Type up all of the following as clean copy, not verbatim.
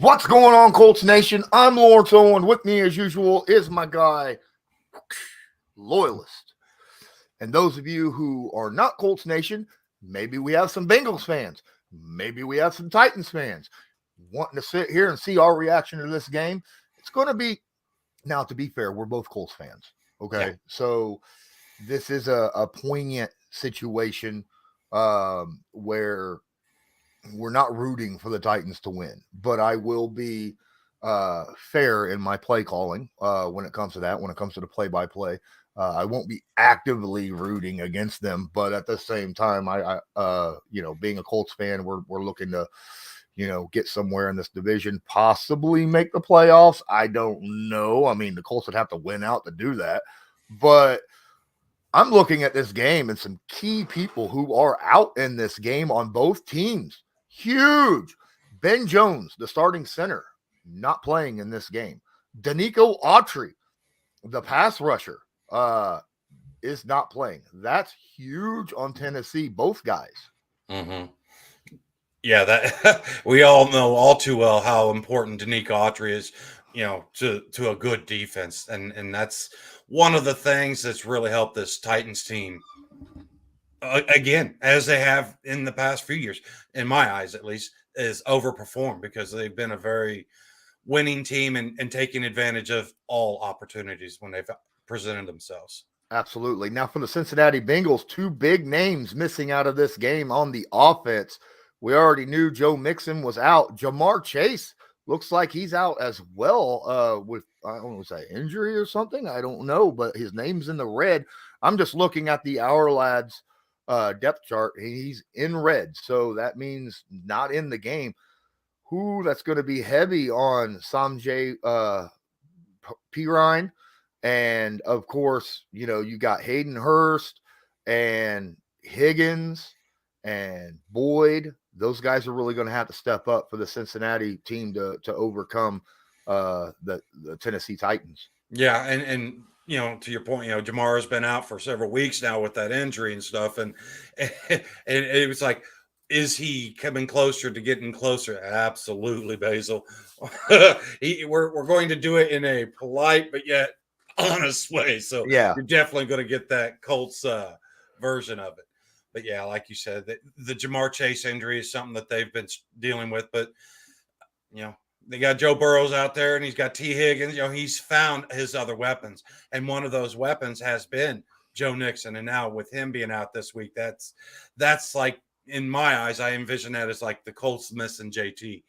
What's going on, Colts Nation? I'm Lawrence Owen. With me, as usual, is my guy, Loyalist. And those of you who are not Colts Nation, maybe we have some Bengals fans. Maybe we have some Titans fans wanting to sit here and see our reaction to this game. It's going to be, now to be fair, we're both Colts fans. Okay. Yeah. So this is a poignant situation where we're not rooting for the Titans to win, but I will be fair in my play calling when it comes to that, when it comes to the play-by-play. I won't be actively rooting against them, but at the same time, I being a Colts fan, we're looking to, get somewhere in this division, possibly make the playoffs. I don't know. I mean, the Colts would have to win out to do that, but I'm looking at this game and some key people who are out in this game on both teams. Huge. Ben Jones, the starting center, not playing in this game. Danico Autry, the pass rusher, is not playing. That's huge on Tennessee, both guys. Mm-hmm. Yeah, that we all know all too well how important Danico Autry is, to a good defense, and that's one of the things that's really helped this Titans team again, as they have in the past few years, in my eyes at least, is overperform because they've been a very winning team and taking advantage of all opportunities when they've presented themselves. Absolutely. Now, for the Cincinnati Bengals, two big names missing out of this game on the offense. We already knew Joe Mixon was out. Jamar Chase looks like he's out as well with, I don't know, was that injury or something? I don't know, but his name's in the red. I'm just looking at the Our Lads depth chart. He's in red, so that means not in the game. That's going to be heavy on Samjay Pirine. And of course, you got Hayden Hurst and Higgins and Boyd. Those guys are really going to have to step up for the Cincinnati team to overcome the Tennessee Titans. Yeah, and to your point, Jamar has been out for several weeks now with that injury and stuff, and it was like, is he coming closer to getting closer? Absolutely, Basil. We're going to do it in a polite but yet honest way. So yeah, you're definitely going to get that Colts version of it. But yeah, like you said, the Jamar Chase injury is something that they've been dealing with. But they got Joe Burrows out there, and he's got T. Higgins. He's found his other weapons, and one of those weapons has been Joe Mixon. And now with him being out this week, that's like, in my eyes, I envision that as like the Colts missing JT.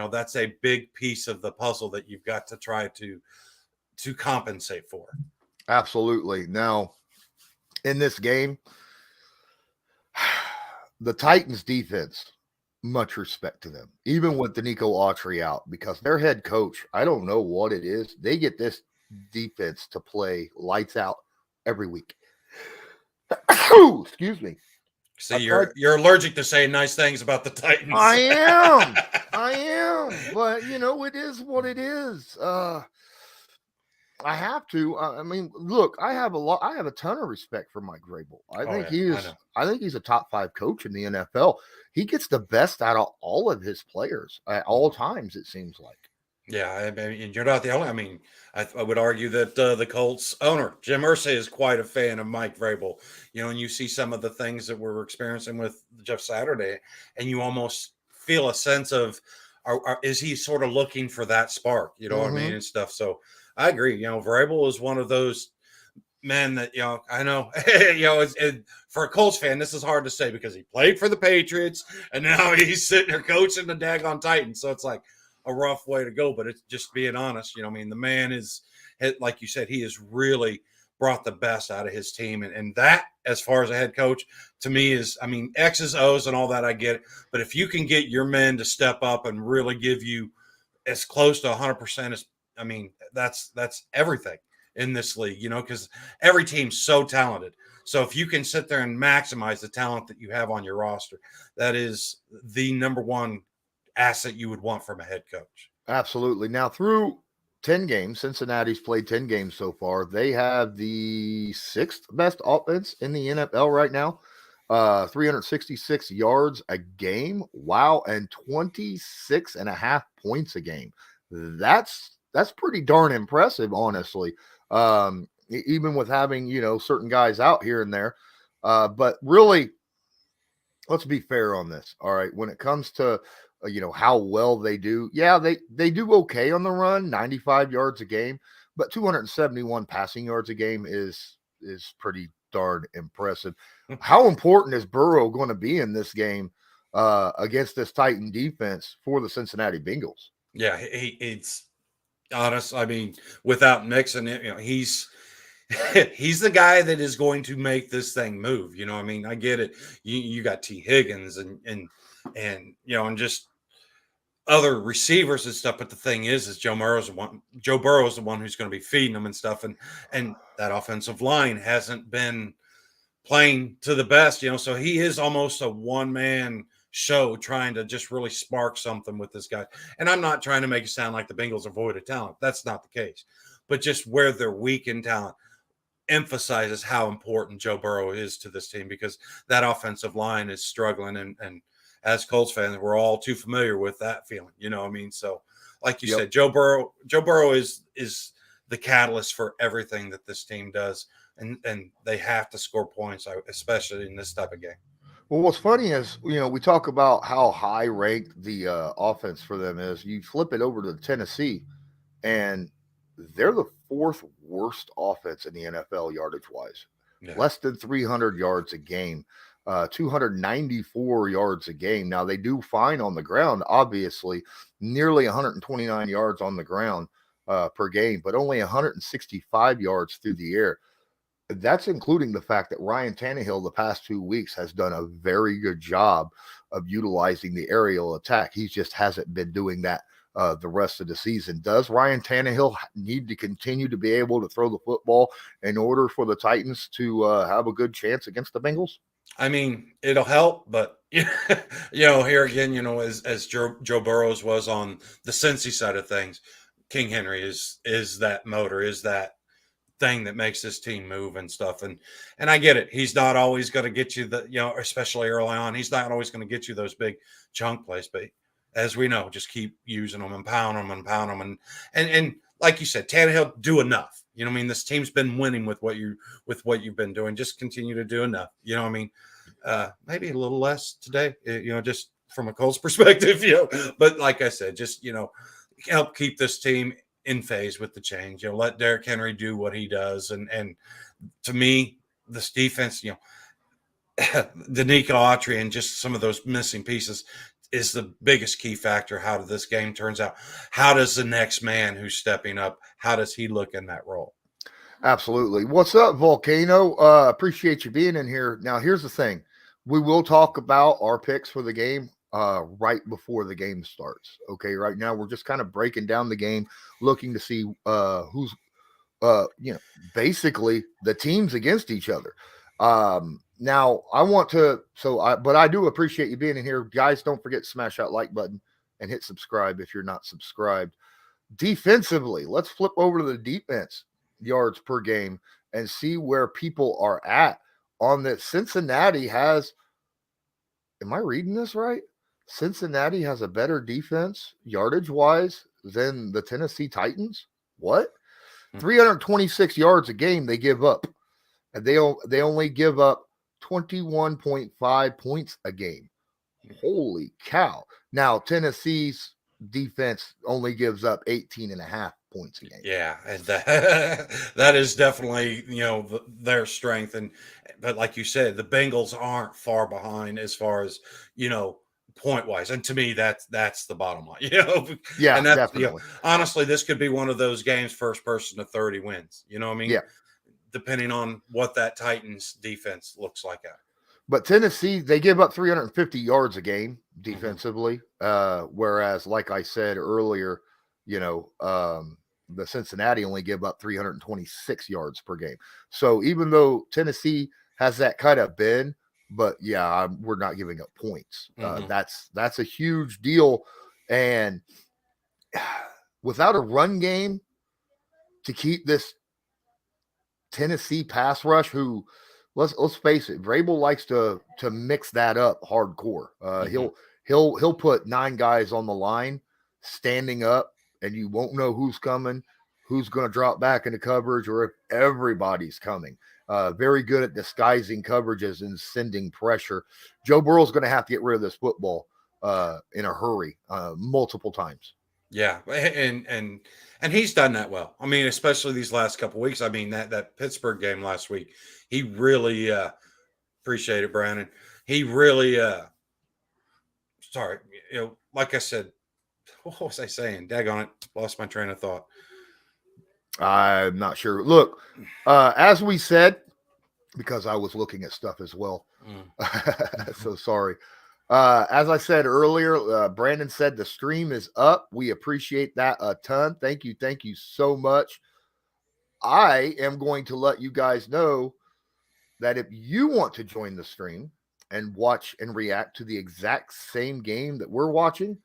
That's a big piece of the puzzle that you've got to try to compensate for. Absolutely. Now, in this game, the Titans defense, much respect to them, even with Danico Autry out, because their head coach, I don't know what it is. They get this defense to play lights out every week. Excuse me. See, you're allergic to saying nice things about the Titans. I am. But it is what it is. I have to. I mean, look, I have a ton of respect for Mike Vrabel. I think he's a top 5 coach in the NFL. He gets the best out of all of his players at all times, it seems like. Yeah, I mean, you're not the only. I mean, I would argue that the Colts owner, Jim Irsay, is quite a fan of Mike Vrabel. And you see some of the things that we're experiencing with Jeff Saturday, and you almost feel a sense of, is he sort of looking for that spark? You know what I mean, and stuff. So I agree. Vrabel is one of those men that, I know, for a Colts fan, this is hard to say because he played for the Patriots and now he's sitting there coaching the daggone Titans. So it's like a rough way to go, but it's just being honest. I mean, the man is, like you said, he has really brought the best out of his team. And that, as far as a head coach, to me is, I mean, X's, O's and all that, I get it. But if you can get your men to step up and really give you as close to 100% as, I mean, that's everything in this league, because every team's so talented. So if you can sit there and maximize the talent that you have on your roster, that is the number one asset you would want from a head coach. Absolutely. Now, through 10 games, Cincinnati's played 10 games so far. They have the 6th best offense in the NFL right now. 366 yards a game. Wow. And 26.5 points a game. That's pretty darn impressive, honestly. Even with having, certain guys out here and there. But really, let's be fair on this. All right. When it comes to, how well they do, yeah, they do okay on the run, 95 yards a game, but 271 passing yards a game is pretty darn impressive. How important is Burrow going to be in this game against this Titan defense for the Cincinnati Bengals? Yeah, it's honest. I mean, without Mixon, he's he's the guy that is going to make this thing move. I mean, I get it. You got T. Higgins and and just other receivers and stuff. But the thing is Joe Burrow is the one who's going to be feeding them and stuff. And that offensive line hasn't been playing to the best, so he is almost a one-man show trying to just really spark something with this guy. And I'm not trying to make it sound like the Bengals are void of talent. That's not the case. But just where they're weak in talent emphasizes how important Joe Burrow is to this team, because that offensive line is struggling. And as Colts fans, we're all too familiar with that feeling. I mean? So like you said, Joe Burrow is the catalyst for everything that this team does. And they have to score points, especially in this type of game. Well, what's funny is, we talk about how high ranked the offense for them is. You flip it over to Tennessee, and they're the fourth worst offense in the NFL yardage wise. Yeah. Less than 300 yards a game, 294 yards a game. Now, they do fine on the ground, obviously, nearly 129 yards on the ground per game, but only 165 yards through the air. That's including the fact that Ryan Tannehill the past 2 weeks has done a very good job of utilizing the aerial attack. He just hasn't been doing that the rest of the season. Does Ryan Tannehill need to continue to be able to throw the football in order for the Titans to have a good chance against the Bengals? I mean, it'll help, but here again, as Joe Burrows was on the Cincy side of things, King Henry is that motor, is that thing that makes this team move and stuff. And I get it. He's not always going to get you especially early on, he's not always going to get you those big chunk plays, but as we know, just keep using them and pound them. And like you said, Tannehill, do enough. I mean, this team's been winning with what you've been doing. Just continue to do enough. I mean, maybe a little less today, just from a Colts perspective, but like I said, just, help keep this team in phase with the change. Let Derrick Henry do what he does. And to me, this defense, Danico Autry and just some of those missing pieces is the biggest key factor. How this game turns out? How does the next man who's stepping up, how does he look in that role? Absolutely. What's up, Volcano? Appreciate you being in here. Now, here's the thing. We will talk about our picks for the game right before the game starts. Okay, right now we're just kind of breaking down the game, looking to see who's basically the teams against each other. Now I want to, but I do appreciate you being in here, guys. Don't forget to smash that like button and hit subscribe if you're not subscribed. Defensively, let's flip over to the defense yards per game and see where people are at on that. Cincinnati has, am I reading this right? Cincinnati has a better defense yardage wise than the Tennessee Titans. What? 326 yards a game they give up, and they only give up 21.5 points a game. Holy cow. Now, Tennessee's defense only gives up 18.5 points a game. Yeah, and that is definitely, their strength. But like you said, the Bengals aren't far behind as far as, point wise. And to me, that's the bottom line, Yeah, and that's, definitely. Honestly, this could be one of those games, first person to 30 wins. You know what I mean? Yeah. Depending on what that Titans defense looks like out. But Tennessee, they give up 350 yards a game defensively. Whereas, like I said earlier, the Cincinnati only give up 326 yards per game. So even though Tennessee has that kind of bend, but yeah, we're not giving up points. That's a huge deal. And without a run game to keep this Tennessee pass rush, who let's face it, Vrabel likes to mix that up hardcore. Hmm. He'll put 9 guys on the line, standing up, and you won't know who's coming, who's going to drop back into coverage, or if everybody's coming. Very good at disguising coverages and sending pressure. Joe Burrow's going to have to get rid of this football in a hurry, multiple times. Yeah, and he's done that well. I mean, especially these last couple of weeks. I mean, that Pittsburgh game last week, he really appreciate it, Brandon. He really sorry, like I said, what was I saying? Daggone it, lost my train of thought. I'm not sure. Look, as we said, because I was looking at stuff as well. So sorry. As I said earlier, Brandon said the stream is up. We appreciate that a ton. Thank you. Thank you so much. I am going to let you guys know that if you want to join the stream and watch and react to the exact same game that we're watching,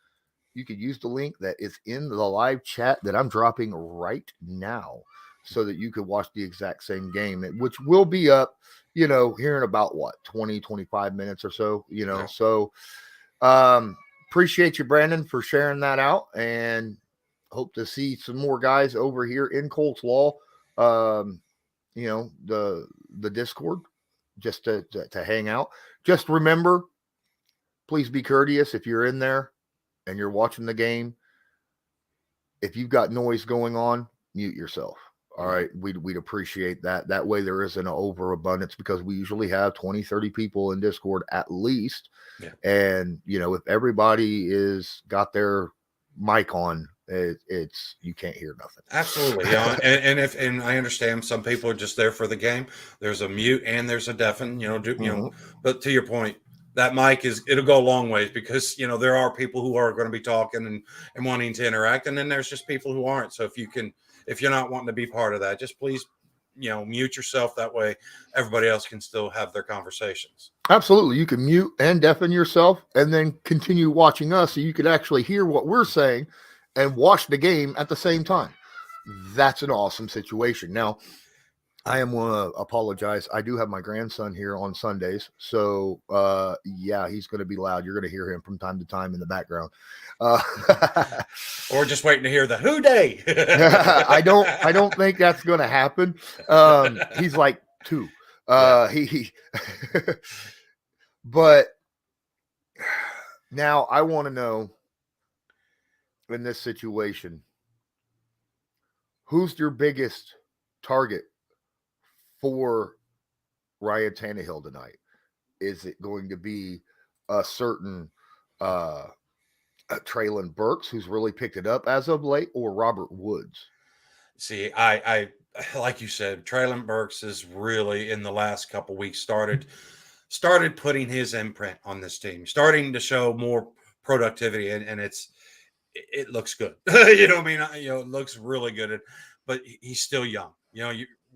you could use the link that is in the live chat that I'm dropping right now so that you could watch the exact same game, which will be up, here in about 20, 25 minutes or so, Yeah. So appreciate you, Brandon, for sharing that out, and hope to see some more guys over here in Colts Law. The Discord, just to hang out. Just remember, please be courteous if you're in there and you're watching the game. If you've got noise going on, mute yourself. All right. We'd appreciate that. That way there isn't an overabundance, because we usually have 20, 30 people in Discord at least. Yeah. And, if everybody is got their mic on, it's you can't hear nothing. Absolutely. And I understand some people are just there for the game. There's a mute and there's a deafen, but to your point, that mic it'll go a long ways, because there are people who are going to be talking and wanting to interact, and then there's just people who aren't. So if you're not wanting to be part of that, just please mute yourself. That way everybody else can still have their conversations. Absolutely. You can mute and deafen yourself and then continue watching us, so you could actually hear what we're saying and watch the game at the same time. That's an awesome situation. Now, I am going to apologize. I do have my grandson here on Sundays. So, yeah, he's going to be loud. You're going to hear him from time to time in the background. Or just waiting to hear the who day. I don't think that's going to happen. He's like 2. He but now I want to know, in this situation, who's your biggest target for Ryan Tannehill tonight? Is it going to be a certain Traylon Burks, who's really picked it up as of late, or Robert Woods? See, I like you said, Traylon Burks is really, in the last couple weeks, started putting his imprint on this team, starting to show more productivity, and it looks good. I mean, it looks really good, but he's still young.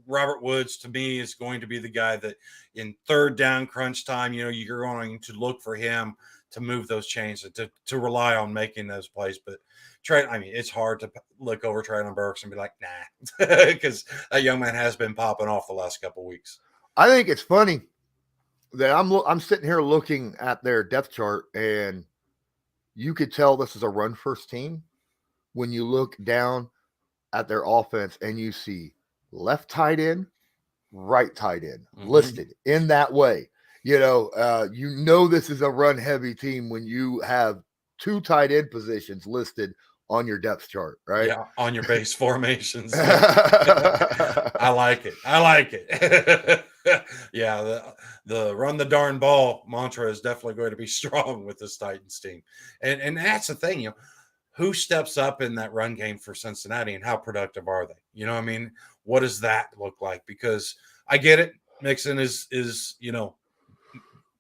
Robert Woods, to me, is going to be the guy that in third down crunch time, you're going to look for him to move those chains, to rely on making those plays. But it's hard to look over Traylon Burks and be like, nah, because that young man has been popping off the last couple of weeks. I think it's funny that I'm sitting here looking at their depth chart, and you could tell this is a run first team when you look down at their offense and you see left tight end, right tight end listed in that way. This is a run heavy team when you have 2 tight end positions listed on your depth chart, right? Yeah, on your base formations. I like it. Yeah, the run the darn ball mantra is definitely going to be strong with this Titans team. And that's the thing, who steps up in that run game for Cincinnati, and how productive are they? I mean, what does that look like? Because I get it, Mixon is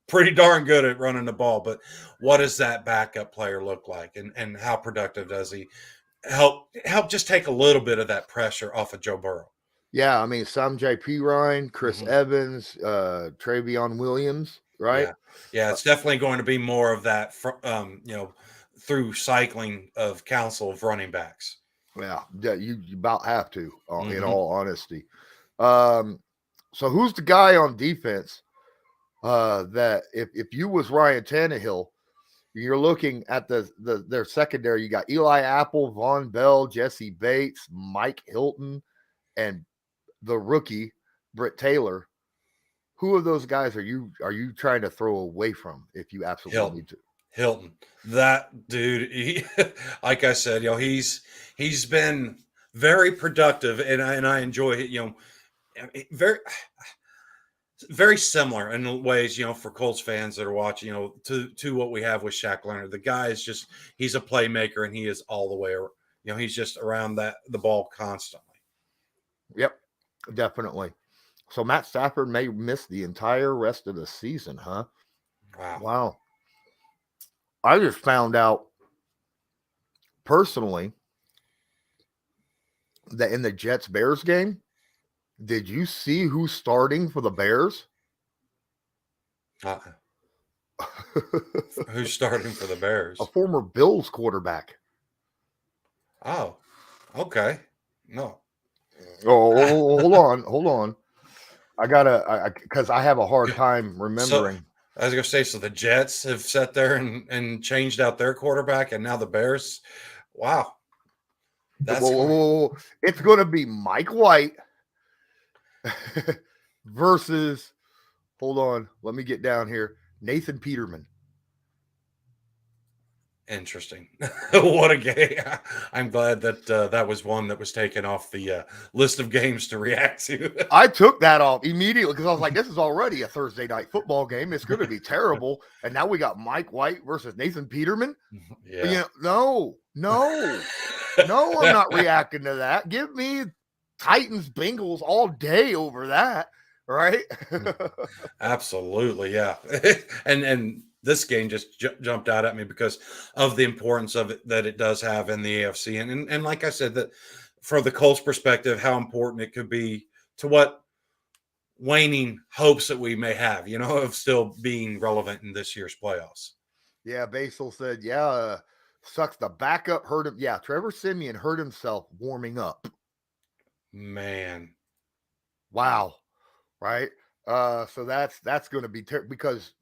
pretty darn good at running the ball, but what does that backup player look like, and how productive does he help just take a little bit of that pressure off of Joe Burrow? Yeah, I mean, Sam J.P. Ryan, Chris Evans, Travion Williams, right? Yeah, it's definitely going to be more of that, through cycling of council of running backs. Yeah, you about have to, in all honesty. So who's the guy on defense that if you was Ryan Tannehill, you're looking at their secondary. You got Eli Apple, Von Bell, Jesse Bates, Mike Hilton, and the rookie Britt Taylor. Who of those guys are you trying to throw away from if you absolutely need to? Hilton, that dude, like I said, he's been very productive, and I enjoy it. Very similar in ways, for Colts fans that are watching, to what we have with Shaq Leonard. The guy is he's a playmaker, and he is all the way, he's just around the ball constantly. Yep, definitely. So Matt Stafford may miss the entire rest of the season, huh? Wow. I just found out personally that in the Jets-Bears game, did you see who's starting for the Bears? Who's starting for the Bears? A former Bills quarterback. Oh, okay. No. Oh, hold on. Because I have a hard time remembering. So, I was going to say, so the Jets have sat there and changed out their quarterback, and now the Bears. Wow. Whoa. It's going to be Mike White versus, hold on, let me get down here, Nathan Peterman. Interesting. What a game. I'm glad that that was one that was taken off the list of games to react to. I took that off immediately because I was like, this is already a Thursday night football game. It's going to be terrible. And now we got Mike White versus Nathan Peterman. Yeah. No, I'm not reacting to that. Give me Titans Bengals all day over that. Right. Absolutely. Yeah. And this game just jumped out at me because of the importance of it that it does have in the AFC. And like I said, that from the Colts perspective, how important it could be to what waning hopes that we may have, of still being relevant in this year's playoffs. Yeah. Basil said, sucks. The backup hurt him. Yeah. Trevor Siemian hurt himself warming up. Man. Wow. Right. So that's going to be because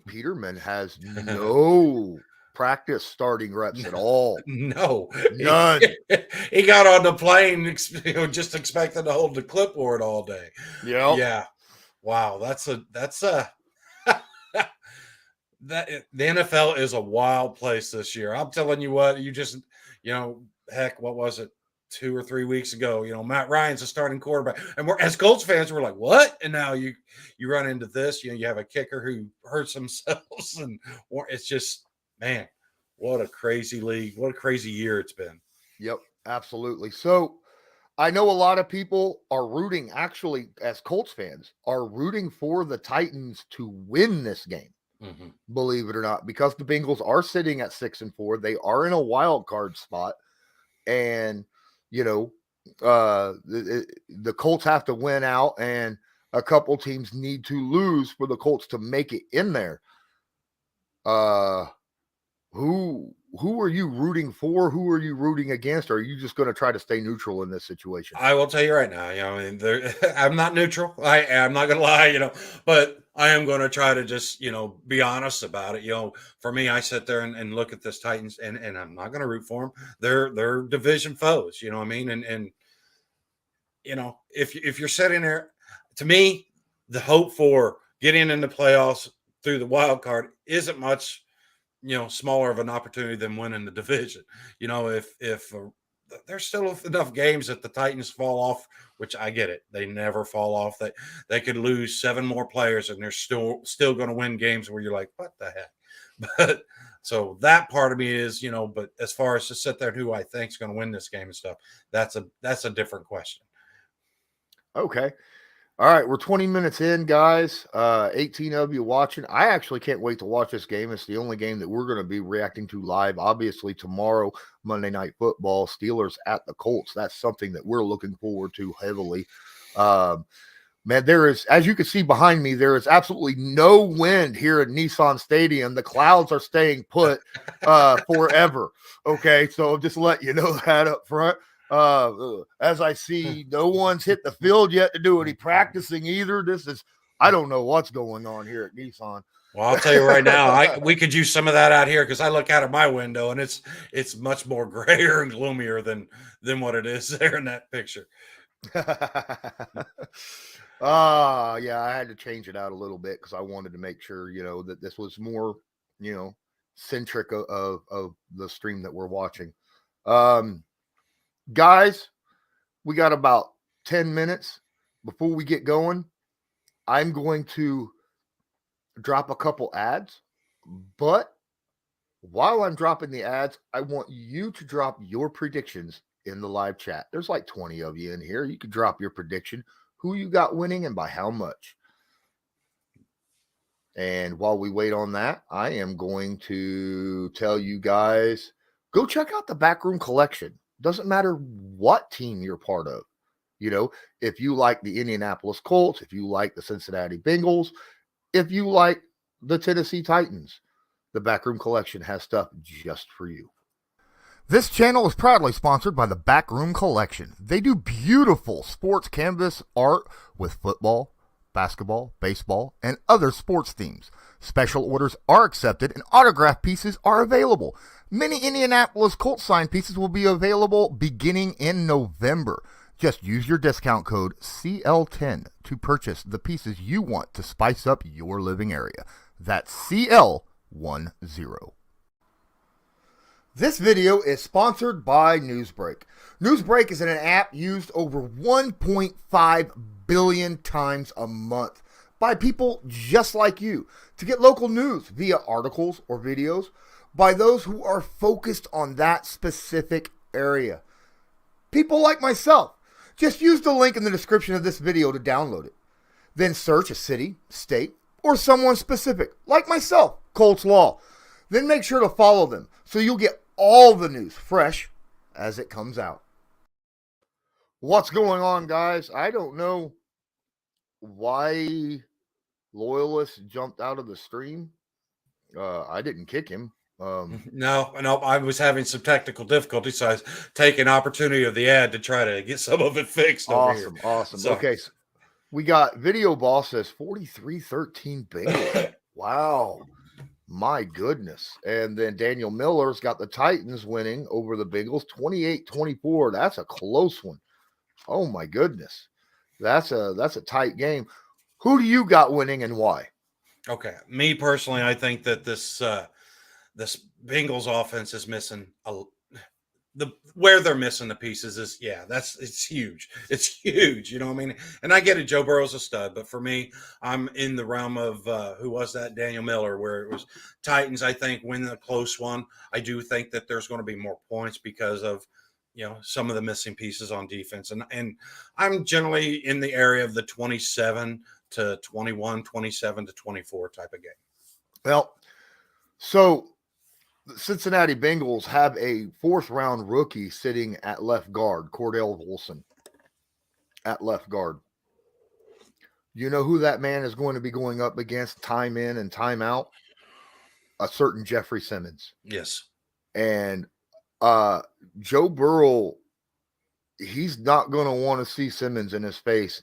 Peterman has no practice starting reps at all. No, none. He got on the plane, just expecting to hold the clipboard all day. Yeah. Wow, that's a that the NFL is a wild place this year. I'm telling you what, heck, what was it? 2 or 3 weeks ago, Matt Ryan's a starting quarterback, and we're, as Colts fans, we're like, what? And now you run into this, you have a kicker who hurts themselves, and it's just, man, what a crazy league, what a crazy year it's been. Yep, absolutely. So I know a lot of people are rooting, actually, as Colts fans, are rooting for the Titans to win this game. Mm-hmm. Believe it or not, because the Bengals are sitting at 6-4, they are in a wild card spot, and the Colts have to win out, and a couple teams need to lose for the Colts to make it in there. Who are you rooting for? Who are you rooting against? Or are you just going to try to stay neutral in this situation? I will tell you right now, I'm not neutral. I'm not going to lie, but I am going to try to just, be honest about it. For me, I sit there and look at this Titans, and I'm not going to root for them. They're division foes, you know what I mean? And if you're sitting there, to me, the hope for getting in the playoffs through the wild card isn't much, smaller of an opportunity than winning the division. If there's still enough games that the Titans fall off, which I get it. They never fall off. They could lose 7 more players and they're still going to win games where you're like, what the heck? But so that part of me is, but as far as to sit there and who I think is going to win this game and stuff, that's a different question. Okay. All right, we're 20 minutes in, guys. 18 of you watching. I actually can't wait to watch this game. It's the only game that we're going to be reacting to live. Obviously, tomorrow, Monday Night Football, Steelers at the Colts. That's something that we're looking forward to heavily. Man, there is, as you can see behind me, there is absolutely no wind here at Nissan Stadium. The clouds are staying put forever. Okay, so just let you know that up front. As I see, no one's hit the field yet to do any practicing either. I don't know what's going on here at Nissan. Well, I'll tell you right now, we could use some of that out here because I look out of my window and it's much more grayer and gloomier than what it is there in that picture. Yeah, I had to change it out a little bit because I wanted to make sure, that this was more, centric of the stream that we're watching. Guys, we got about 10 minutes before we get going. I'm going to drop a couple ads, but while I'm dropping the ads, I want you to drop your predictions in the live chat. There's like 20 of you in here. You can drop your prediction, who you got winning and by how much. And while we wait on that, I am going to tell you guys, go check out the Backroom Collection. Doesn't matter what team you're part of. If you like the Indianapolis Colts, if you like the Cincinnati Bengals, if you like the Tennessee Titans, the Backroom Collection has stuff just for you. This channel is proudly sponsored by the Backroom Collection. They do beautiful sports canvas art with football, basketball, baseball, and other sports themes. Special orders are accepted and autograph pieces are available. Many Indianapolis Colts sign pieces will be available beginning in November. Just use your discount code CL10 to purchase the pieces you want to spice up your living area. That's CL10. This video is sponsored by Newsbreak. Newsbreak is an app used over 1.5 billion times a month by people just like you to get local news via articles or videos by those who are focused on that specific area. People like myself. Just use the link in the description of this video to download it. Then search a city, state, or someone specific, like myself, Colts Law. Then make sure to follow them so you'll get all the news fresh as it comes out. What's going on, guys? I don't know why Loyalist jumped out of the stream. I didn't kick him. No, I was having some technical difficulties, so I was taking opportunity of the ad to try to get some of it fixed. Awesome. So, okay, so we got Video Boss says 43-13 Bengals. Wow, my goodness. And then Daniel Miller's got the Titans winning over the Bengals 28-24. That's a close one. Oh my goodness, that's a tight game. Who do you got winning and why? Okay, me personally, I think that this Bengals offense is missing where they're missing the pieces is it's huge. It's huge. You know what I mean? And I get it. Joe Burrow's a stud, but for me, I'm in the realm of who was that? Daniel Miller, where it was Titans. I think win the close one. I do think that there's going to be more points because of some of the missing pieces on defense, and I'm generally in the area of the 27-21, 27-24 type of game. Well, so the Cincinnati Bengals have a 4th-round rookie sitting at left guard, Cordell Volson at left guard. You know who that man is going to be going up against time in and time out? A certain Jeffrey Simmons. Yes. And Joe Burrow, he's not going to want to see Simmons in his face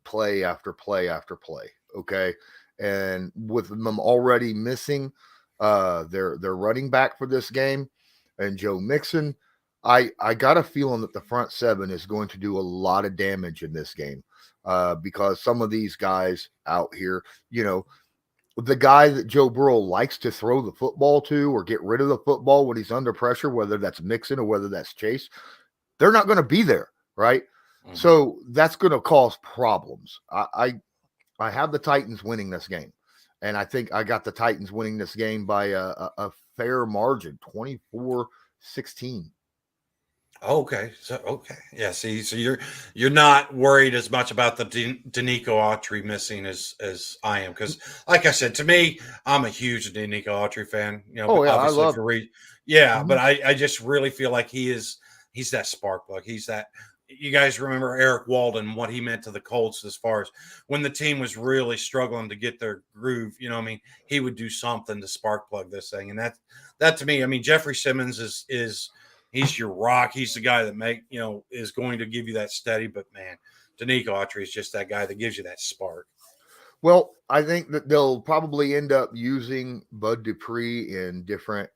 play after play after play, okay? And with them already missing their running back for this game and Joe Mixon, I got a feeling that the front 7 is going to do a lot of damage in this game because some of these guys out here, the guy that Joe Burrow likes to throw the football to or get rid of the football when he's under pressure, whether that's Mixon or whether that's Chase, they're not going to be there, right? Mm-hmm. So that's going to cause problems. I have the Titans winning this game. And I think I got the Titans winning this game by a fair margin, 24-16. Okay. Yeah. See, so you're not worried as much about the Danico Autry missing as I am, because, like I said, to me, I'm a huge Danico Autry fan. I love. But I just really feel like he's that spark plug. He's that. You guys remember Eric Walden, what he meant to the Colts as far as when the team was really struggling to get their groove. He would do something to spark plug this thing, and that to me, Jeffrey Simmons is he's your rock. He's the guy that is going to give you that steady. But man, Danique Autry is just that guy that gives you that spark. Well, I think that they'll probably end up using Bud Dupree in different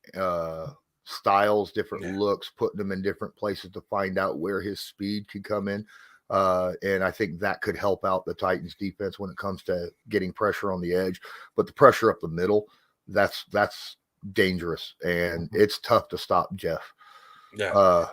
styles, different looks, putting them in different places to find out where his speed can come in. And I think that could help out the Titans defense when it comes to getting pressure on the edge. But the pressure up the middle, that's dangerous, and it's tough to stop Jeff. Yeah.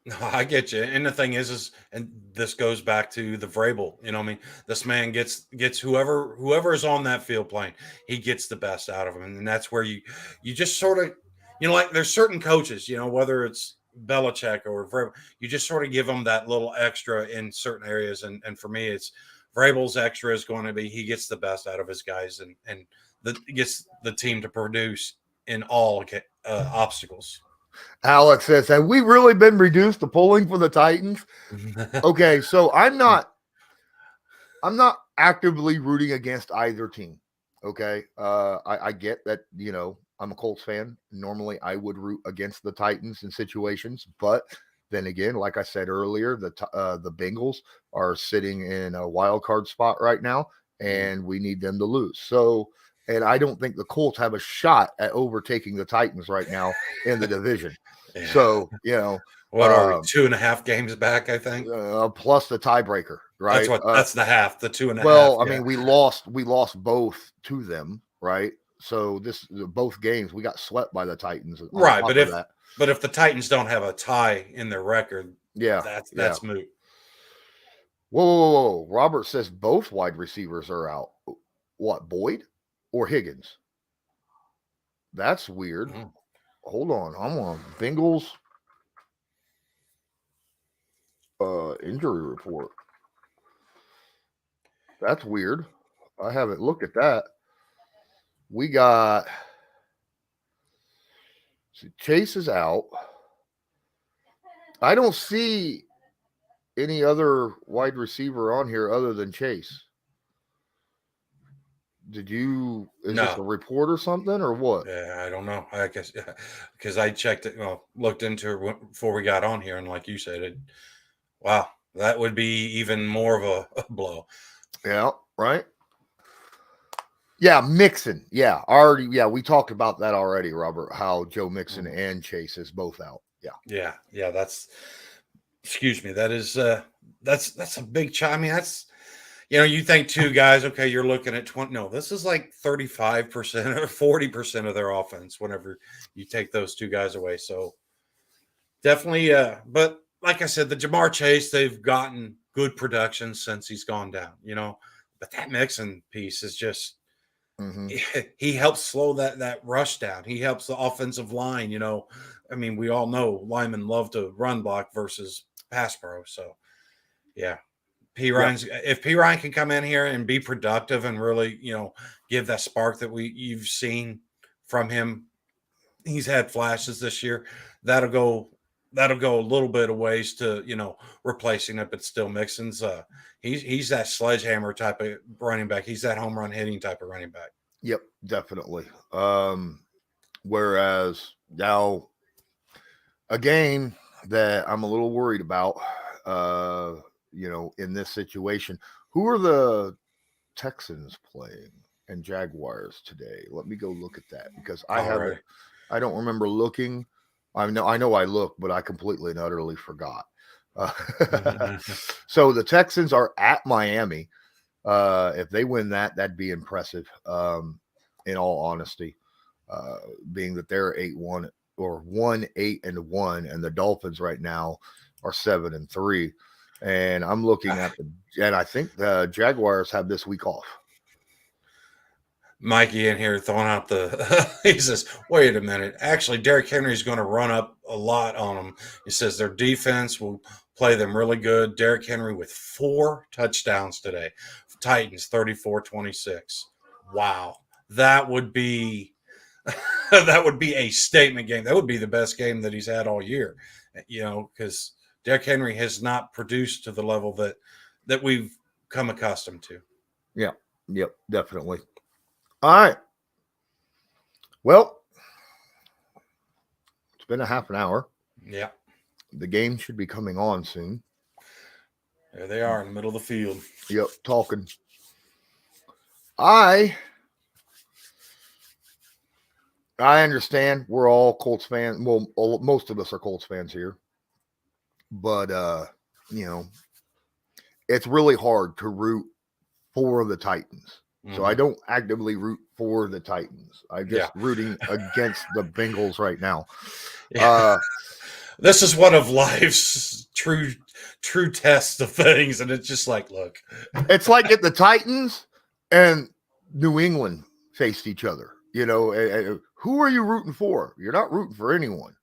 No, I get you. And the thing is, and this goes back to the Vrabel. I mean, this man gets whoever is on that field playing, he gets the best out of him, and that's where you just sort of, like there's certain coaches, whether it's Belichick or Vrabel, you just sort of give them that little extra in certain areas, and for me, it's Vrabel's extra is going to be he gets the best out of his guys, and gets the team to produce in all obstacles. Alex says, have we really been reduced to pulling for the Titans? Okay, so I'm not actively rooting against either team. Okay. I get that, I'm a Colts fan. Normally I would root against the Titans in situations, but then again, like I said earlier, the Bengals are sitting in a wild card spot right now, and we need them to lose. So, and I don't think the Colts have a shot at overtaking the Titans right now in the division. Yeah. So, what are we, 2.5 games back, I think? Plus the tiebreaker, right? That's the half, the 2.5. Well, I mean, we lost both to them, right? So both games we got swept by the Titans, right? But if the Titans don't have a tie in their record, that's moot. Whoa! Robert says both wide receivers are out. What, Boyd or Higgins? That's weird. Hold on, I'm on Bengals injury report. That's weird. I haven't looked at that. We got Chase is out. I don't see any other wide receiver on here other than Chase. Did you? Is this a report or something or what? Yeah, I don't know. I guess because I checked it, looked into it before we got on here, and like you said, wow, that would be even more of a blow. Yeah, right. Yeah, Mixon. Yeah, we talked about that already, Robert. How Joe Mixon and Chase is both out. Yeah. That's, excuse me. That is that's a big chunk. I mean, that's, you think two guys. Okay, you're looking at 20. No, this is like 35% or 40% of their offense. Whenever you take those two guys away, so definitely. But like I said, the Jamar Chase, they've gotten good production since he's gone down. But that Mixon piece is just. He helps slow that rush down. He helps the offensive line. I mean, we all know linemen love to run block versus pass pro. So, yeah, if P. Ryan can come in here and be productive and really, give that spark that you've seen from him. He's had flashes this year. That'll go a little bit of ways to, replacing it, but still Mixon's he's that sledgehammer type of running back. He's that home run hitting type of running back. Yep, definitely. Whereas now a game that I'm a little worried about, in this situation, who are the Texans playing and Jaguars today? Let me go look at that because I don't remember looking. I know I looked, but I completely and utterly forgot. So the Texans are at Miami. If they win that'd be impressive. In all honesty, being that they're 8-1 or 1-8-1, and the Dolphins right now are 7-3. And I'm looking at and I think the Jaguars have this week off. Mikey in here throwing out he says, wait a minute. Actually, Derrick Henry's going to run up a lot on them. He says their defense will play them really good. Derrick Henry with 4 touchdowns today. Titans 34-26. Wow. That would be a statement game. That would be the best game that he's had all year. Because Derrick Henry has not produced to the level that we've come accustomed to. Yeah. Yep, definitely. All right. Well, it's been a half an hour. Yeah. The game should be coming on soon. There they are in the middle of the field. Yep, talking. I understand we're all Colts fans. Well, most of us are Colts fans here, but it's really hard to root for the Titans. So I don't actively root for the Titans. I'm just rooting against the Bengals right now. Yeah. This is one of life's true tests of things, and it's just like, look, it's like if the Titans and New England faced each other. Who are you rooting for? You're not rooting for anyone.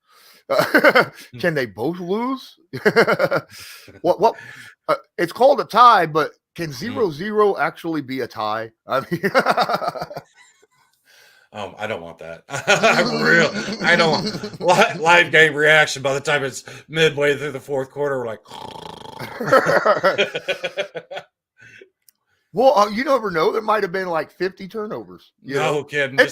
Can they both lose? What? It's called a tie, but can 0-0 actually be a tie? I mean, I don't want that. I don't want live game reaction by the time it's midway through the fourth quarter. We're like, well, you never know. There might have been like 50 turnovers. No kidding. And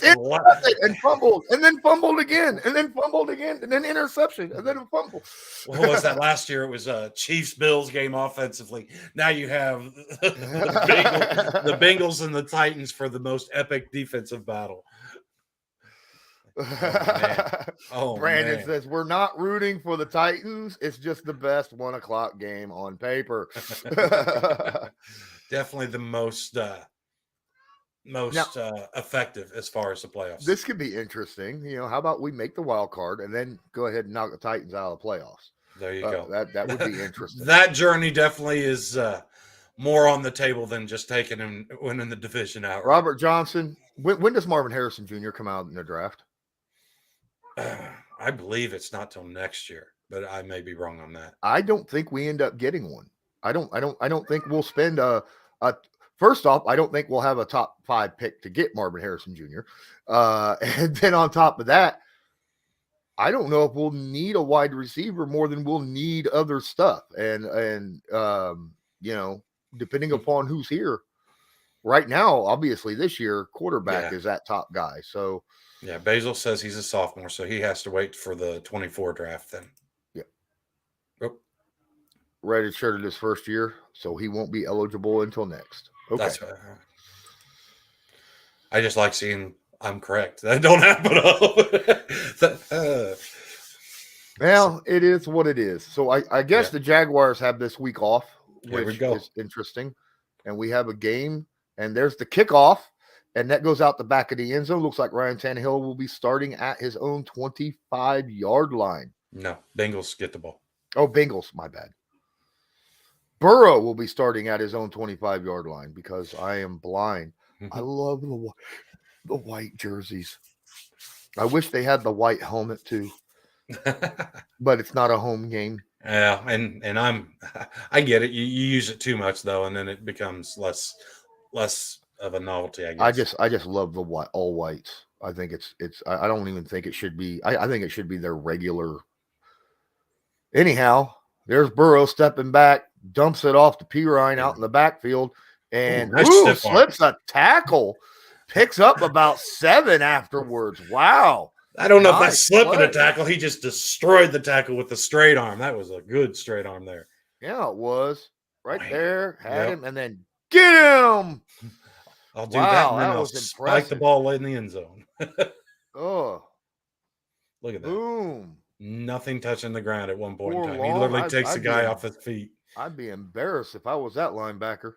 fumbled, and then fumbled again, and then fumbled again, and then interception, and then a fumble. What was that last year? It was Chiefs-Bills game offensively. Now you have the Bengals and the Titans for the most epic defensive battle. Brandon says we're not rooting for the Titans. It's just the best 1 o'clock game on paper. Definitely the most effective as far as the playoffs. This could be interesting. How about we make the wild card and then go ahead and knock the Titans out of the playoffs? There you go. That would be interesting. That journey definitely is more on the table than just taking and winning the division out. Robert Johnson. When does Marvin Harrison Jr. come out in the draft? I believe it's not till next year, but I may be wrong on that. I don't think we end up getting one. I don't think we'll spend first off, I don't think we'll have a top 5 pick to get Marvin Harrison Jr. And then on top of that, I don't know if we'll need a wide receiver more than we'll need other stuff. And depending upon who's here right now, obviously this year quarterback is that top guy. So yeah, Basil says he's a sophomore, so he has to wait for the 24 draft then. Yeah. Oh. Redshirted his first year, so he won't be eligible until next. Okay. That's right. I just like seeing I'm correct. That don't happen. Well, it is what it is. So I guess the Jaguars have this week off, which is interesting. And we have a game, and there's the kickoff. And that goes out the back of the end zone. Looks like Ryan Tannehill will be starting at his own 25-yard line. No, Bengals get the ball. Oh, Bengals, my bad. Burrow will be starting at his own 25-yard line because I am blind. I love the white jerseys. I wish they had the white helmet too. But it's not a home game. Yeah, and I get it. You use it too much though, and then it becomes less of a novelty, I guess. I just love the white, all whites. I think it's I don't even think it should be. I think it should be their regular. Anyhow, there's Burrow stepping back, dumps it off to Pirine out in the backfield, and slips a tackle, picks up about 7 afterwards. Wow. I don't know if that's slipping a tackle. He just destroyed the tackle with the straight arm. That was a good straight arm there. Yeah, it was. Right there. Had him, and then get him. I'll do that, and then I'll spike the ball in the end zone. Oh. Look at that. Boom. Nothing touching the ground at one point in time. He literally takes the guy off his feet. I'd be embarrassed if I was that linebacker.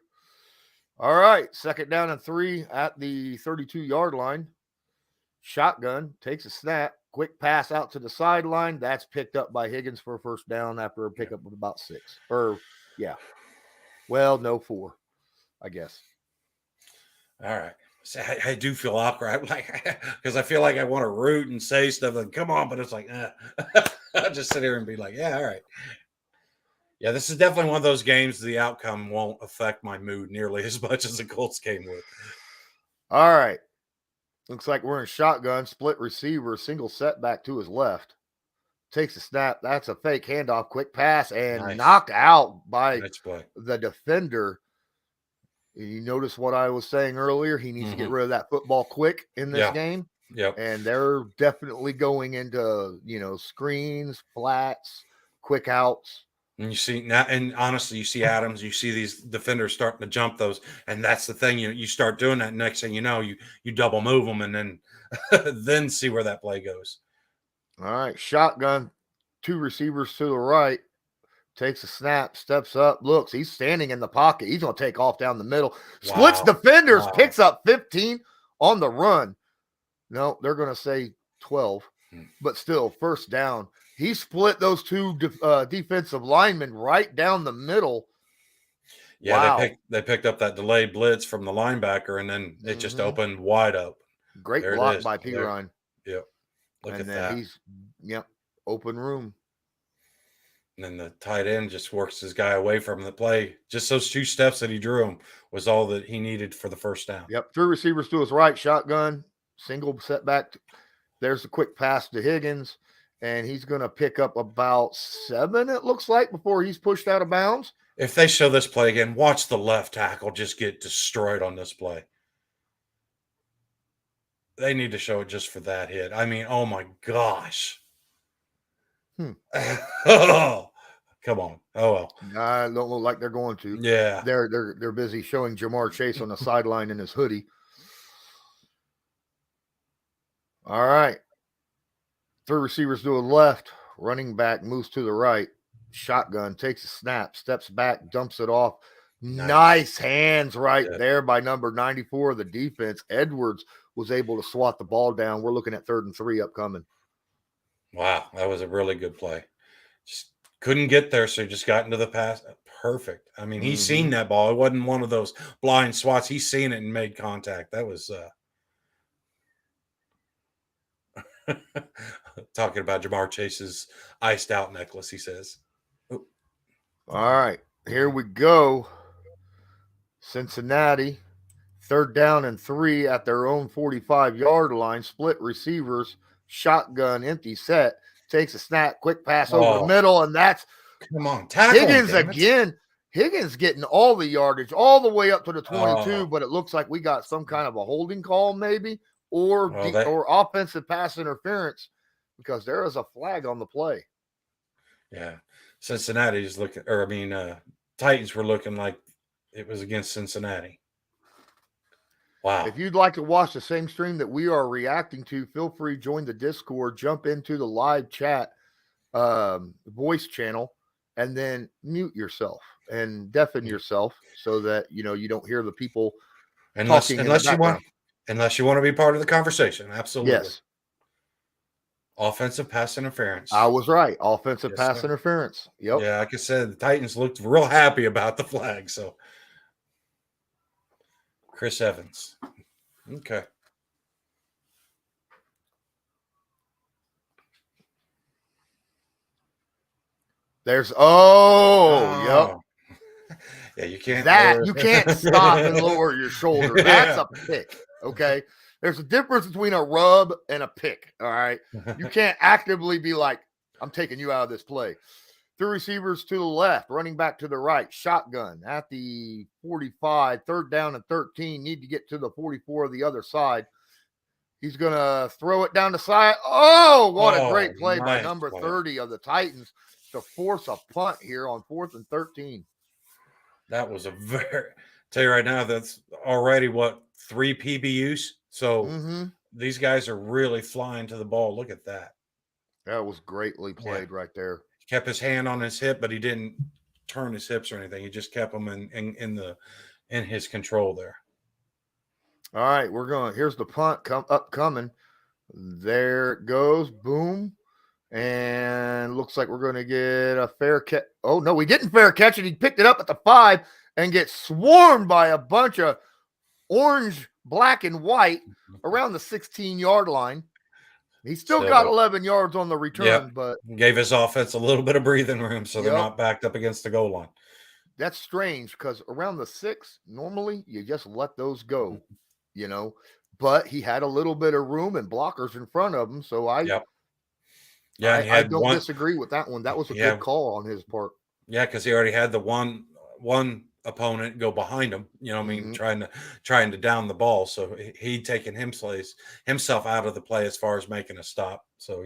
All right. 2nd down and 3 at the 32-yard line. Shotgun, takes a snap, quick pass out to the sideline. That's picked up by Higgins for a first down after a pickup of about 6. Well, no, 4, I guess. All right. So I do feel awkward. I'm like, because I feel like I want to root and say stuff like, come on, but it's like, I'll just sit here and be like, yeah, all right. Yeah, this is definitely one of those games the outcome won't affect my mood nearly as much as the Colts game would. All right. Looks like we're in shotgun, split receiver, single setback to his left. Takes a snap. That's a fake handoff, quick pass, and knocked out by the defender. You notice what I was saying earlier? He needs to get rid of that football quick in this game. Yep. And they're definitely going into, screens, flats, quick outs. And you see now, and honestly, you see Adams, you see these defenders starting to jump those, and that's the thing. You start doing that. Next thing you know, you double move them, and then then see where that play goes. All right, shotgun, 2 receivers to the right. Takes a snap, steps up, looks. He's standing in the pocket. He's going to take off down the middle. Splits defenders, picks up 15 on the run. No, they're going to say 12, but still, first down. He split those 2 defensive linemen right down the middle. Yeah, wow. they picked up that delayed blitz from the linebacker, and then it just opened wide open. Great There block by P-Ryan. Yep. Look and at then that. He's, open room. And then the tight end just works his guy away from the play. Just those 2 steps that he drew him was all that he needed for the first down. Yep, 3 receivers to his right, shotgun, single setback. There's a quick pass to Higgins, and he's going to pick up about 7, it looks like, before he's pushed out of bounds. If they show this play again, watch the left tackle just get destroyed on this play. They need to show it just for that hit. I mean, oh my gosh. Oh, come on. Oh well. I don't look like they're going to. Yeah. They're busy showing Jamar Chase on the sideline in his hoodie. All right. 3 receivers to the left. Running back moves to the right. Shotgun takes a snap, steps back, dumps it off. Nice hands right there by number 94 of the defense. Edwards was able to swat the ball down. We're looking at 3rd and 3 upcoming. Wow, that was a really good play. Just couldn't get there, so he just got into the pass. Perfect. I mean, he's seen that ball. It wasn't one of those blind swats. He's seen it and made contact. That was talking about Jamar Chase's iced out necklace, he says. Ooh. All right, here we go. Cincinnati, 3rd down and 3 at their own 45-yard line. Split receivers, shotgun, empty set. Takes a snap, quick pass over the middle, and that's come on, tackle Higgins again. Higgins getting all the yardage all the way up to the 22, but it looks like we got some kind of a holding call maybe or offensive pass interference because there is a flag on the play. Yeah, Cincinnati's looking, or I mean, Titans were looking like it was against Cincinnati. Wow. If you'd like to watch the same stream that we are reacting to, feel free to join the Discord, jump into the live chat voice channel, and then mute yourself and deafen yourself so that you don't hear the people talking unless you want to be part of the conversation. Absolutely. Yes. Offensive pass interference. I was right. Offensive pass interference. Yep. Yeah, like I said, the Titans looked real happy about the flag. So Chris Evans. Okay. There's yep. Yeah, you can't stop and lower your shoulder. That's a pick. Okay. There's a difference between a rub and a pick. All right. You can't actively be like, I'm taking you out of this play. 3 receivers to the left, running back to the right, shotgun at the 45, 3rd down and 13. Need to get to the 44 of the other side. He's going to throw it down the side. Oh, what a great play by number 30 of the Titans to force a punt here on 4th and 13. That was tell you right now, that's already 3 PBUs. So these guys are really flying to the ball. Look at that. That was greatly played right there. He kept his hand on his hip, but he didn't turn his hips or anything. He just kept them in his control there. All right, here's the punt upcoming. There it goes. Boom. And looks like we're going to get a fair catch. Oh, no, we didn't fair catch it. He picked it up at the 5 and gets swarmed by a bunch of orange, black, and white around the 16-yard line. He still got 11 yards on the return, but gave his offense a little bit of breathing room so they're not backed up against the goal line. That's strange because around the 6, normally you just let those go, but he had a little bit of room and blockers in front of him. So I don't disagree with that one. That was a good call on his part. Yeah, because he already had the one opponent go behind him, trying to down the ball. So he'd taken himself out of the play as far as making a stop. So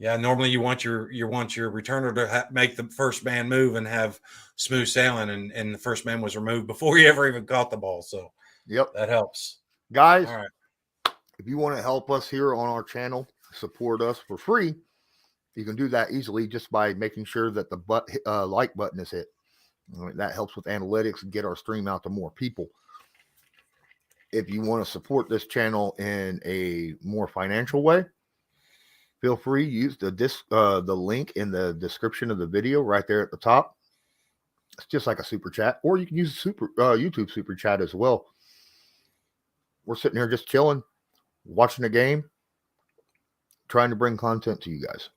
Yeah, normally you want your returner to make the first man move and have smooth sailing, and the first man was removed before you ever even caught the ball. So Yep. that helps. Guys, All right. if you want to help us here on our channel, support us for free, you can do that easily just by making sure that the like button is hit. That helps with analytics and get our stream out to more people. If you want to support this channel in a more financial way, feel free to use the link in the description of the video right there at the top. It's just like a super chat, or you can use YouTube super chat as well. We're sitting here just chilling, watching the game, trying to bring content to you guys.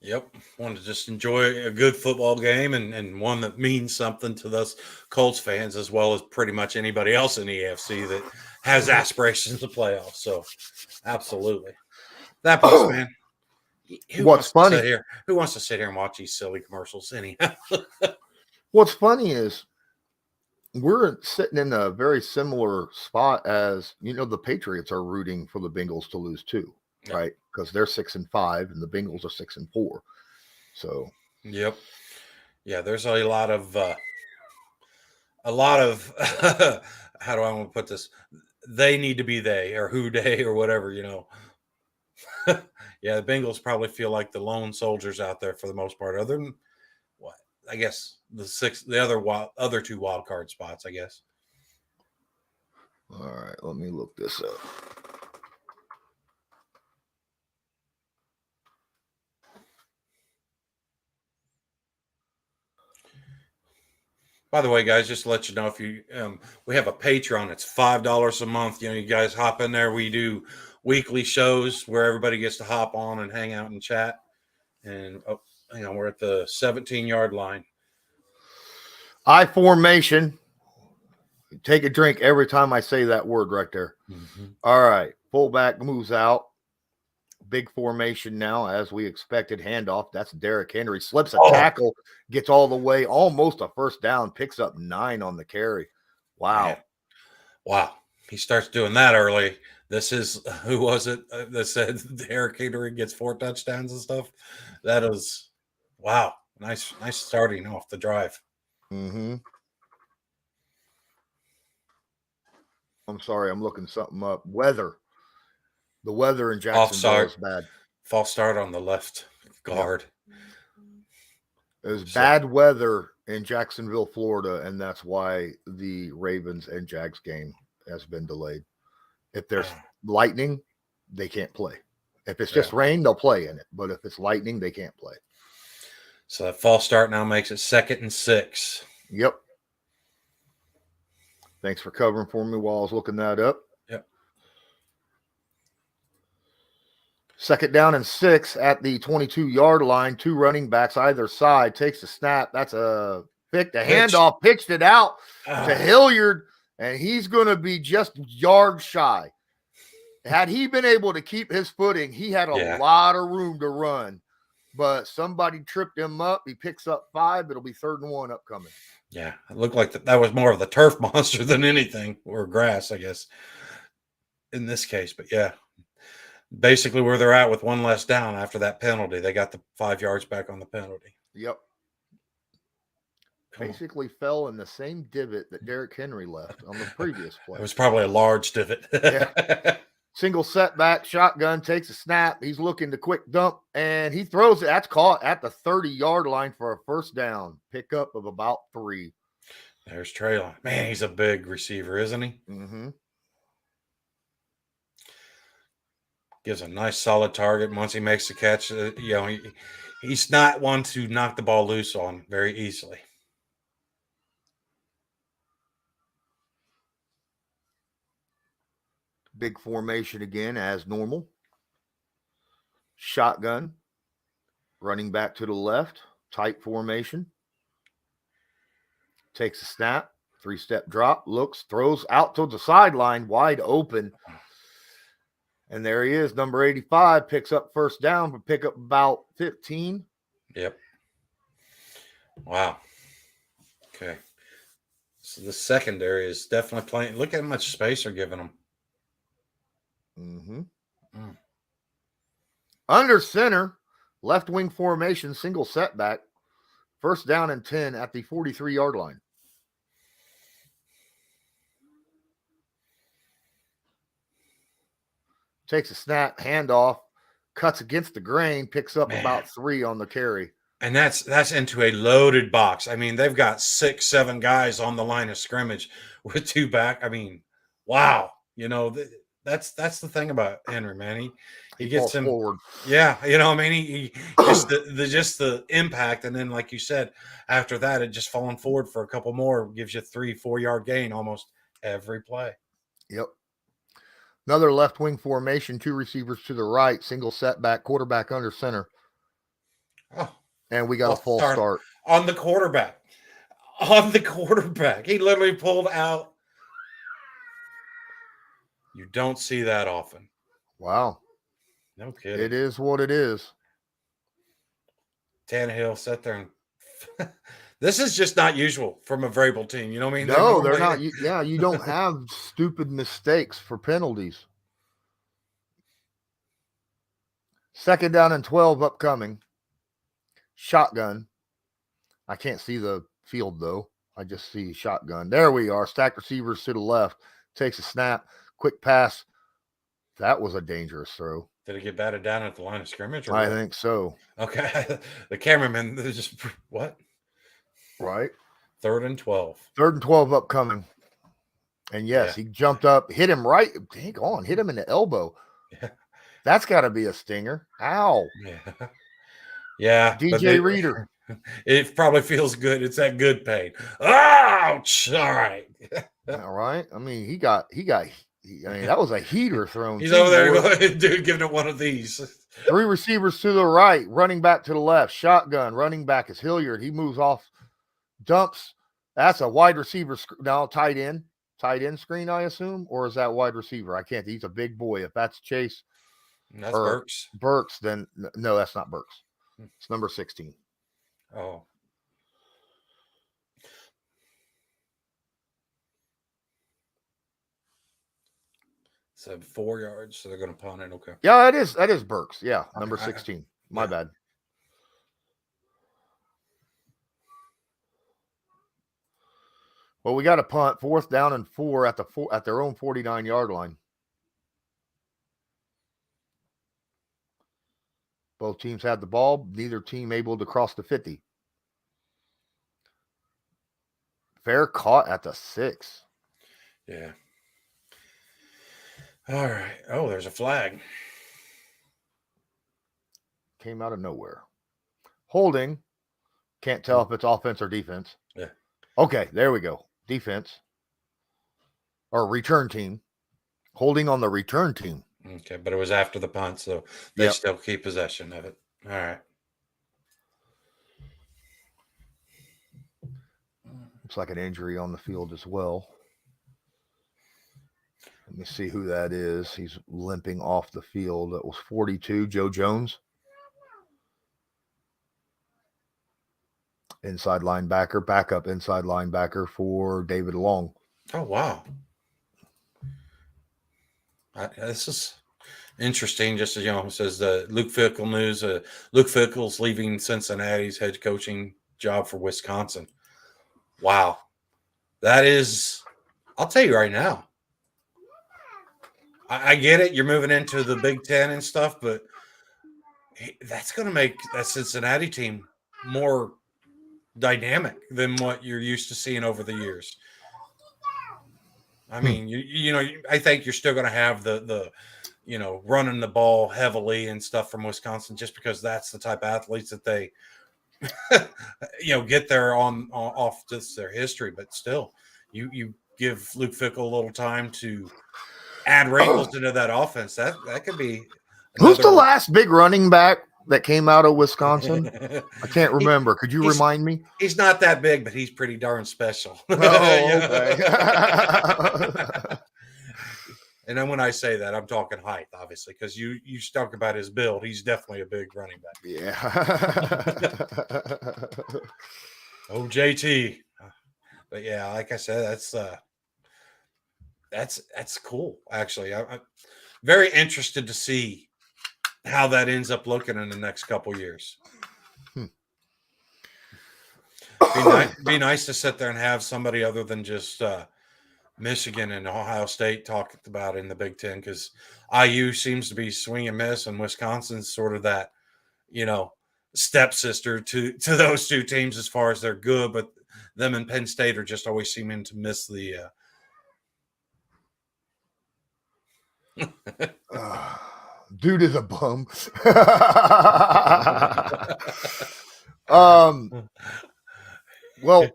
Yep. Want to just enjoy a good football game and one that means something to those Colts fans as well as pretty much anybody else in the AFC that has aspirations to playoffs. So absolutely. That plus, man. What's funny? Who wants to sit here and watch these silly commercials anyhow? What's funny is we're sitting in a very similar spot as the Patriots are rooting for the Bengals to lose too, right? Because they're 6-5 and the Bengals are 6-4. So, yep, yeah. There's a lot of how do I want to put this? They need to be they or who they or whatever, Yeah, the Bengals probably feel like the lone soldiers out there for the most part, other than what I guess the other two wild card spots, I guess. All right, let me look this up. By the way, guys, just to let you know, if you we have a Patreon, it's $5 a month. You guys hop in there. We do weekly shows where everybody gets to hop on and hang out and chat. And we're at the 17-yard line. I formation. Take a drink every time I say that word right there. Mm-hmm. All right, fullback moves out. Big formation now, as we expected. Handoff. That's Derrick Henry. Slips a tackle, gets all the way, almost a first down, picks up 9 on the carry. Wow. Man. Wow. He starts doing that early. This is, who was it that said Derrick Henry gets 4 touchdowns and stuff? That is, wow. Nice starting off the drive. Mm-hmm. I'm sorry, I'm looking something up. The weather in Jacksonville is bad. False start on the left guard. It was bad weather in Jacksonville, Florida, and that's why the Ravens and Jags game has been delayed. If there's lightning, they can't play. If it's just rain, they'll play in it. But if it's lightning, they can't play. So that false start now makes it 2nd and 6. Yep. Thanks for covering for me while I was looking that up. Yep. 2nd down and 6 at the 22-yard line. 2 running backs either side. Takes the snap. That's a pick. The handoff, pitched it out to Hilliard, and he's going to be just yards shy. Had he been able to keep his footing, he had a lot of room to run. But somebody tripped him up. He picks up 5. It'll be 3rd and 1 upcoming. Yeah, it looked like that was more of the turf monster than anything, or grass, I guess, in this case. But yeah, basically where they're at with 1 less down after that penalty. They got the 5 yards back on the penalty. Yep. Basically fell in the same divot that Derrick Henry left on the previous play. It was probably a large divot. Yeah. Single setback, shotgun, takes a snap. He's looking to quick dump, and he throws it. That's caught at the 30-yard line for a first down. Pickup of about 3. There's Traylon. Man, he's a big receiver, isn't he? Mm-hmm. Gives a nice solid target. Once he makes the catch, he's not one to knock the ball loose on very easily. Big formation again as normal. Shotgun. Running back to the left. Tight formation. Takes a snap. 3-step drop. Looks. Throws out to the sideline. Wide open. And there he is. Number 85. Picks up first down. But pick up about 15. Yep. Wow. Okay. So the secondary is definitely playing. Look at how much space they're giving them. Mm-hmm. Under center, left wing formation, single setback. First down and 10 at the 43-yard line. Takes a snap, handoff, cuts against the grain, picks up about 3 on the carry. And that's into a loaded box. I mean, they've got 6, 7 guys on the line of scrimmage with 2 back. I mean, wow. You know, that's the thing about Henry, man. He gets him forward. Yeah, you know, I mean, he just the impact, and then like you said, after that, it just falling forward for a couple more gives you 3-4 yard gain almost every play. Yep. Another left wing formation, 2 receivers to the right, single setback, quarterback under center. Oh, and we got a false start on the quarterback. On the quarterback, he literally pulled out. You don't see that often. Wow. No kidding. It is what it is. Tannehill sat there and this is just not usual from a Vrabel team. You know what I mean? No, they're not. Yeah, you don't have stupid mistakes for penalties. Second down and 12 upcoming. Shotgun. I can't see the field, though. I just see shotgun. There we are. Stacked receivers to the left. Takes a snap. Quick pass. That was a dangerous throw. Did it get batted down at the line of scrimmage? I think so. Okay. The cameraman, they're just, what? Right. 3rd and 12. 3rd and 12 upcoming. And yes, he jumped up, hit him right. Hang on, hit him in the elbow. Yeah. That's got to be a stinger. Ow. Yeah. Yeah. DJ Reader. It probably feels good. It's that good pain. Ouch. All right. All right. I mean, that was a heater thrown. He's over there, dude, giving it one of these. 3 receivers to the right, running back to the left. Shotgun, running back is Hilliard. He moves off, dumps. That's a wide receiver. Now, tight end screen, I assume, or is that wide receiver? I can't. He's a big boy. If that's Chase, that's Burks. Burks, then no, that's not Burks. It's number 16. Oh. So 4 yards, so they're going to punt it. Okay. Yeah, that is Burks. Yeah, number 16. My bad. Well, we got a punt, 4th down and 4 at their own 49-yard line. Both teams had the ball. Neither team able to cross the 50. Fair caught at the 6. Yeah. All right. Oh, there's a flag. Came out of nowhere. Holding. Can't tell if it's offense or defense. Yeah. Okay, there we go. Defense. Or return team. Holding on the return team. Okay, but it was after the punt, so they still keep possession of it. All right. Looks like an injury on the field as well. Let me see who that is. He's limping off the field. That was 42, Joe Jones. Inside linebacker, backup inside linebacker for David Long. Oh, wow. This is interesting. Just as it says the Luke Fickell news. Luke Fickell's leaving Cincinnati's head coaching job for Wisconsin. Wow, that is. I'll tell you right now. I get it. You're moving into the Big Ten and stuff, but that's going to make that Cincinnati team more dynamic than what you're used to seeing over the years. I mean, I think you're still going to have the running the ball heavily and stuff from Wisconsin, just because that's the type of athletes that they, get there off just their history. But still, you give Luke Fickell a little time to add wrinkles into that offense. That could be. Who's the last big running back that came out of Wisconsin? I can't remember. Could you remind me? He's not that big, but he's pretty darn special. Oh, okay. And then when I say that, I'm talking height, obviously, because you talk about his build. He's definitely a big running back. Yeah. Oh, JT. But yeah, like I said, that's cool. Actually, I'm very interested to see how that ends up looking in the next couple years. Be nice to sit there and have somebody other than just Michigan and Ohio State talked about in the Big Ten, because IU seems to be swing and miss, and Wisconsin's sort of that, stepsister to those two teams as far as they're good, but them and Penn State are just always seeming to miss the. Dude is a bum. Well,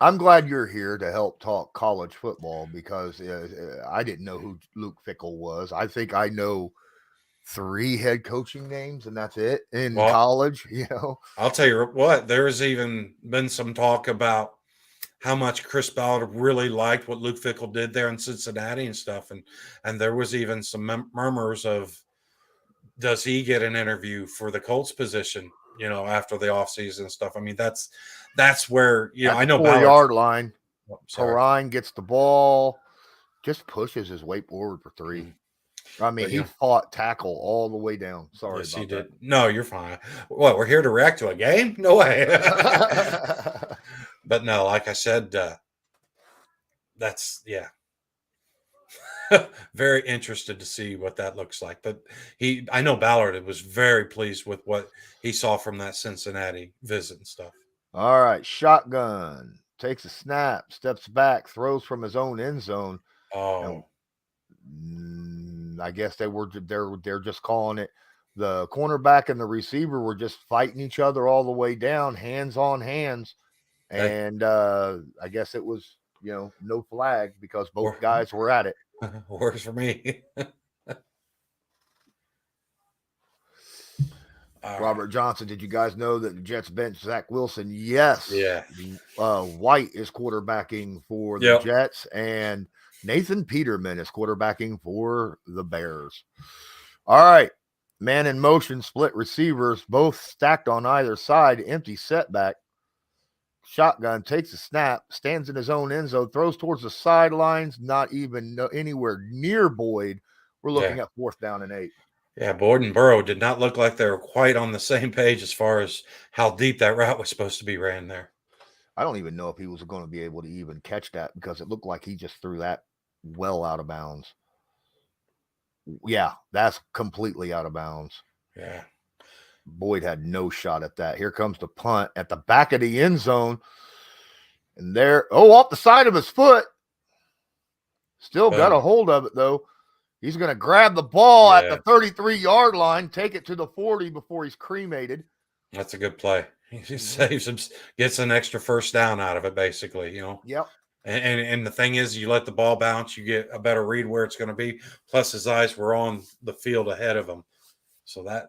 I'm glad you're here to help talk college football, because I didn't know who Luke Fickell was. I think I know 3 head coaching names, and that's it in college. I'll tell you what. There's even been some talk about how much Chris Ballard really liked what Luke Fickell did there in Cincinnati and stuff, and there was even some murmurs of, does he get an interview for the Colts position? After the offseason and stuff. I mean, that's where At I know 4-yard line. Sorry. Perrine gets the ball, just pushes his way forward for 3. Mm-hmm. I mean, he fought tackle all the way down. Sorry about that. Did. No, you're fine. What, we're here to react to a game? No way. But no, like I said, that's very interested to see what that looks like. But I know Ballard was very pleased with what he saw from that Cincinnati visit and stuff. All right, shotgun, takes a snap, steps back, throws from his own end zone. Oh, I guess they're just calling it. The cornerback and the receiver were just fighting each other all the way down, hands on hands, and I guess it was no flag because both guys were at it. Works for me. Robert Johnson, did you guys know that the Jets bench Zach Wilson? Yes. Yeah. White is quarterbacking for the Jets, and Nathan Peterman is quarterbacking for the Bears. All right. Man in motion, split receivers, both stacked on either side, empty setback. Shotgun, takes a snap, stands in his own end zone, throws towards the sidelines, not even anywhere near Boyd. We're looking at 4th down and 8. Yeah, Boyd and Burrow did not look like they were quite on the same page as far as how deep that route was supposed to be ran there. I don't even know if he was going to be able to even catch that, because it looked like he just threw that well out of bounds. Yeah, that's completely out of bounds. Yeah. Boyd had no shot at that. Here comes the punt at the back of the end zone. And off the side of his foot. Still got a hold of it, though. He's going to grab the ball at the 33-yard line, take it to the 40 before he's cremated. That's a good play. He saves him, gets an extra first down out of it, basically, Yep. And the thing is, you let the ball bounce, you get a better read where it's going to be. Plus, his eyes were on the field ahead of him. So that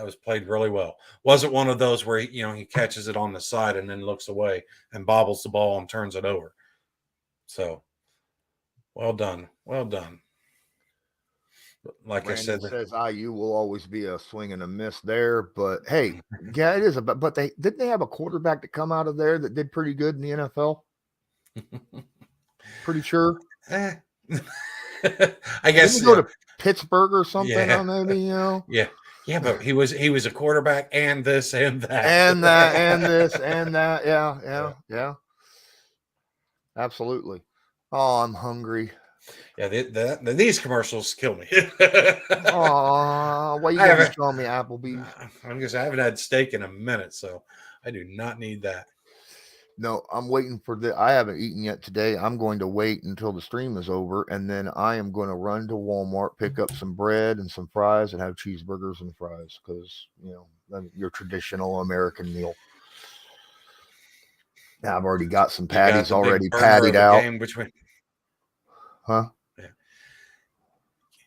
was played really well. Wasn't one of those where he catches it on the side and then looks away and bobbles the ball and turns it over. So, well done. Like Brandon I said, says IU will always be a swing and a miss there, but hey, yeah, it is. But didn't they have a quarterback that come out of there that did pretty good in the NFL? Pretty sure. I guess didn't he go to Pittsburgh or something. Maybe Yeah, but he was a quarterback and this and that. And that and this and that. Yeah. Absolutely. Oh, I'm hungry. Yeah, these commercials kill me. Oh, why you haven't shown me Applebee's? I'm gonna say I haven't had steak in a minute, so I do not need that. No, I'm waiting for I haven't eaten yet today. I'm going to wait until the stream is over, and then I am going to run to Walmart, pick up some bread and some fries, and have cheeseburgers and fries, because your traditional American meal. Now, I've already got some patties already patted out. Huh?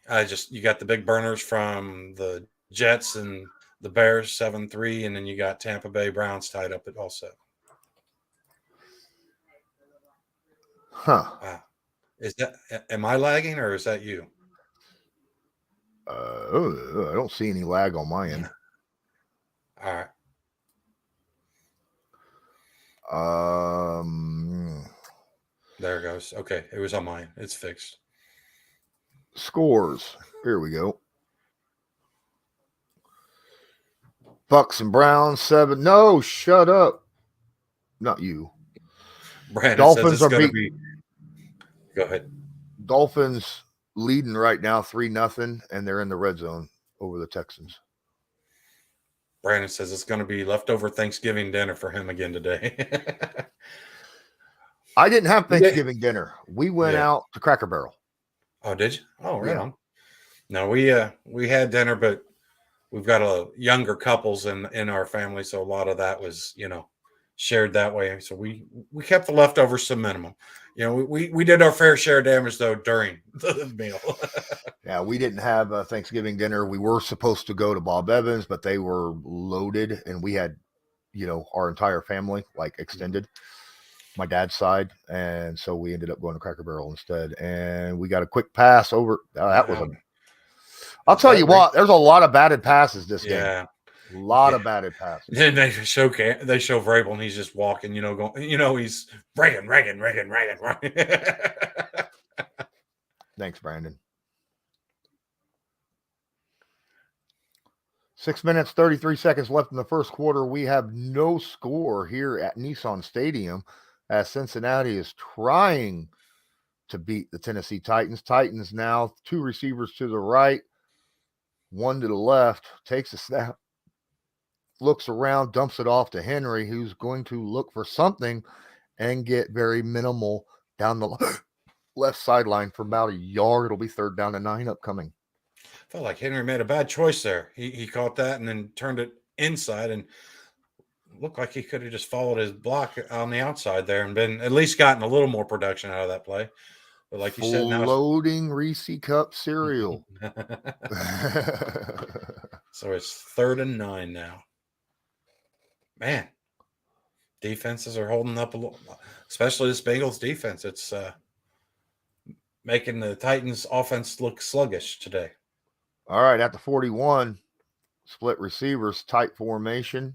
Yeah. You got the big burners from the Jets and the Bears 7-3, and then you got Tampa Bay Browns tied up at also. Huh. Wow. Am I lagging or is that you? I don't see any lag on my end. All right. There it goes. Okay, it was on mine. It's fixed. Scores. Here we go. Bucks and Browns 7. No, shut up. Not you. Brandon says Dolphins it's are going to beat. be. Go ahead. Dolphins leading right now 3-0, and they're in the red zone over the Texans. Brandon says it's going to be leftover Thanksgiving dinner for him again today. I didn't have Thanksgiving dinner. We went Yeah. out to Cracker Barrel. Oh, did you? Oh, right Yeah. on. No, we had dinner, but we've got a younger couples in our family, so a lot of that was shared that way. So we kept the leftovers to minimum. We did our fair share of damage though during the meal. Yeah, we didn't have a Thanksgiving dinner. We were supposed to go to Bob Evans, but they were loaded, and we had, our entire family, like extended, my dad's side, and so we ended up going to Cracker Barrel instead. And we got a quick pass over. That was I'll tell you what. There's a lot of batted passes this game. A lot of batted passes. Then they show Vrabel, and he's just walking, going, he's Reagan. Thanks, Brandon. 6 minutes, 33 seconds left in the first quarter. We have no score here at Nissan Stadium as Cincinnati is trying to beat the Tennessee Titans. Titans now 2 receivers to the right, 1 to the left, takes a snap, looks around, dumps it off to Henry, who's going to look for something and get very minimal down the left sideline for about a yard. It'll be 3rd down and 9 upcoming. Felt like Henry made a bad choice there. He caught that and then turned it inside and looked like he could have just followed his block on the outside there and been at least gotten a little more production out of that play. But like you said, now floating Reese Cup cereal. So it's 3rd and 9 now. Man, defenses are holding up a little, especially this Bengals defense. It's making the Titans offense look sluggish today. All right, at the 41, split receivers, tight formation,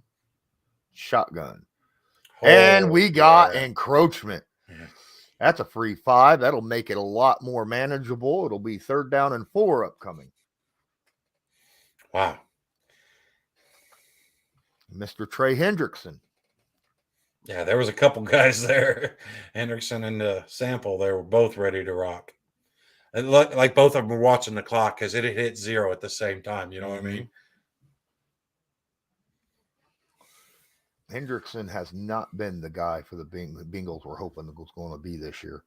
shotgun. And we got encroachment. Yeah. That's a free 5. That'll make it a lot more manageable. It'll be 3rd down and 4 upcoming. Wow. Mr. Trey Hendrickson. Yeah, there was a couple guys there. Hendrickson and Sample, they were both ready to rock. It looked like both of them were watching the clock because it had hit 0 at the same time. You know what I mean? Hendrickson has not been the guy for the Bengals we're hoping it was going to be this year.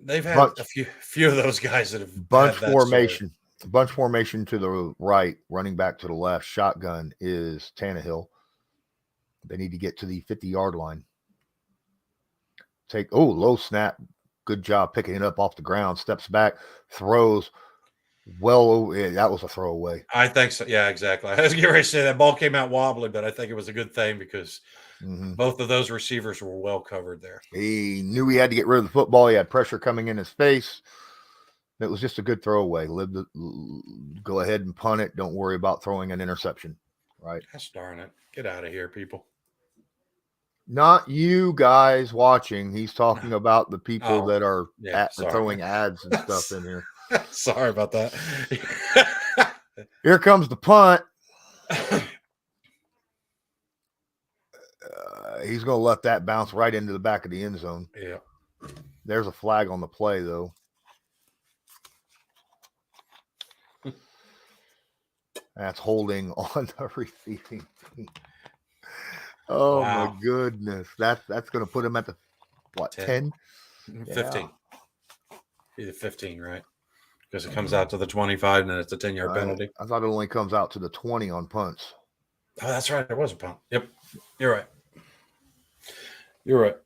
They've had a few of those guys that have bunch formation. Bunch formation to the right, running back to the left. Shotgun is Tannehill. They need to get to the 50-yard line. Low snap. Good job picking it up off the ground. Steps back, throws well over. That was a throwaway. I think so. Yeah, exactly. I was getting ready to say that ball came out wobbly, but I think it was a good thing because both of those receivers were well covered there. He knew he had to get rid of the football. He had pressure coming in his face. It was just a good throwaway. Go ahead and punt it. Don't worry about throwing an interception. Right? Gosh darn it. Get out of here, people. Not you guys watching. He's talking about the people that are throwing ads and stuff in here. Sorry about that. Here comes the punt. He's going to let that bounce right into the back of the end zone. Yeah. There's a flag on the play, though. That's holding on the receiving team. Oh, wow. My goodness. That's going to put him at the, 10? 15. Either 15, right? Because it comes out to the 25 and then it's a 10-yard penalty. I thought it only comes out to the 20 on punts. Oh, that's right. There was a punt. Yep. You're right. You're right.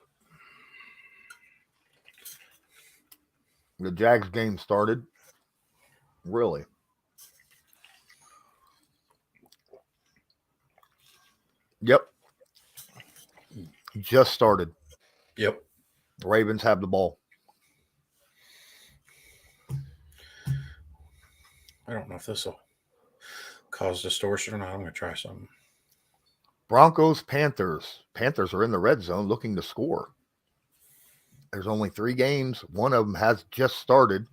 The Jags game started. Really? Yep. Just started. Yep. The Ravens have the ball. I don't know if this will cause distortion or not. I'm going to try something. Broncos, Panthers. Panthers are in the red zone looking to score. There's only 3 games. One of them has just started.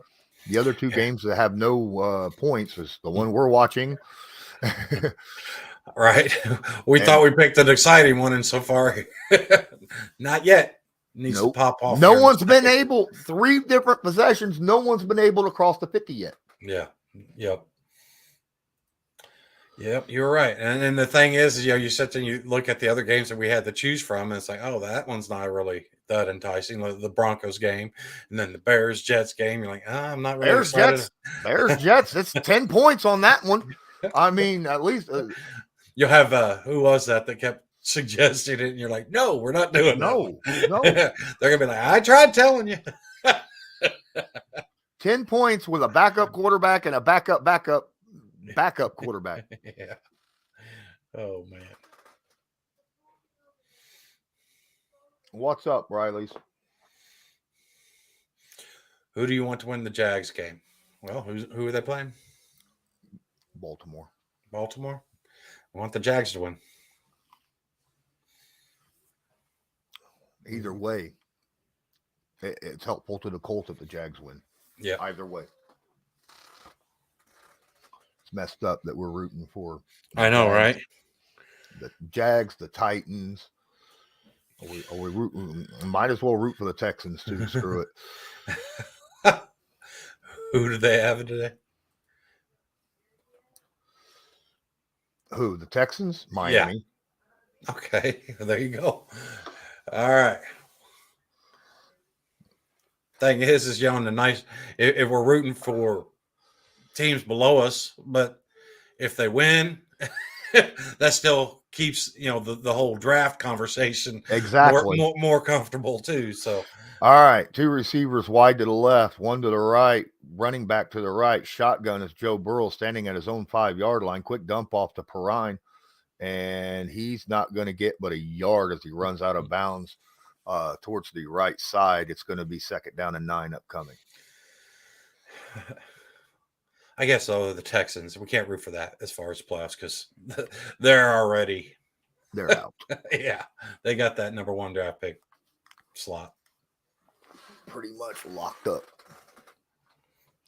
The other 2 games that have no points is the one we're watching. Right. We thought we picked an exciting one, and so far, not yet. Needs to pop off. No one's been able, 3 different possessions, no one's been able to cross the 50 yet. Yeah. Yep. Yep, you're right. And then the thing is, you sit and you look at the other games that we had to choose from, and it's like, oh, that one's not really that enticing. Like the Broncos game, and then the Bears Jets game. You're like, I'm not really excited. Bears Jets. It's 10 points on that one. I mean, at least you'll have who was that kept suggesting it, and you're like, no, we're not doing no. They're gonna be like, I tried telling you. 10 points with a backup quarterback and a backup quarterback. Yeah. Oh man. What's up, Riley's? Who do you want to win the Jags game? Well, who are they playing? Baltimore. Baltimore? I want the Jags to win. Either way, it's helpful to the Colts if the Jags win. Yeah. Either way. It's messed up that we're rooting for. I know, Jags, right? The Jags, the Titans. Are we rooting? Might as well root for the Texans too. Screw it. Who do they have today? Who? The Texans? Miami. Yeah. Okay. There you go. All right. Thing is the nice. If we're rooting for teams below us, but if they win, that still keeps the whole draft conversation exactly more comfortable too. So all right, 2 receivers wide to the left, 1 to the right, running back to the right. Shotgun is Joe Burrow standing at his own 5-yard line. Quick dump off to Perrine, and he's not going to get but a yard as he runs out of bounds towards the right side. It's going to be 2nd down and 9 upcoming. I guess the Texans, we can't root for that as far as playoffs because they're out. Yeah, they got that number 1 draft pick slot pretty much locked up.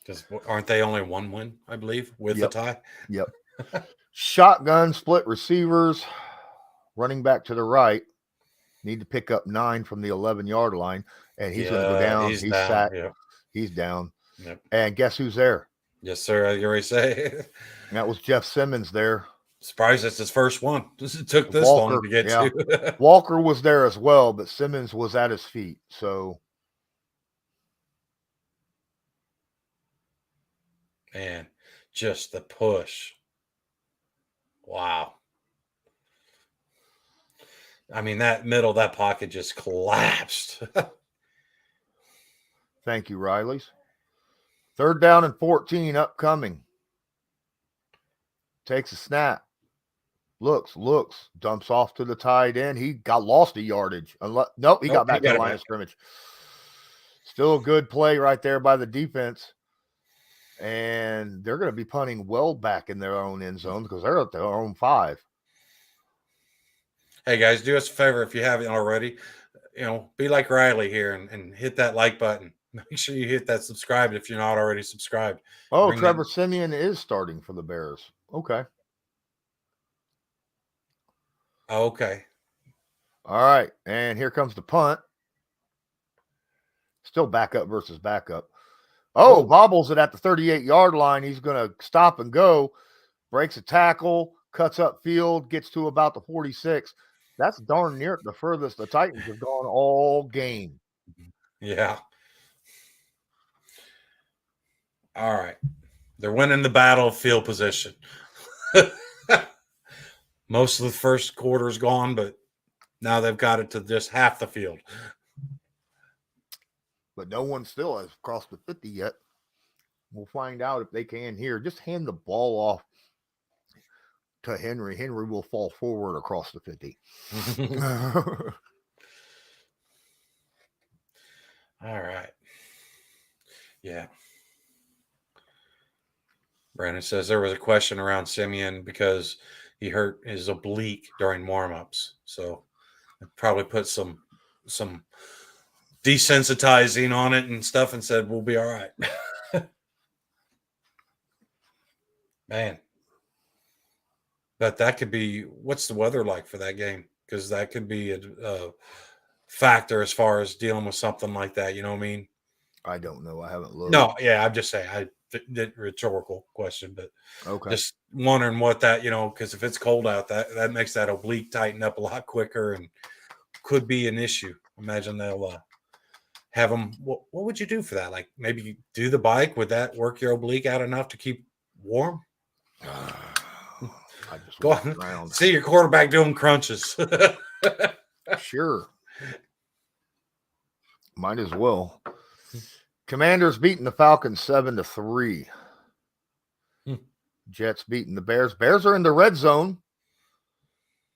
Because aren't they only 1 win, I believe, with the tie? Yep. Shotgun, split receivers, running back to the right. Need to pick up 9 from the 11-yard line, and he's going to go down. He's down. Sacked. Yep. He's down. Yep. And guess who's there? Yes, sir. I already say that was Jeff Simmons there. Surprised it's his first one. It took this long to get to. Walker was there as well, but Simmons was at his feet. So, man, just the push. Wow. I mean, that middle, that pocket just collapsed. Thank you, Riley's. 3rd down and 14 upcoming. Takes a snap. Looks, dumps off to the tight end. He got lost a yardage. Nope, he got back to the line of scrimmage. Still a good play right there by the defense. And they're going to be punting well back in their own end zone because they're at their own 5. Hey, guys, do us a favor if you haven't already. Be like Riley here and hit that like button. Make sure you hit that subscribe if you're not already subscribed. Oh, Trevor Siemian is starting for the Bears. Okay. Okay. All right. And here comes the punt. Still backup versus backup. Oh, bobbles it at the 38-yard line. He's going to stop and go. Breaks a tackle, cuts up field, gets to about the 46. That's darn near the furthest the Titans have gone all game. Yeah. All right. They're winning the battle of field position. Most of the first quarter is gone, but now they've got it to just half the field. But no one still has crossed the 50 yet. We'll find out if they can here. Just hand the ball off to Henry. Henry will fall forward across the 50. All right. Yeah. Brandon says there was a question around Siemian because he hurt his oblique during warm-ups. So probably put some desensitizing on it and stuff and said, we'll be all right. Man. But that could be, what's the weather like for that game? Because that could be a factor as far as dealing with something like that. You know what I mean? I don't know. I haven't looked. No, yeah, I'm just saying. Did rhetorical question, but Okay. just wondering what that, because if it's cold out, that makes that oblique tighten up a lot quicker and could be an issue. Imagine they'll have them. What would you do for that? Like maybe do the bike. Would that work your oblique out enough to keep warm? I just Go walked on. around. See your quarterback doing crunches. Sure. Might as well. Commanders beating the Falcons 7-3. Jets beating the Bears. Bears are in the red zone.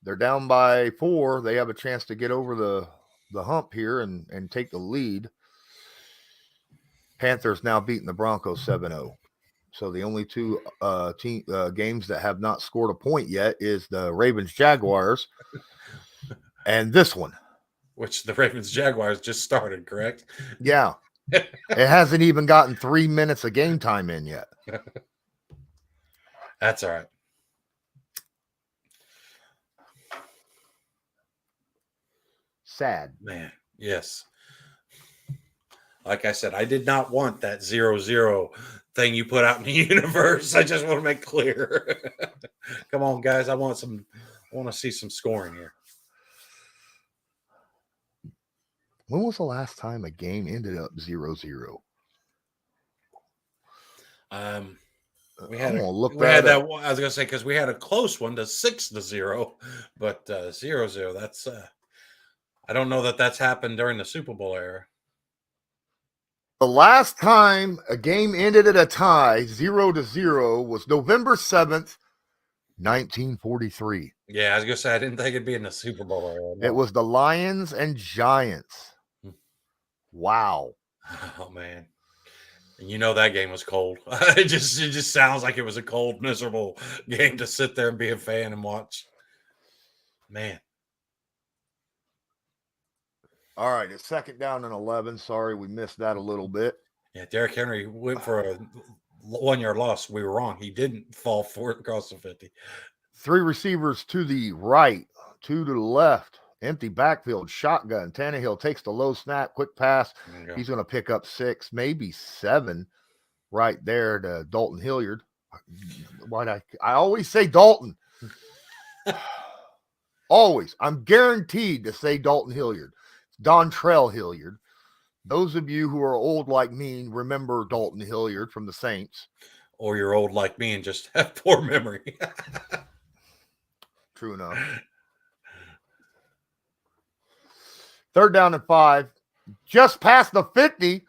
They're down by 4. They have a chance to get over the hump here and take the lead. Panthers now beating the Broncos 7-0. So the only two games that have not scored a point yet is the Ravens-Jaguars and this one. Which the Ravens-Jaguars just started, correct? Yeah. It hasn't even gotten 3 minutes of game time in yet. That's all right. Sad. Man, yes. Like I said, I did not want that 0-0 thing you put out in the universe. I just want to make clear. Come on, guys. I want to see some scoring here. When was the last time a game ended up 0-0? We had I was gonna say because we had a close one to 6-0, but 0-0. That's I don't know that that's happened during the Super Bowl era. The last time a game ended at a tie 0-0 was November 7th, 1943. Yeah, I was gonna say I didn't think it'd be in the Super Bowl era. No. It was the Lions and Giants. Wow. Oh man. And you know that game was cold. It just sounds like it was a cold, miserable game to sit there and be a fan and watch. Man. All right, it's second down and 11. Sorry, we missed that a little bit. Yeah, Derrick Henry went for a 1-yard loss. We were wrong. He didn't fall for it across the 50. 3 receivers to the right, 2 to the left. Empty backfield, shotgun. Tannehill takes the low snap, quick pass. He's going to pick up 6, maybe 7 right there to Dalton Hilliard. I always say Dalton. Always. I'm guaranteed to say Dalton Hilliard. Dontrell Hilliard. Those of you who are old like me remember Dalton Hilliard from the Saints. Or you're old like me and just have poor memory. True enough. Third down and 5. Just past the 50.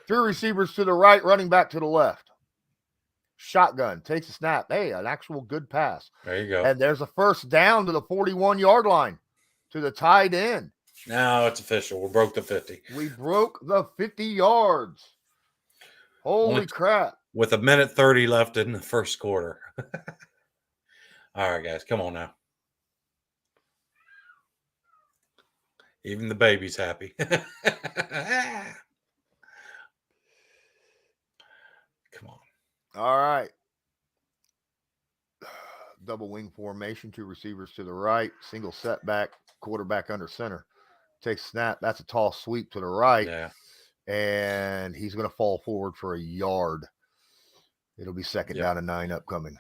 3 receivers to the right, running back to the left. Shotgun. Takes a snap. Hey, an actual good pass. There you go. And there's a first down to the 41-yard line to the tight end. Now it's official. We broke the 50. We broke the 50 yards. Holy crap. With 1:30 left in the first quarter. All right, guys. Come on now. Even the baby's happy. Come on. All right. Double wing formation, 2 receivers to the right, single setback, quarterback under center. Takes snap. That's a tall sweep to the right. Yeah. And he's going to fall forward for a yard. It'll be second down and 9 upcoming.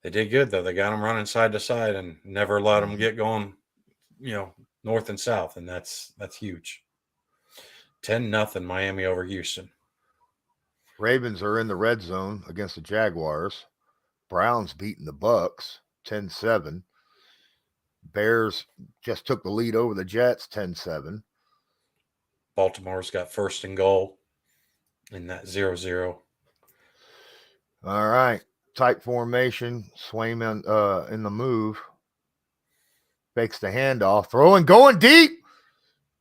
They did good, though. They got him running side to side and never let him get going, north and south. And that's huge. 10-0 Miami over Houston. Ravens are in the red zone against the Jaguars. Browns beating the Bucks 10-7. Bears just took the lead over the Jets 10-7. Baltimore's got first and goal in that 0-0. All right. Tight formation. Swain in the move. Fakes the handoff. Throwing, going deep.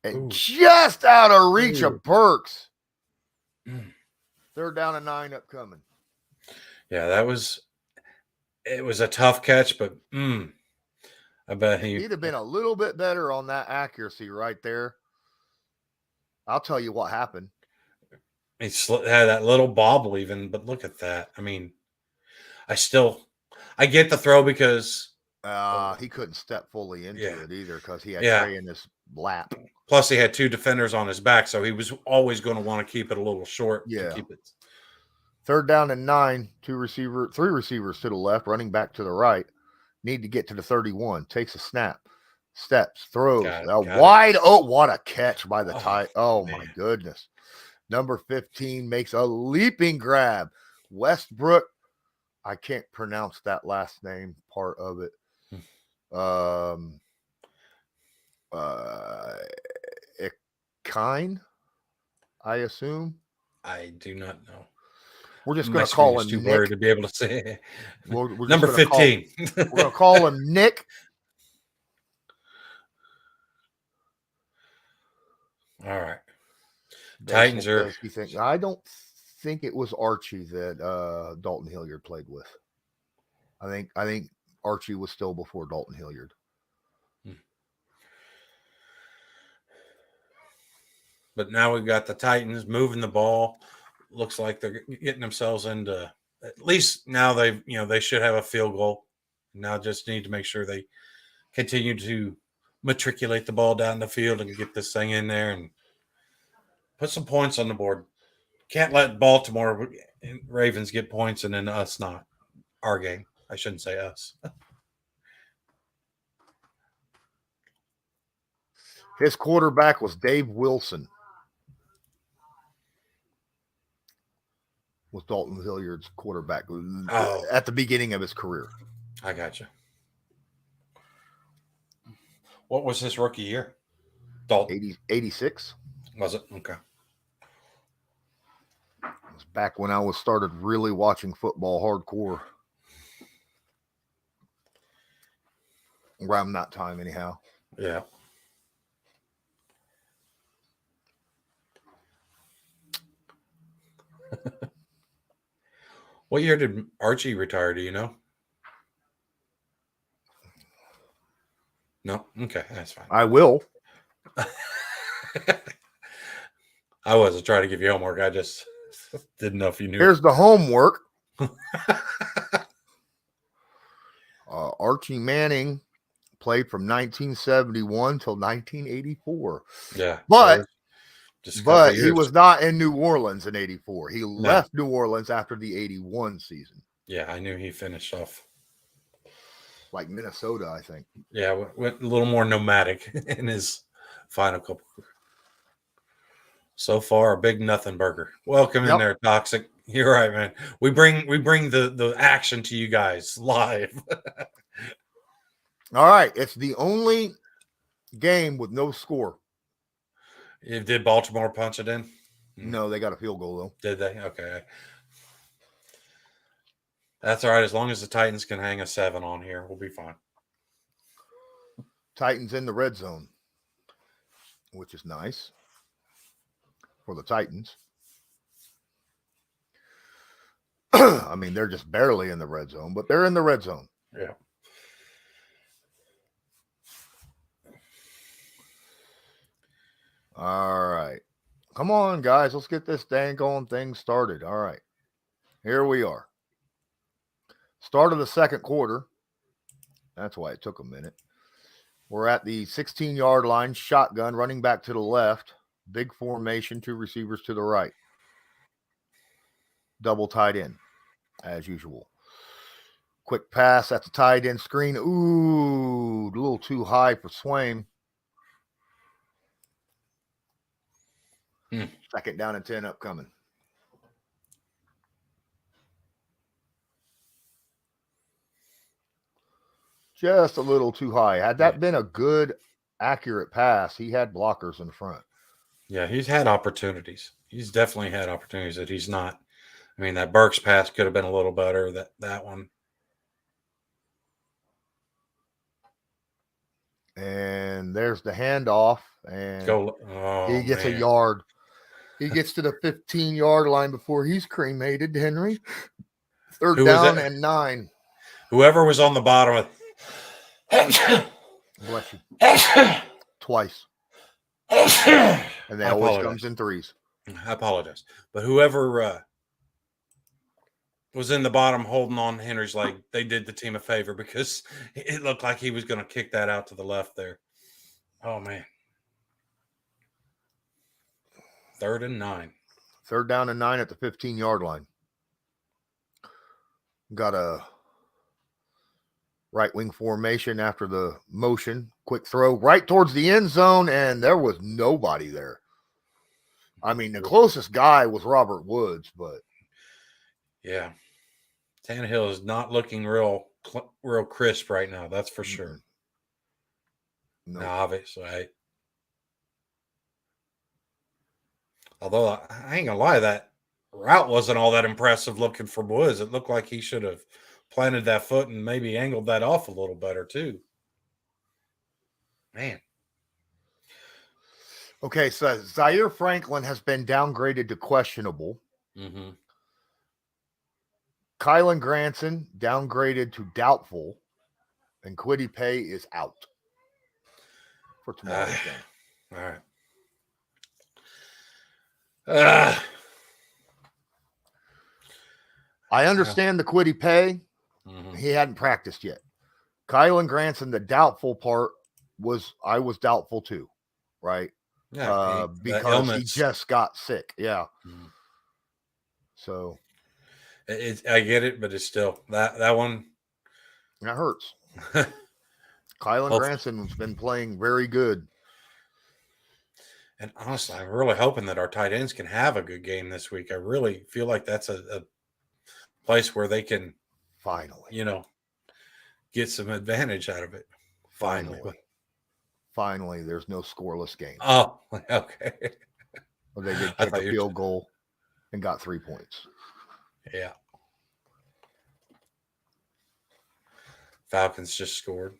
And just out of reach of Burks. Third down and 9 upcoming. Yeah, it was a tough catch, but I bet he'd have been a little bit better on that accuracy right there. I'll tell you what happened. He had that little bobble even, but look at that. I mean, I I get the throw because He couldn't step fully into Yeah. it either because he had Yeah. Trey in his lap. plus he had 2 defenders on his back, so he was always going to want to keep it a little short to Yeah. keep it. 3rd down and 9, 3 receivers to the left, running back to the right. Need to get to the 31. Takes a snap, steps, throws. Got it. Wide. Oh, what a catch by the tight. Oh, man. my goodness. Number 15 makes a leaping grab. Westbrook. I can't pronounce that last name part of it. Kine, I assume. I do not know. We're just going to call him too Nick. blurry to be able to say. We're Number 15. We're going to call him Nick. All right. Titans are. I don't think it was Archie that Dalton Hilliard played with. I think Archie was still before Dalton Hilliard. But now we've got the Titans moving the ball. Looks like they're getting themselves into, at least now they should have a field goal. Now just need to make sure they continue to matriculate the ball down the field and get this thing in there and put some points on the board. Can't let Baltimore Ravens get points and then us not. Our game. I shouldn't say us. His quarterback was Dave Wilson. Was Dalton Hilliard's quarterback at the beginning of his career. I got you. What was his rookie year? Dalton. 86. Was it? Okay. It was back when I started really watching football hardcore. Around that time, anyhow. Yeah. What year did Archie retire? Do you know? No? Okay, that's fine. I will. I wasn't trying to give you homework. I just didn't know if you knew. Here's the homework. Archie Manning played from 1971 till 1984. Yeah. But so he was not in New Orleans in 84. He left New Orleans after the 81 season. Yeah, I knew he finished off. Like Minnesota, I think. Yeah, went a little more nomadic in his final couple. So far, a big nothing burger. Welcome in there, Toxic. You're right, man. We bring the action to you guys live. All right, it's the only game with no score. Did Baltimore punch it in? No, they got a field goal though. Did they? Okay. That's all right. As long as the Titans can hang a 7 on here, we'll be fine. Titans in the red zone, which is nice for the Titans. I mean, they're just barely in the red zone, but they're in the red zone. Yeah. All right. Come on, guys. Let's get this dang on thing started. All right. Here we are. Start of the second quarter. That's why it took a minute. We're at the 16-yard line. Shotgun, running back to the left. Big formation, 2 receivers to the right. Double tight end, as usual. Quick pass at the tight end screen. Ooh, a little too high for Swain. 2nd down and 10 upcoming. Just a little too high. Had that been a good, accurate pass, he had blockers in front. Yeah, he's had opportunities. He's definitely had opportunities that he's not. I mean, that Burks pass could have been a little better, that one. And there's the handoff, and he gets a yard. He gets to the 15-yard line before he's cremated, Henry. 3rd down and 9. Whoever was on the bottom of bless you. Twice. And that always comes in threes. I apologize. But whoever was in the bottom holding on Henry's leg, they did the team a favor because it looked like he was going to kick that out to the left there. Oh, man. 3rd and 9. 3rd down and 9 at the 15-yard line. Got a right wing formation after the motion. Quick throw right towards the end zone, and there was nobody there. I mean, the closest guy was Robert Woods, but yeah, Tannehill is not looking real crisp right now. That's for sure. No, obviously. Although I ain't gonna lie, that route wasn't all that impressive looking for Woods. It looked like he should have planted that foot and maybe angled that off a little better too. Man. Okay, so Zaire Franklin has been downgraded to questionable. Mm-hmm. Kylan Granson downgraded to doubtful, and Kwity Paye is out for tomorrow's game. All right. I understand the Kwity Paye. Mm-hmm. He hadn't practiced yet. Kylan Granson, the doubtful part I was doubtful too, right? Yeah, because he just got sick. Yeah. Mm-hmm. So I get it, but it's still that one. That hurts. Kylan Granson's been playing very good. And honestly, I'm really hoping that our tight ends can have a good game this week. I really feel like that's a place where they can finally, get some advantage out of it. Finally, there's no scoreless game. Oh, okay. Well, they did kick a field goal and got 3 points. Yeah. Falcons just scored.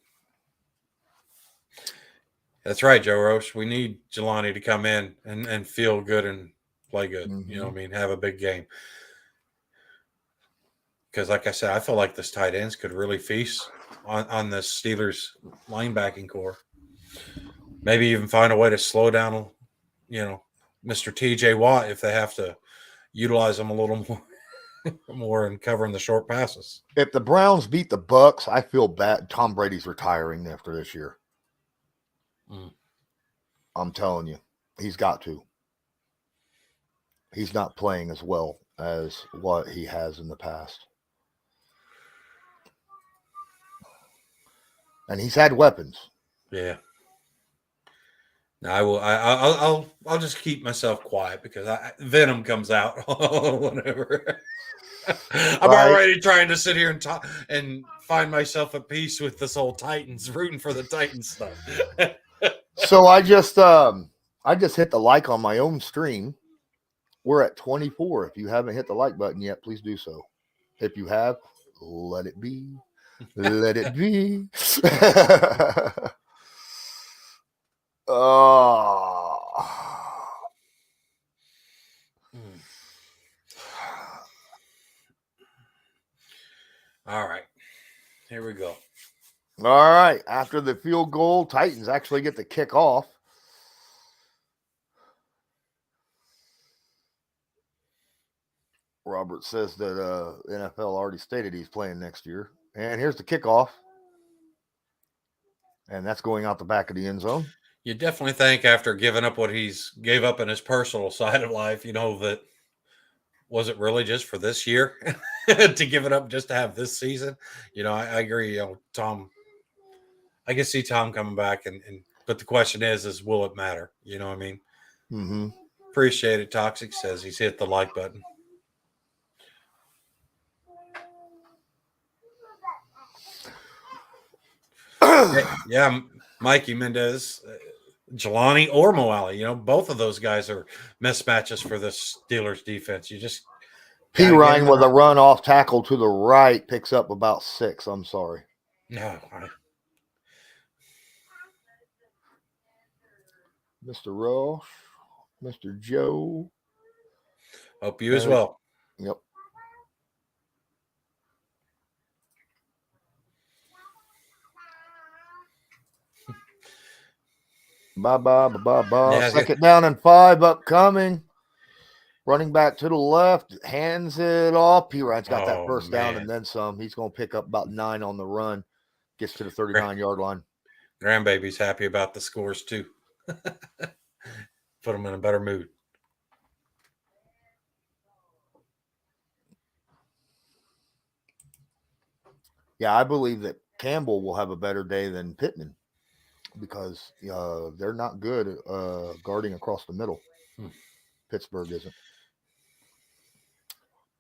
That's right, Joe Roche. We need Jelani to come in and feel good and play good. Mm-hmm. You know what I mean? Have a big game. Because, like I said, I feel like this tight ends could really feast on the Steelers linebacking core. Maybe even find a way to slow down, Mr. T.J. Watt if they have to utilize him a little more in covering the short passes. If the Browns beat the Bucks, I feel bad. Tom Brady's retiring after this year. I'm telling you, he's got to. He's not playing as well as what he has in the past. And he's had weapons. Yeah. No, I'll just keep myself quiet because Venom comes out whenever. I'm already trying to sit here and talk and find myself at peace with this whole Titans, rooting for the Titans stuff. So I just hit the like on my own stream. We're at 24. If you haven't hit the like button yet, please do so. If you have, let it be. Let it be. Oh. All right. Here we go. All right. After the field goal, Titans actually get the kick off. Robert says that NFL already stated he's playing next year. And here's the kickoff. And that's going out the back of the end zone. You definitely think after giving up what he's gave up in his personal side of life, that was it really just for this year to give it up just to have this season? I agree. Tom, I can see Tom coming back, but the question is will it matter? You know what I mean? Mm-hmm. Appreciate it. Toxic says he's hit the like button. Yeah, Mikey Mendez, Jelani or Moali, both of those guys are mismatches for the Steelers defense. You just P. Ryan with a run off tackle to the right picks up about 6. I'm sorry. No. Mr. Ross, Mr. Joe. Hope you as well. Yep. Bye. Yeah, 2nd down and 5 upcoming. Running back to the left, hands it off. P. Ryan's got that Oh first down man, and then some. He's going to pick up about 9 on the run. Gets to the 39-yard line. grandbaby's happy about the scores too. Put them in a better mood. Yeah, I believe that Campbell will have a better day than Pittman because they're not good guarding across the middle. Pittsburgh isn't.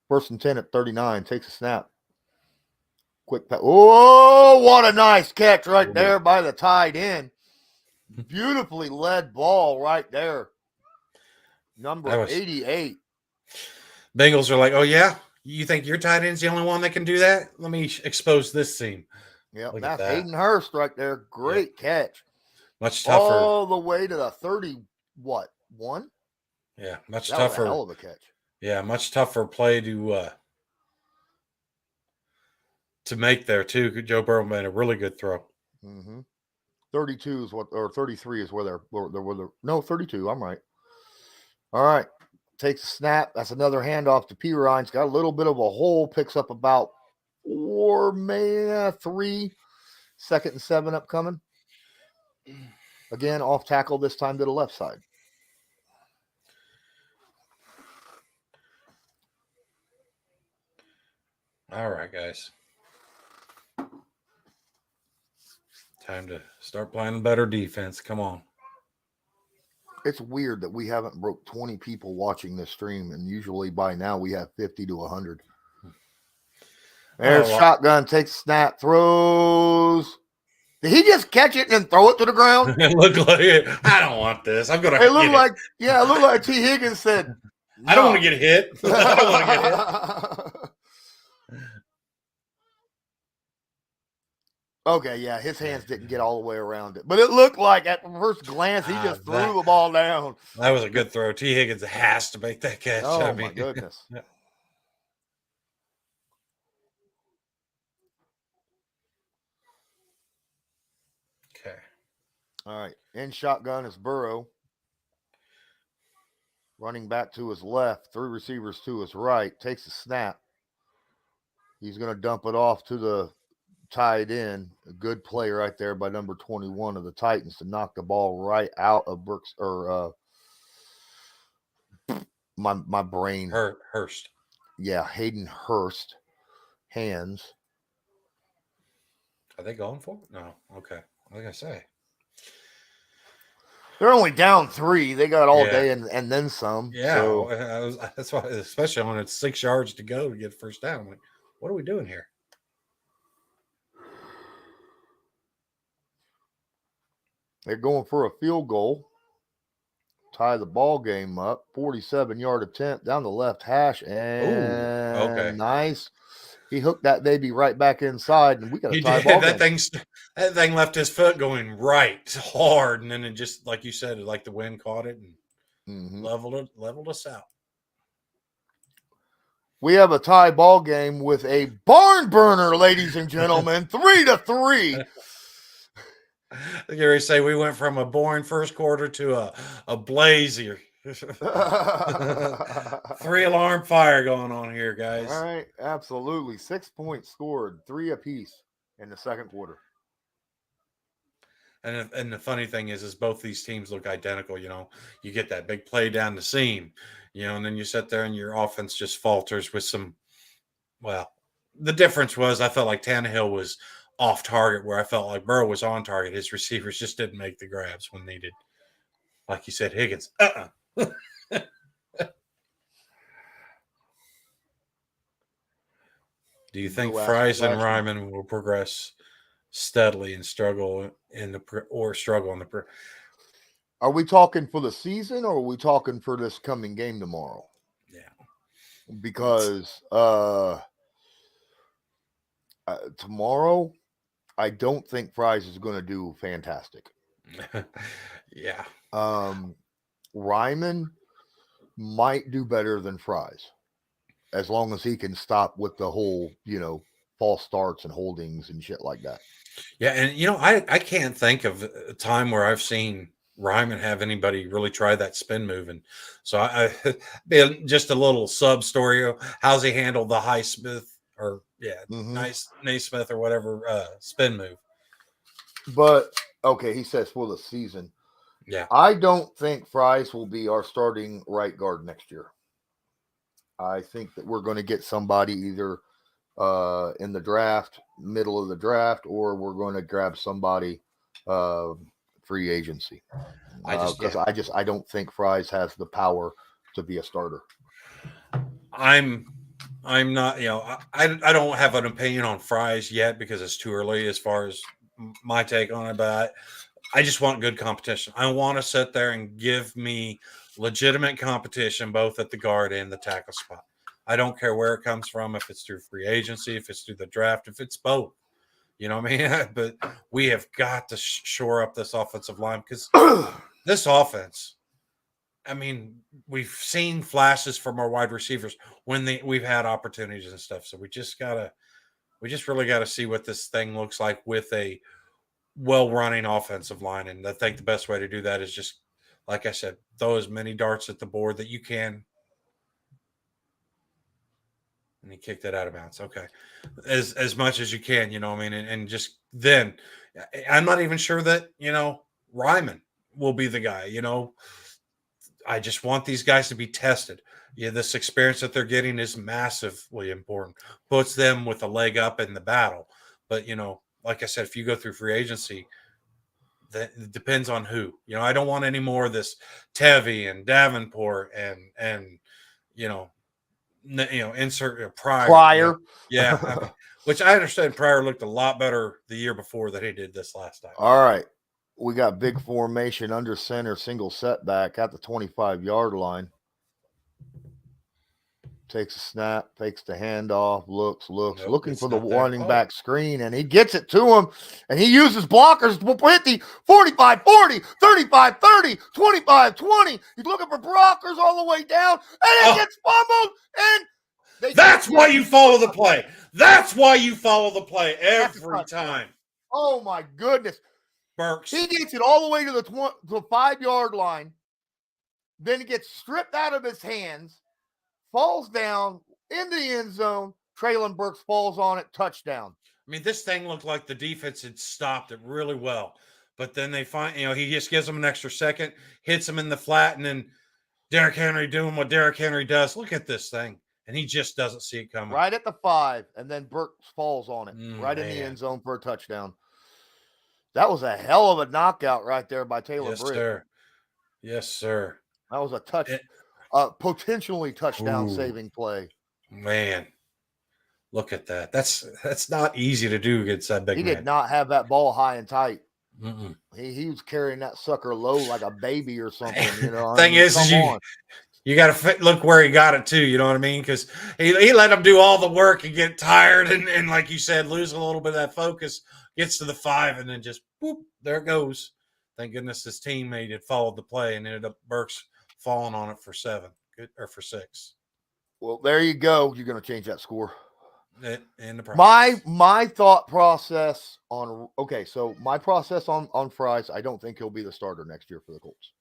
First and 10 at 39. Takes a snap. Quick pass. Oh, what a nice catch right there by the tight end. Beautifully led ball right there. Number 88. Bengals are like, oh, yeah? You think your tight end's the only one that can do that? Let me expose this seam. Yep, that's Hayden Hurst right there. Great catch. Much tougher. All the way to the 1? Yeah, much that tougher. Was a hell of a catch. Yeah, much tougher play to make there too. Joe Burrow made a really good throw. 32 is what, or 33 is where they're no 32. I'm right. All right, takes a snap. That's another handoff to P. Ryan's got a little bit of a hole. Picks up about 4, maybe 3. 2nd and 7 upcoming. Again, off tackle this time to the left side. All right, guys. Time to start playing better defense. Come on. It's weird that we haven't broke 20 people watching this stream, and usually by now we have 50 to 100. There's shotgun, takes a snap, throws. Did he just catch it and then throw it to the ground? It looked like it. I don't want this. I'm gonna. It looked like it looked like T. Higgins said, no. I don't want to get hit. I don't want to get hit. Okay, yeah, his hands didn't get all the way around it. But it looked like at the first glance, he just threw the ball down. That was a good throw. T. Higgins has to make that catch. Oh, my goodness. Yeah. Okay. All right. In shotgun is Burrow. Running back to his left. 3 receivers to his right. Takes a snap. He's going to dump it off to the tight end. A good play right there by number 21 of the Titans to knock the ball right out of Brooks or my brain. Hurst. Yeah, Hayden Hurst hands. Are they going for it? No. Okay. What did I say? They're only down 3. They got all day and then some. Yeah, so. That's why, especially when it's 6 yards to go to get first down. I'm like, what are we doing here? They're going for a field goal. Tie the ball game up. 47-yard attempt down the left hash. And nice. He hooked that baby right back inside, and we got a tie ball game. That thing left his foot going right hard, and then it just, like you said, like the wind caught it and leveled us out. We have a tie ball game with a barn burner, ladies and gentlemen. 3-3. I can say we went from a boring first quarter to a blazer. 3-alarm fire going on here, guys. All right, absolutely. 6 points scored, 3 apiece in the second quarter. And the funny thing is both these teams look identical. You know, you get that big play down the seam, you know, and then you sit there and your offense just falters with some. Well, the difference was I felt like Tannehill was off target, where I felt like Burrow was on target. His receivers just didn't make the grabs when needed. Like you said, Higgins. Do you think Fries and Ryman will progress steadily and struggle in the? Are we talking for the season, or are we talking for this coming game tomorrow? Yeah, because tomorrow, I don't think Fries is going to do fantastic. Yeah. Ryman might do better than Fries, as long as he can stop with the whole, false starts and holdings and shit like that. Yeah, and I can't think of a time where I've seen Ryman have anybody really try that spin move. And so just a little sub story. How's he handled the Highsmith or Mm-hmm. nice Naismith or whatever spin move? But okay, he says for the season. Yeah. I don't think Fries will be our starting right guard next year. I think that we're going to get somebody either in the draft, middle of the draft, or we're going to grab somebody uh, free agency. Because I don't think Fries has the power to be a starter. I'm not, I don't have an opinion on Fries yet because it's too early as far as my take on it, but I just want good competition. I want to sit there and give me legitimate competition both at the guard and the tackle spot. I don't care where it comes from, if it's through free agency, if it's through the draft, if it's both. You know what I mean? But we have got to shore up this offensive line because this offense, I mean, we've seen flashes from our wide receivers when we've had opportunities and stuff. So we just really gotta see what this thing looks like with a well-running offensive line. And I think the best way to do that is just, like I said, throw as many darts at the board that you can. And he kicked it out of bounds. Okay, as much as you can, you know what I mean, and just then, I'm not even sure that Ryman will be the guy. I just want these guys to be tested. Yeah, this experience that they're getting is massively important. Puts them with a leg up in the battle. But like I said, if you go through free agency, that it depends on who. I don't want any more of this Tevy and Davenport and insert Pryor. Pryor. Yeah, I mean, which I understand Pryor looked a lot better the year before than he did this last time. All right. We got big formation under center, single setback at the 25-yard line. Takes a snap, takes the handoff, looks, Nope, looking for the there. running back screen, and he gets it to him, and he uses blockers to 50, 45, 40, 35, 30, 25, 20. He's looking for blockers all the way down, and it gets fumbled, and that's why you follow the play. That's why you follow the play every time. Oh, my goodness. Burks. He gets it all the way to the 5-yard line, then it gets stripped out of his hands, falls down in the end zone. Traylon Burks falls on it, touchdown. I mean, this thing looked like the defense had stopped it really well. But then they find, he just gives them an extra second, hits them in the flat, and then Derrick Henry doing what Derrick Henry does. Look at this thing. And he just doesn't see it coming. Right at the 5, and then Burks falls on it, right in the end zone for a touchdown. That was a hell of a knockout right there by Taylor Britt. Sir. Yes, sir. That was a potentially touchdown-saving play. Man, look at that. That's not easy to do against that big man. He did not have that ball high and tight. He was carrying that sucker low like a baby or something. Thing is, you got to look where he got it to. You know what I mean? Because he let him do all the work and get tired, and like you said, lose a little bit of that focus. Gets to the 5, and then just boop, there it goes. Thank goodness his teammate had followed the play and ended up Burks falling on it for 7 or for 6. Well, there you go. You're going to change that score. In the process. My thought process on my process on Fries, I don't think he'll be the starter next year for the Colts.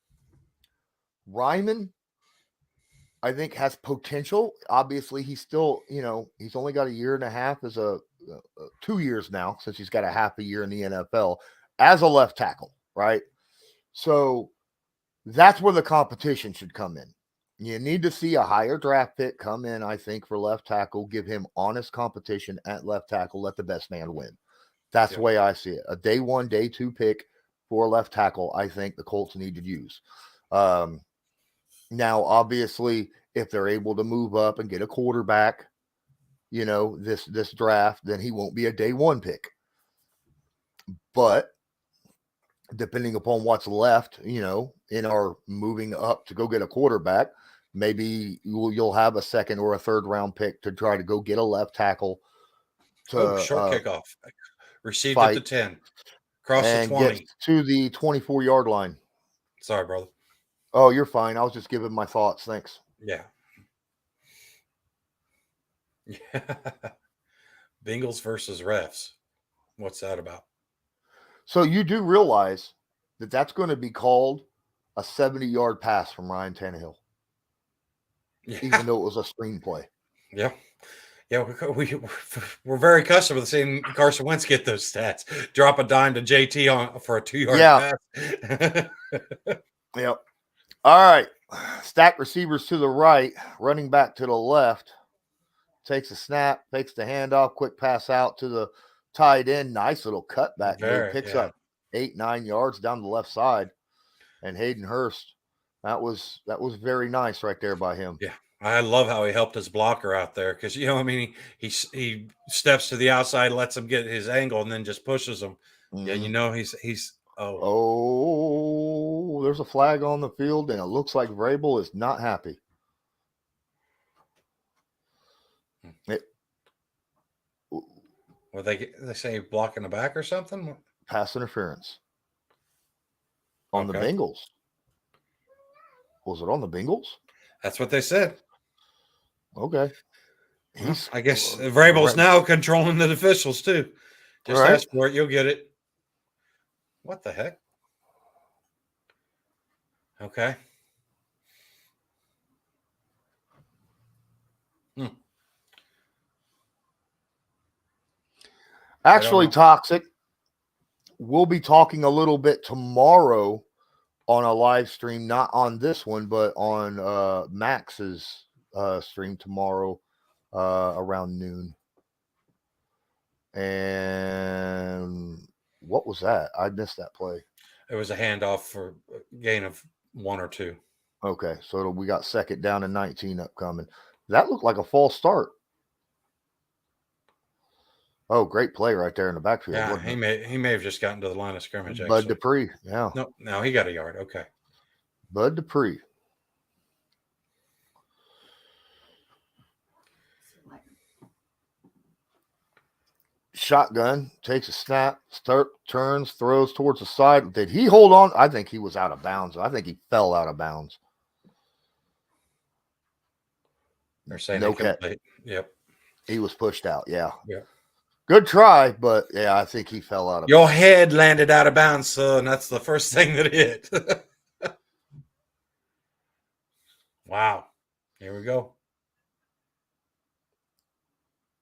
Ryman, I think, has potential. Obviously, he's still, he's only got a year and a half 2 years now since he's got a half a year in the NFL as a left tackle, right? So that's where the competition should come in. You need to see a higher draft pick come in, I think, for left tackle, give him honest competition at left tackle, let the best man win. That's the way I see it. A day 1, day 2 pick for left tackle, I think the Colts need to use. Now, obviously, if they're able to move up and get a quarterback, this draft, then he won't be a day 1 pick. But depending upon what's left, in our moving up to go get a quarterback, maybe you'll have a second or a third round pick to try to go get a left tackle. Short kickoff. Received at the 10. Cross the 20. Get to the 24-yard line. Sorry, brother. Oh, you're fine. I was just giving my thoughts. Thanks. Yeah. Bengals versus refs. What's that about? So you do realize that's going to be called a 70-yard pass from Ryan Tannehill, Yeah. even though it was a screenplay. Yeah. Yeah, we're very accustomed to seeing Carson Wentz get those stats. Drop a dime to JT for a 2-yard pass. Yep. All right. Stack receivers to the right, running back to the left. Takes a snap, takes the handoff, quick pass out to the tight end. Nice little cutback move. Picks up 8-9 yards down the left side. And Hayden Hurst, that was very nice right there by him. Yeah. I love how he helped his blocker out there because, I mean, he steps to the outside, lets him get his angle, and then just pushes him. Mm-hmm. Yeah, he's there's a flag on the field, and it looks like Vrabel is not happy. Well, they say blocking the back or something? Pass interference on the Bengals. Was it on the Bengals? That's what they said. Okay. I guess Vrabel's now controlling the officials too. Just ask for it, you'll get it. What the heck? Okay. Actually, Toxic, we'll be talking a little bit tomorrow on a live stream, not on this one, but on Max's stream tomorrow around noon. And what was that? I missed that play. It was a handoff for a gain of 1 or 2. Okay, so we got 2nd down and 19 upcoming. That looked like a false start. Oh, great play right there in the backfield. Yeah, he may have just gotten to the line of scrimmage. Bud Dupree, yeah. No, he got a yard. Okay. Bud Dupree. Shotgun, takes a snap, turns, throws towards the side. Did he hold on? I think he was out of bounds. I think he fell out of bounds. They're saying no catch. Yep. He was pushed out. Yeah. Yeah. Good try, but yeah, I think he fell out of Your head landed out of bounds, son. That's the first thing that hit. Wow. Here we go.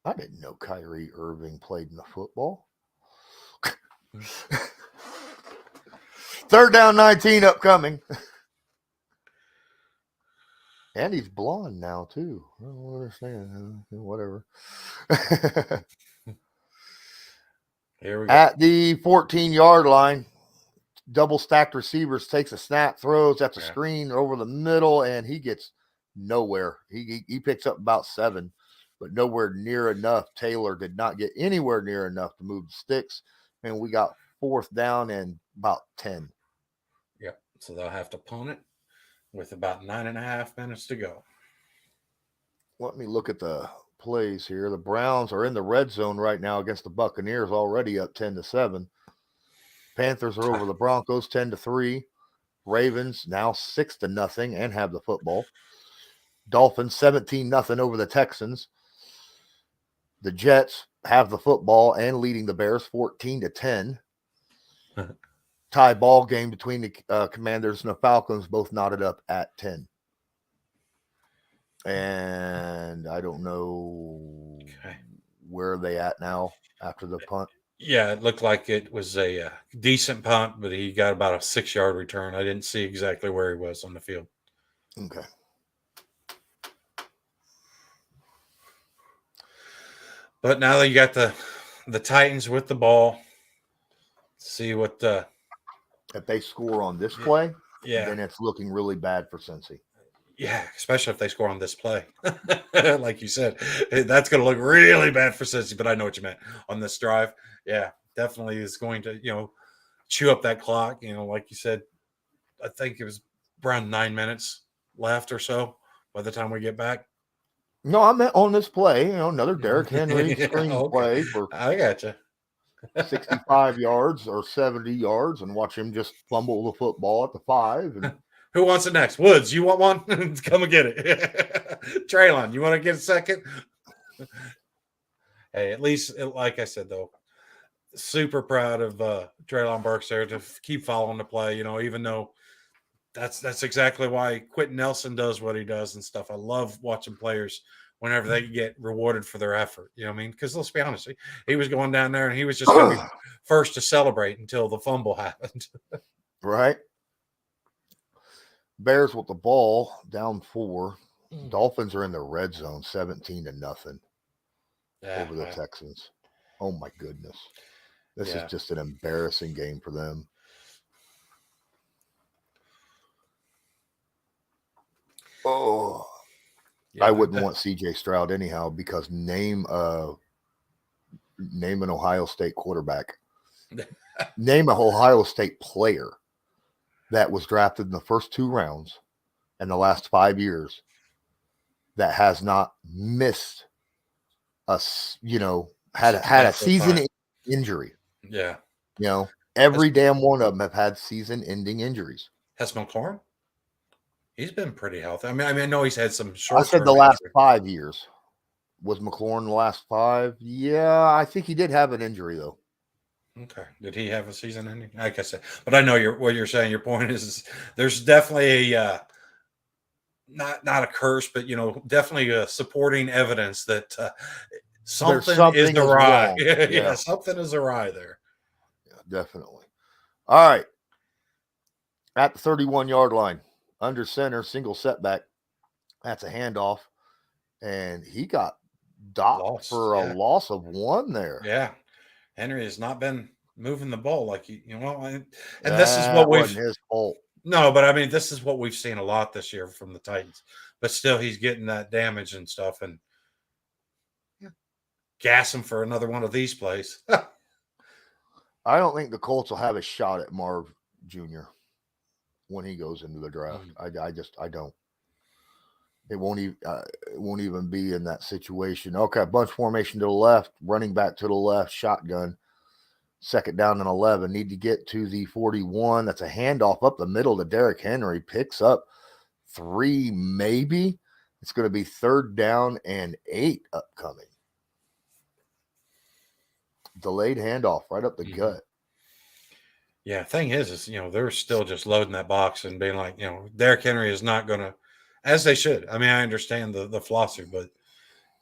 I didn't know Kyrie Irving played in the football. 3rd down, 19 upcoming. And he's blonde now, too. I don't understand. Whatever. Here we go. At the 14-yard line, double stacked receivers, takes a snap, throws at the screen over the middle, and he gets nowhere. He picks up about 7, but nowhere near enough. Taylor did not get anywhere near enough to move the sticks, and we got 4th down and about 10. Yep. So they'll have to punt it with about 9.5 minutes to go. Let me look at the plays here. The Browns are in the red zone right now against the Buccaneers, already up 10-7. Panthers are over the Broncos 10-3. Ravens now 6-0 and have the football. Dolphins 17-0 over the Texans. The Jets have the football and leading the Bears 14-10. Tie ball game between the Commanders and the Falcons, both knotted up at 10. And I don't know where are they at now after the punt. Yeah, it looked like it was a decent punt, but he got about a 6-yard return. I didn't see exactly where he was on the field. Okay. But now that you got the Titans with the ball, see what if they score on this play, then it's looking really bad for Cincy. Yeah, especially if they score on this play. Like you said, that's going to look really bad for Cincy, but I know what you meant on this drive. Yeah, definitely is going to, chew up that clock. Like you said, I think it was around 9 minutes left or so by the time we get back. No, I meant on this play, another Derrick Henry screen play for I gotcha. 65 yards or 70 yards and watch him just fumble the football at the 5. And who wants it next? Woods, you want one? Come and get it. Traylon, you want to get a second? Hey, at least, like I said, though, super proud of Treylon Burks there to keep following the play. Even though that's exactly why Quentin Nelson does what he does and stuff. I love watching players whenever they get rewarded for their effort. You know what I mean? Because let's be honest, he was going down there and he was just going to be first to celebrate until the fumble happened. Right. Bears with the ball, down 4. Dolphins are in the red zone, 17-0 over the Texans. Oh my goodness. This is just an embarrassing game for them. Oh, I wouldn't want CJ Stroud anyhow, because name an Ohio State quarterback. Name an Ohio State player that was drafted in the first 2 rounds in the last 5 years that has not missed had a season injury. Yeah. Every damn one of them have had season-ending injuries. Has McLaurin? He's been pretty healthy. I mean, I know he's had some short. I said the last 5 years. Was McLaurin the last 5? Yeah, I think he did have an injury though. Okay. Did he have a season ending? Like I said, but I know what you're saying. Your point is there's definitely a not a curse, but definitely a supporting evidence that something is awry. Yeah, something is awry there. Yeah, definitely. All right. At the 31-yard line, under center, single setback. That's a handoff, and he got docked for a loss of 1 there. Yeah, Henry has not been moving the ball like and this is what wasn't his fault. No, but I mean, this is what we've seen a lot this year from the Titans. But still, he's getting that damage and stuff, and gas him for another one of these plays. I don't think the Colts will have a shot at Marv Jr. when he goes into the draft. I don't. It won't even be in that situation. Okay, bunch formation to the left, running back to the left, shotgun. 2nd down and 11. Need to get to the 41. That's a handoff up the middle to Derrick Henry. Picks up 3, maybe. It's going to be 3rd down and 8 upcoming. Delayed handoff right up the gut. Yeah, thing is they're still just loading that box and being like, Derrick Henry is not going to, as they should. I mean, I understand the philosophy, but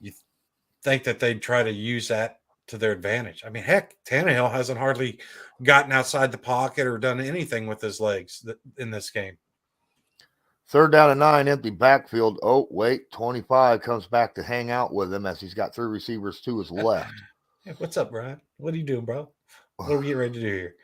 you think that they'd try to use that to their advantage. I mean, heck, Tannehill hasn't hardly gotten outside the pocket or done anything with his legs in this game. 3rd down and 9, empty backfield. Oh, wait, 25 comes back to hang out with him as he's got 3 receivers to his left. Hey, what's up, Brian? What are you doing, bro? What are we getting ready to do here?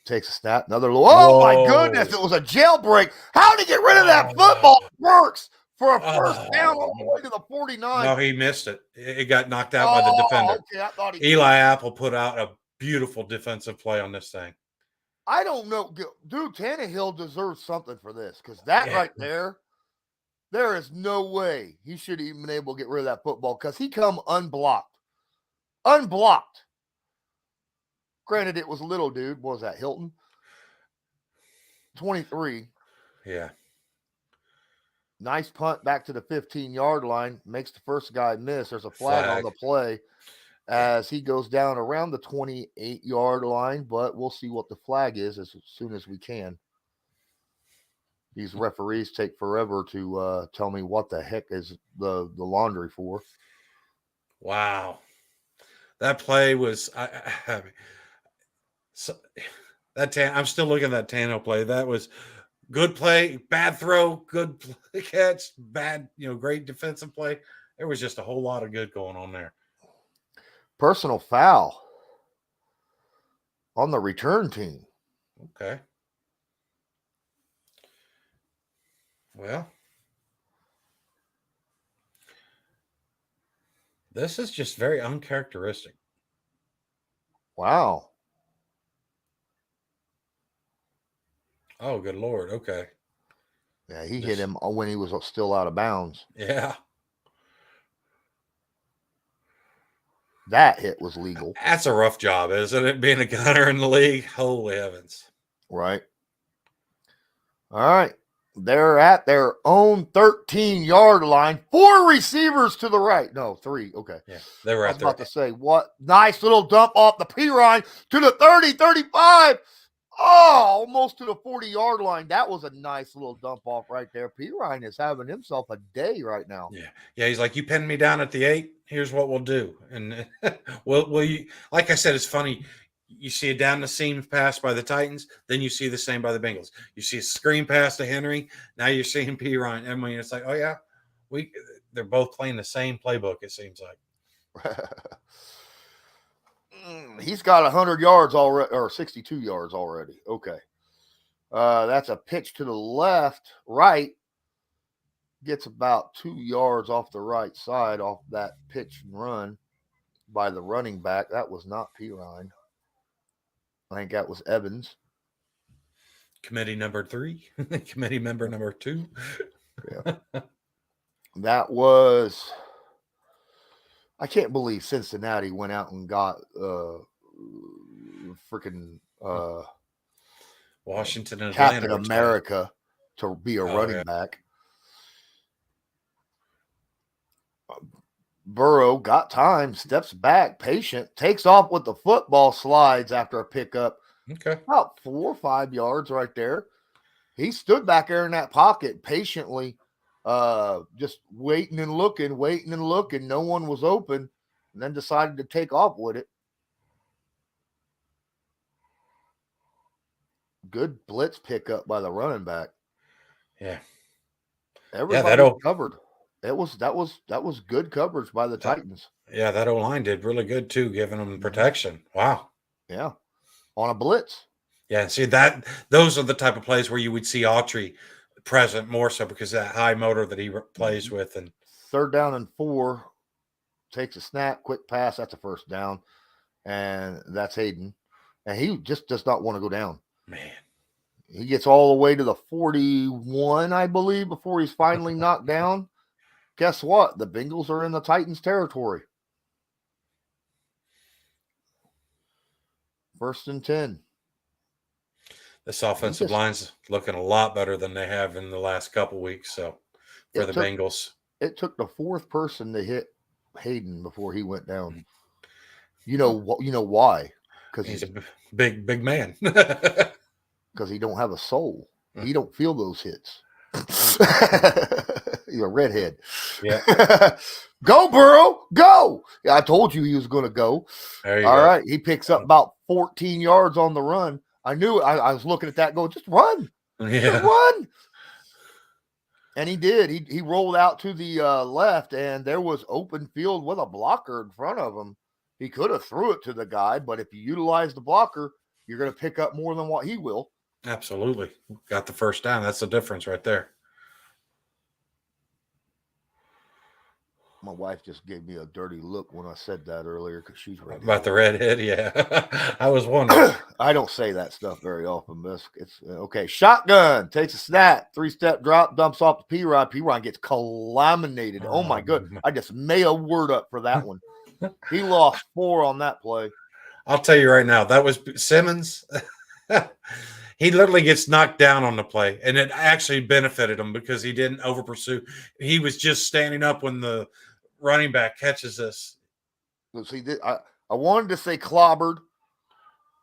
Takes a snap, another low. Oh, my goodness, it was a jailbreak. How did he get rid of that football? Works for a 1st down all the way to the 49. No, he missed it. It got knocked out by the defender. Okay, I thought Eli Apple put out a beautiful defensive play on this thing. I don't know. Dude, Tannehill deserves something for this, because that right there is no way he should have even been able to get rid of that football, because he come unblocked. Unblocked. Granted, it was a little dude. What was that, Hilton? 23. Yeah. Nice punt back to the 15-yard line. Makes the first guy miss. There's a flag on the play as he goes down around the 28-yard line, but we'll see what the flag is as soon as we can. These referees take forever to tell me what the heck is the laundry for. Wow. That play was I'm still looking at that Tannehill play. That was good play, bad throw, good catch, bad, great defensive play. There was just a whole lot of good going on there. Personal foul on the return team. Okay. Well, this is just very uncharacteristic. Wow. Oh, good Lord. Okay. Yeah, he hit him when he was still out of bounds. Yeah. That hit was legal. That's a rough job, isn't it? Being a gunner in the league. Holy heavens. Right. All right. They're at their own 13-yard line. 4 receivers to the right. No, 3. Okay. Yeah, they were I at was their about to say, what? Nice little dump off the P-Ryan to the 30, 35. Oh, almost to the 40-yard line. That was a nice little dump off right there. P-Ryan is having himself a day right now. Yeah. He's like, you pinned me down at the 8. Here's what we'll do. And well, you, like I said, it's funny. You see a down the seam pass by the Titans, then you see the same by the Bengals. You see a screen pass to Henry. Now you're seeing P. Ryan. I mean, it's like, oh yeah, they're both playing the same playbook. It seems like. He's got 100 yards already, or 62 yards already. Okay. That's a pitch to the right. Gets about 2 yards off the right side off that pitch and run by the running back. That was not P. Ryan. I think that was Evans. Committee number 3. Committee member number 2. Yeah. That was... I can't believe Cincinnati went out and got freaking Washington and Captain America to be a running back. Burrow got time, steps back, patient, takes off with the football, slides after a pickup. Okay. About 4 or 5 yards right there. He stood back there in that pocket patiently, just waiting and looking. No one was open, and then decided to take off with it. Good blitz pickup by the running back. Yeah. Everybody covered. That was good coverage by the Titans. Yeah, that O-line did really good too, giving them protection. Wow. Yeah. On a blitz. Yeah, see those are the type of plays where you would see Autry present more so because of that high motor that he plays with. And 3rd down and 4, takes a snap, quick pass. That's a first down, and that's Hayden. And he just does not want to go down. Man, he gets all the way to the 41, I believe, before he's finally knocked down. Guess what? The Bengals are in the Titans' territory. 1st and 10. This offensive line's looking a lot better than they have in the last couple weeks. So for the Bengals, it took the 4th person to hit Hayden before he went down. You know why? Because he's a big man. Because he don't have a soul. He don't feel those hits. He's a redhead. Yeah. Go, Burrow, go. Yeah, I told you he was going to go. There you All go. Right. He picks up about 14 yards on the run. I knew I was looking at that going, just run. Yeah. Just run. And he did. He rolled out to the left, and there was open field with a blocker in front of him. He could have threw it to the guy, but if you utilize the blocker, you're going to pick up more than what he will. Absolutely. Got the first down. That's the difference right there. My wife just gave me a dirty look when I said that earlier because she's redhead. About the redhead, yeah. I was wondering. I don't say that stuff very often, but it's okay. Shotgun, takes a snap, 3-step drop, dumps off the P-Ryan. P-Ryan gets laminated. Oh, my goodness. I just made a word up for that one. He lost 4 on that play. I'll tell you right now, that was Simmons. He literally gets knocked down on the play, and it actually benefited him because he didn't over pursue. He was just standing up when the running back catches this. See, I wanted to say clobbered,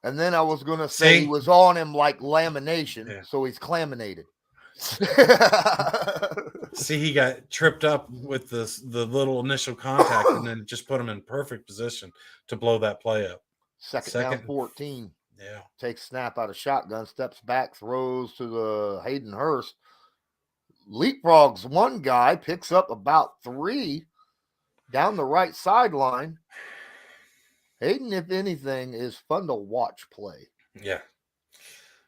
and then I was going to say he was on him like lamination, so he's claminated. See, he got tripped up with the little initial contact, and then just put him in perfect position to blow that play up. Second down 14. Yeah. Takes snap out of shotgun, steps back, throws to the Hayden Hurst. Leapfrogs one guy, picks up about 3 down the right sideline. Hayden, if anything, is fun to watch play. Yeah.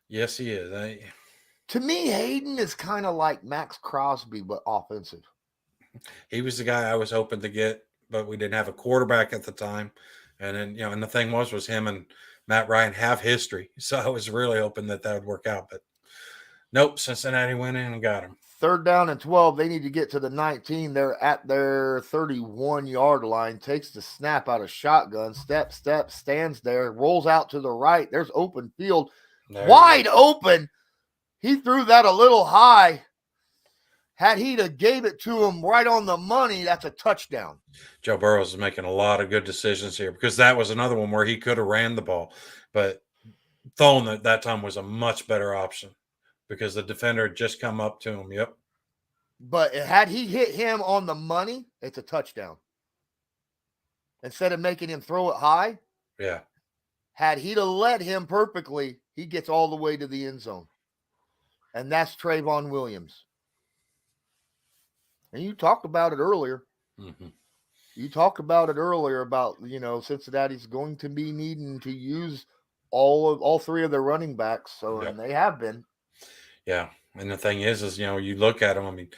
Yes, he is. To me, Hayden is kind of like Max Crosby, but offensive. He was the guy I was hoping to get, but we didn't have a quarterback at the time. And then, and the thing was him and Matt Ryan have history. So I was really hoping that would work out. But nope, Cincinnati went in and got him. 3rd down and 12. They need to get to the 19. They're at their 31-yard line. Takes the snap out of shotgun. Step, stands there. Rolls out to the right. There's open field. Wide open. He threw that a little high. Had he to gave it to him right on the money, that's a touchdown. Joe Burrow is making a lot of good decisions here because that was another one where he could have ran the ball, but throwing at that time was a much better option because the defender had just come up to him. Yep. But had he hit him on the money, it's a touchdown. Instead of making him throw it high, Yeah. had he to let him perfectly, he gets all the way to the end zone. And that's Trayvon Williams. And you talked about it earlier. Mm-hmm. You talked about it earlier about, Cincinnati's going to be needing to use all three of their running backs. So, Yep. and they have been. Yeah. And the thing is, you look at him, I mean,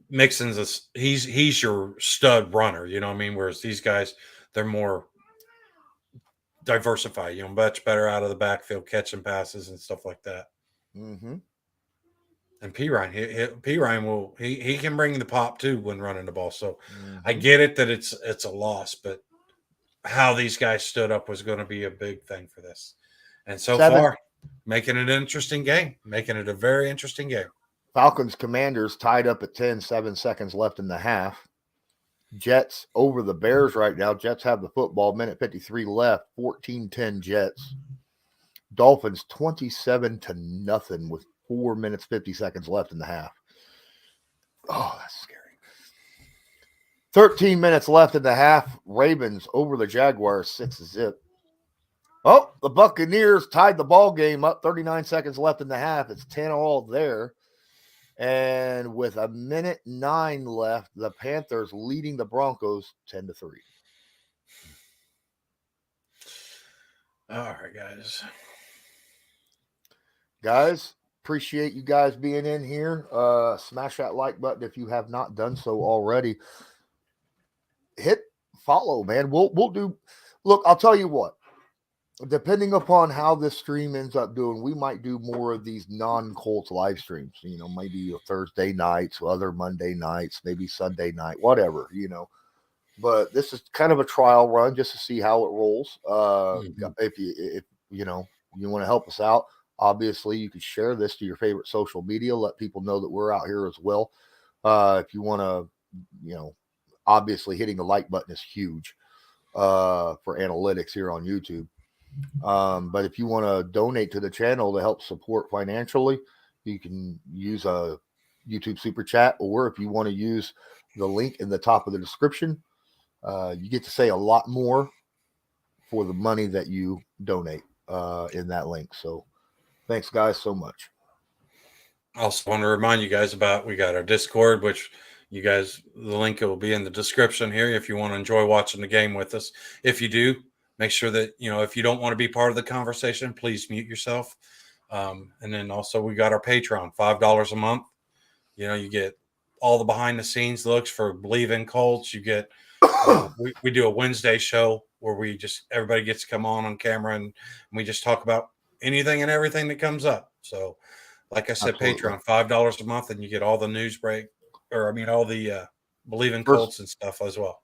Mixon's he's your stud runner, you know what I mean? Whereas these guys, they're more diversified, much better out of the backfield, catching passes and stuff like that. Mm-hmm. And P Ryan he can bring the pop too when running the ball. So I Mm-hmm. get it that it's a loss, but how these guys stood up was going to be a big thing for this. And so far, making it an interesting game, making it a very interesting game. Falcons Commanders tied up at 10, 7 seconds left in the half. Jets over the Bears right now. Jets have the football, minute 53 left, 14-10 Jets. Dolphins 27-0 with 4 minutes 50 seconds left in the half. Oh, that's scary. 13 minutes left in the half. Ravens over the Jaguars 6-0. Oh, the Buccaneers tied the ball game up. 39 seconds left in the half. It's 10-all there. And with a minute 9 left, the Panthers leading the Broncos 10-3. All right, guys. Guys, appreciate you guys being in here. Smash that like button if you have not done so already. Hit follow, man. We'll do. Look, I'll tell you what. Depending upon how this stream ends up doing, we might do more of these non-Colts live streams. Maybe Thursday nights, other Monday nights, maybe Sunday night, whatever. But this is kind of a trial run just to see how it rolls. If you want to help us out, obviously you can share this to your favorite social media. Let people know that we're out here as well. If you want to, obviously hitting the like button is huge for analytics here on YouTube. But if you want to donate to the channel to help support financially, you can use a YouTube super chat, or if you want to use the link in the top of the description, you get to say a lot more for the money that you donate in that link. So thanks, guys, so much. I also want to remind you guys we got our Discord, which you guys, the link will be in the description here if you want to enjoy watching the game with us. If you do, make sure that, if you don't want to be part of the conversation, please mute yourself. And then also we got our Patreon, $5 a month. You get all the behind the scenes looks for Believe in Colts. You get, we do a Wednesday show where everybody gets to come on camera and we just talk about anything and everything that comes up. So like I said, Absolutely. Patreon, $5 a month, and you get all the news break, all the Believe in Colts and stuff as well.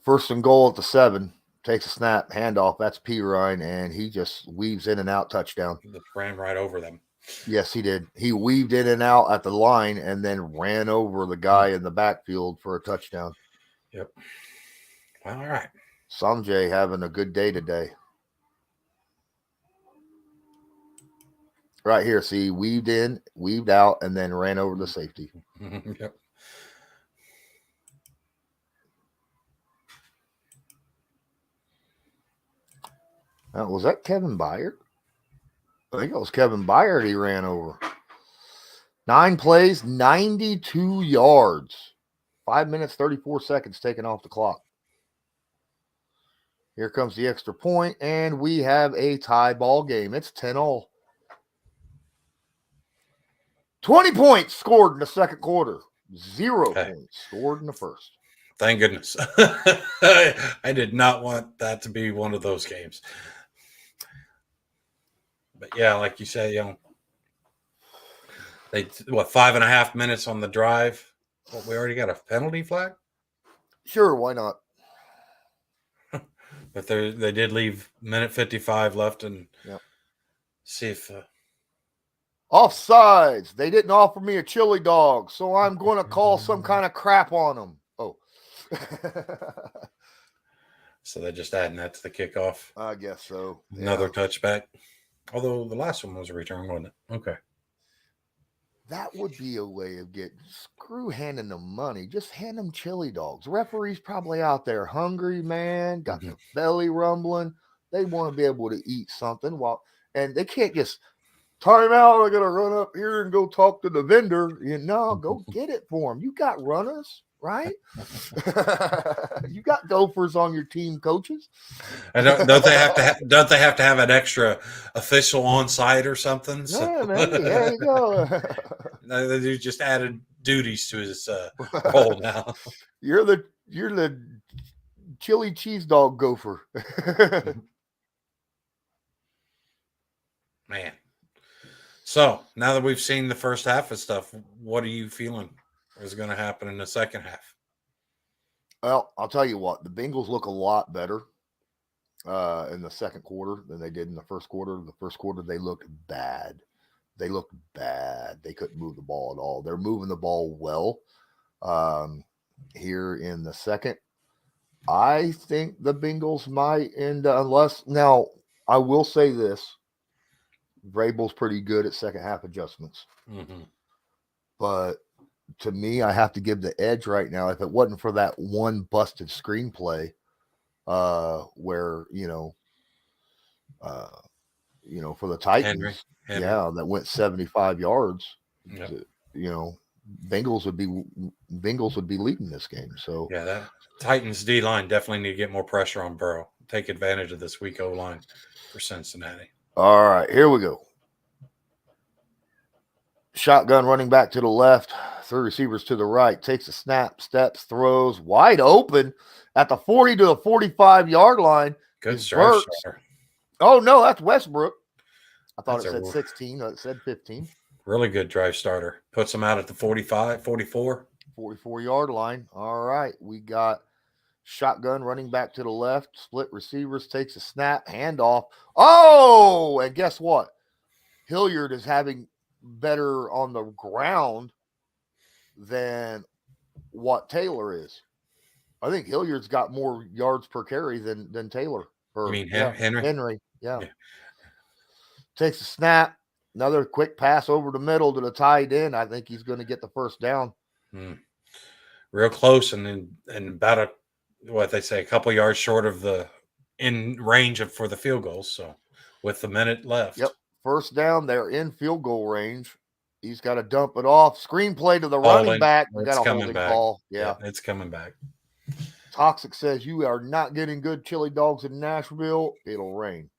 First and goal at the 7. Takes a snap, handoff. That's P. Ryan, and he just weaves in and out, touchdown. He just ran right over them. Yes, he did. He weaved in and out at the line and then ran over the guy in the backfield for a touchdown. Yep. All right. Sanjay having a good day today. Right here, see, weaved in, weaved out, and then ran over the safety. Yep. Was that Kevin Byard? I think it was Kevin Byard he ran over. 9 plays, 92 yards. 5 minutes, 34 seconds taken off the clock. Here comes the extra point, and we have a tie ball game. It's 10-all. 20 points scored in the second quarter. 0 points scored in the first. Thank goodness. I did not want that to be one of those games. But yeah, like you say, they 5.5 minutes on the drive. Well, we already got a penalty flag. Sure, why not? But they did leave minute 55 left, and yep. see if Offsides. They didn't offer me a chili dog, so I'm going to call some kind of crap on them. Oh. So they're just adding that to the kickoff. I guess so. Another Yeah. touchback. Although the last one was a return, wasn't it? Okay. That would be a way of getting screw handing them money. Just hand them chili dogs. Referees probably out there hungry, man, got their belly rumbling. They want to be able to eat something and they can't just time out. I gotta run up here and go talk to the vendor. Go get it for them. You got runners, right? You got gophers on your team, coaches. And don't they have to have an extra official on site or something? So, Yeah, maybe. There you go. They just added duties to his role now. You're the chili cheese dog gopher. Man. So now that we've seen the first half of stuff, what are you feeling is going to happen in the second half? Well, I'll tell you what, the Bengals look a lot better in the second quarter than they did in the first quarter. The first quarter, they looked bad. They couldn't move the ball at all. They're moving the ball well here in the second. I think the Bengals might end now, I will say this. Vrabel's pretty good at second half adjustments. Mm-hmm. But to me, I have to give the edge right now. If it wasn't for that one busted screenplay where, for the Titans, Henry. That went 75 yards, Yep. Bengals would be leading this game. So yeah, that Titans D line definitely need to get more pressure on Burrow. Take advantage of this weak O line for Cincinnati. All right, here we go. Shotgun running back to the left, three receivers to the right, takes a snap, steps, throws, wide open at the 40 to the 45-yard line. Good drive starter. Oh, no, that's Westbrook. I thought it said 16. No, it said 15. Really good drive starter. Puts them out at the 45, 44. 44-yard line. All right, we got shotgun running back to the left, split receivers, takes a snap, handoff. Oh, and guess what? Hilliard is having better on the ground than what Taylor is. I think Hilliard's got more yards per carry than Taylor. You mean Henry? Henry, yeah. Takes a snap, another quick pass over the middle to the tight end. I think he's going to get the first down. Real close, and about a couple yards short of the in range for the field goals. So with the minute left. Yep. First down, they're in field goal range. He's got to dump it off. Screenplay to the running back. We got a holding call. Yeah, it's coming back. Toxic says you are not getting good chili dogs in Nashville. It'll rain.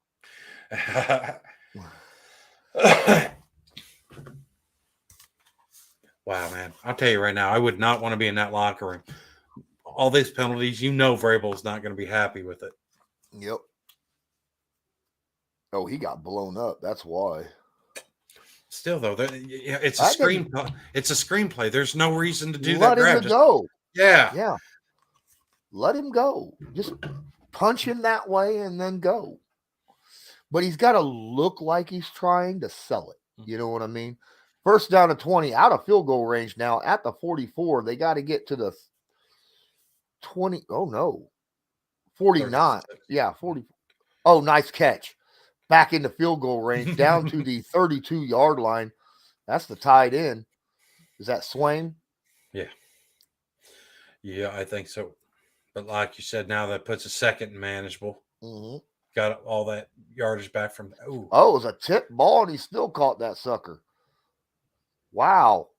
Wow, man. I'll tell you right now, I would not want to be in that locker room. All these penalties, Vrabel's not going to be happy with it. Yep. Oh, he got blown up. That's why. Still, though, it's a screenplay. It's a screenplay. There's no reason to do that. Let him go. Yeah. Yeah. Let him go. Just punch him that way and then go. But he's got to look like he's trying to sell it. You know what I mean? First down to 20, out of field goal range now at the 44. They got to get to the 20. Oh, no. 49. 36. Yeah, 40. Oh, nice catch. Back into field goal range, down to the 32-yard line. That's the tight end. Is that Swain? Yeah. Yeah, I think so. But like you said, now that puts a second manageable. Mm-hmm. Got all that yardage back from. Ooh. Oh, it was a tip ball, and he still caught that sucker. Wow.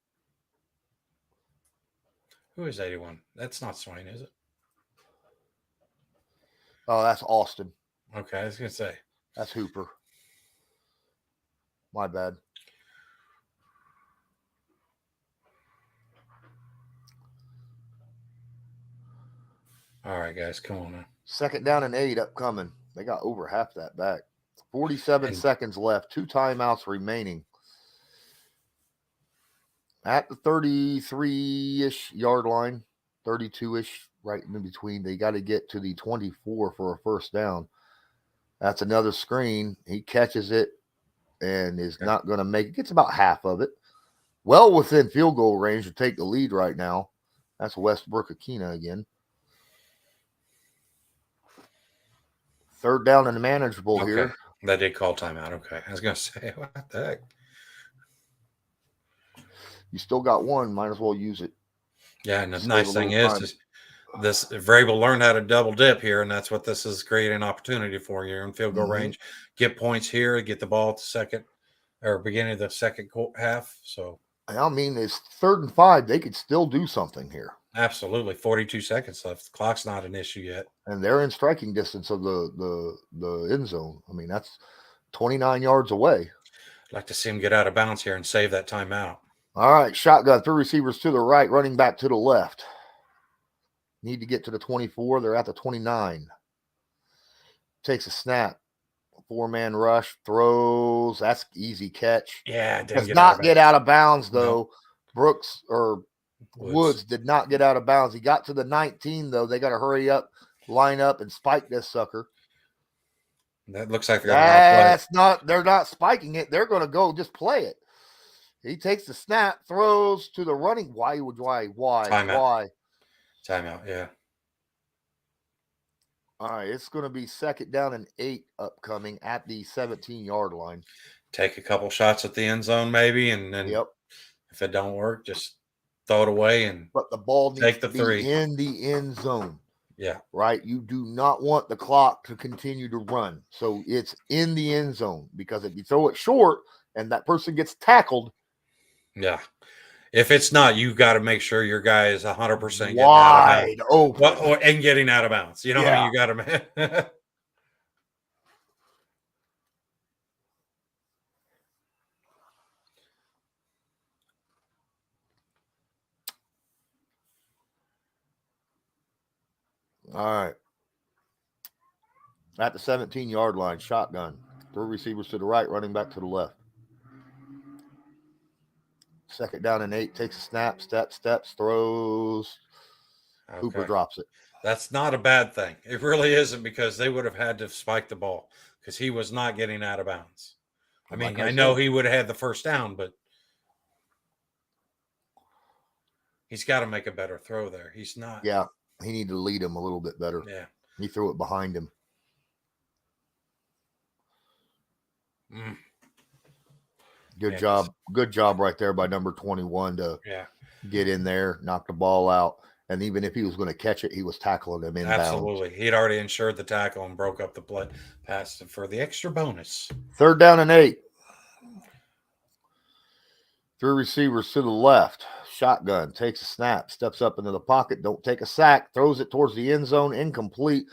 Who is 81? That's not Swain, is it? Oh, that's Austin. Okay, I was going to say. That's Hooper. My bad. All right, guys, come on now. Second down and 8 upcoming. They got over half that back. 47 seconds left. 2 timeouts remaining. At the 33-ish yard line, 32-ish, right in between. They got to get to the 24 for a first down. That's another screen. He catches it, and is not going to make it. Gets about half of it. Well within field goal range to take the lead right now. That's Westbrook Akina again. Third down and manageable here. That did call timeout. Okay. I was going to say, what the heck? You still got one. Might as well use it. Yeah, and the nice thing is this Vrabel learned how to double dip here, and that's what this is creating an opportunity for you in field goal range. Get points here, get the ball at the second or beginning of the second half. So I mean, it's 3rd and 5. They could still do something here. Absolutely. 42 seconds left. The clock's not an issue yet. And they're in striking distance of the end zone. I mean, that's 29 yards away. I'd like to see him get out of bounds here and save that timeout. All right, shotgun, 3 receivers to the right, running back to the left. Need to get to the 24. They're at the 29. Takes a snap. 4-man rush, throws. That's easy catch. Yeah, does not get out of bounds, though. No. Brooks or Woods did not get out of bounds. He got to the 19, though. They got to hurry up, line up, and spike this sucker. That looks like they're they're not spiking it. They're going to go just play it. He takes the snap, throws to the running. Why? Timeout, yeah. All right, it's going to be 2nd down and 8 upcoming at the 17-yard line. Take a couple shots at the end zone maybe, and then if it don't work, just throw it away. But the ball needs to be 3 in the end zone. Yeah. Right? You do not want the clock to continue to run. So it's in the end zone, because if you throw it short and that person gets tackled. Yeah. If it's not, you got to make sure your guy is 100% getting wide open and getting out of bounds. You know, you got to. All right. At the 17-yard line, shotgun. 3 receivers to the right, running back to the left. 2nd down and 8, takes a snap, steps, throws. Okay. Hooper drops it. That's not a bad thing. It really isn't, because they would have had to spike the ball because he was not getting out of bounds. I mean, I know he would have had the first down, but he's got to make a better throw there. He's not. Yeah, he needed to lead him a little bit better. Yeah. He threw it behind him. Good job right there by number 21 to get in there, knock the ball out. And even if he was going to catch it, he was tackling him inbound. Absolutely. He had already ensured the tackle and broke up the play pass for the extra bonus. 3rd down and 8. 3 receivers to the left. Shotgun, takes a snap, steps up into the pocket, don't take a sack, throws it towards the end zone, incomplete,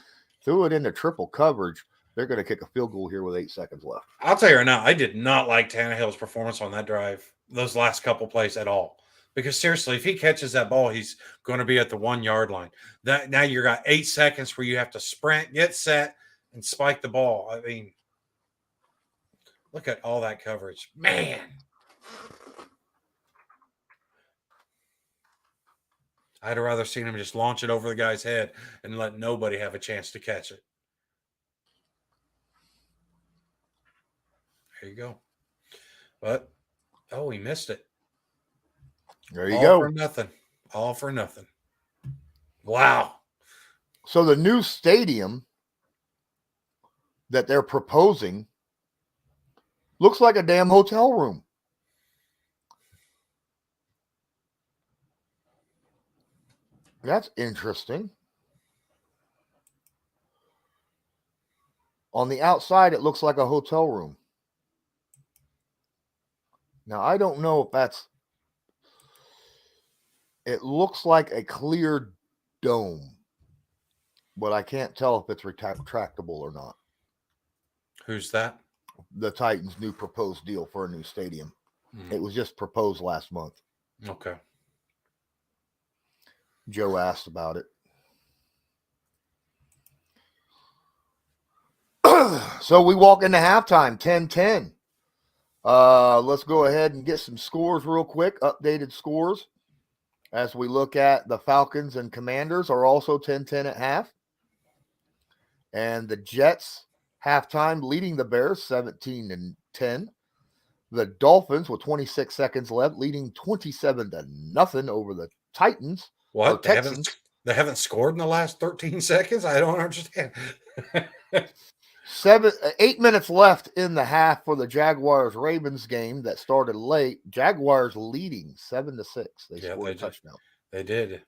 threw it into triple coverage. They're going to kick a field goal here with 8 seconds left. I'll tell you right now, I did not like Tannehill's performance on that drive, those last couple plays at all. Because seriously, if he catches that ball, he's going to be at the 1-yard line. Now you got 8 seconds where you have to sprint, get set, and spike the ball. I mean, look at all that coverage. Man. I'd have rather seen him just launch it over the guy's head and let nobody have a chance to catch it. There you go. But, he missed it. There you go. All for nothing. Wow. So the new stadium that they're proposing looks like a damn hotel room. That's interesting. On the outside, it looks like a hotel room. Now, I don't know if that's... It looks like a clear dome, but I can't tell if it's retractable or not. Who's that? The Titans' new proposed deal for a new stadium. It was just proposed last month. Okay. Joe asked about it. So we walk into halftime, 10-10. Let's go ahead and get some scores real quick, updated scores. As we look at the Falcons and Commanders are also 10-10 at half. And the Jets halftime leading the Bears 17-10. The Dolphins with 26 seconds left, leading 27-0 over the Titans. What? Texans. They haven't scored in the last 13 seconds? I don't understand. 8 minutes left in the half for the Jaguars-Ravens game that started late. Jaguars leading 7-6. They scored a touchdown. They did.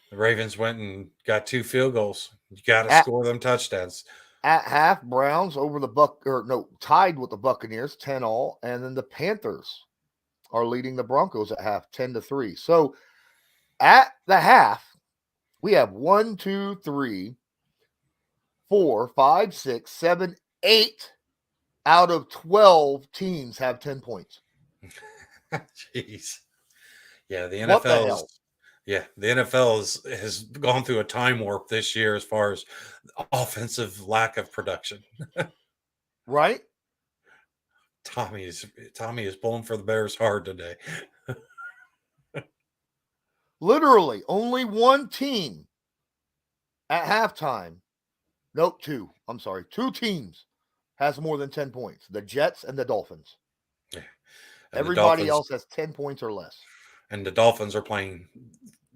The Ravens went and got 2 field goals. You got to score them touchdowns. At half, Browns tied with the Buccaneers 10-all, and then the Panthers are leading the Broncos at half 10-3. So at the half, we have 1, 2, 3, 4, 5, 6, 7, 8 out of 12 teams have 10 points. Jeez. Yeah, the NFL has gone through a time warp this year as far as offensive lack of production. Right? Tommy is pulling for the Bears hard today. Literally, only one team at halftime. Nope, two. I'm sorry. 2 teams has more than 10 points. The Jets and the Dolphins. Yeah. Everybody else has 10 points or less. And the Dolphins are playing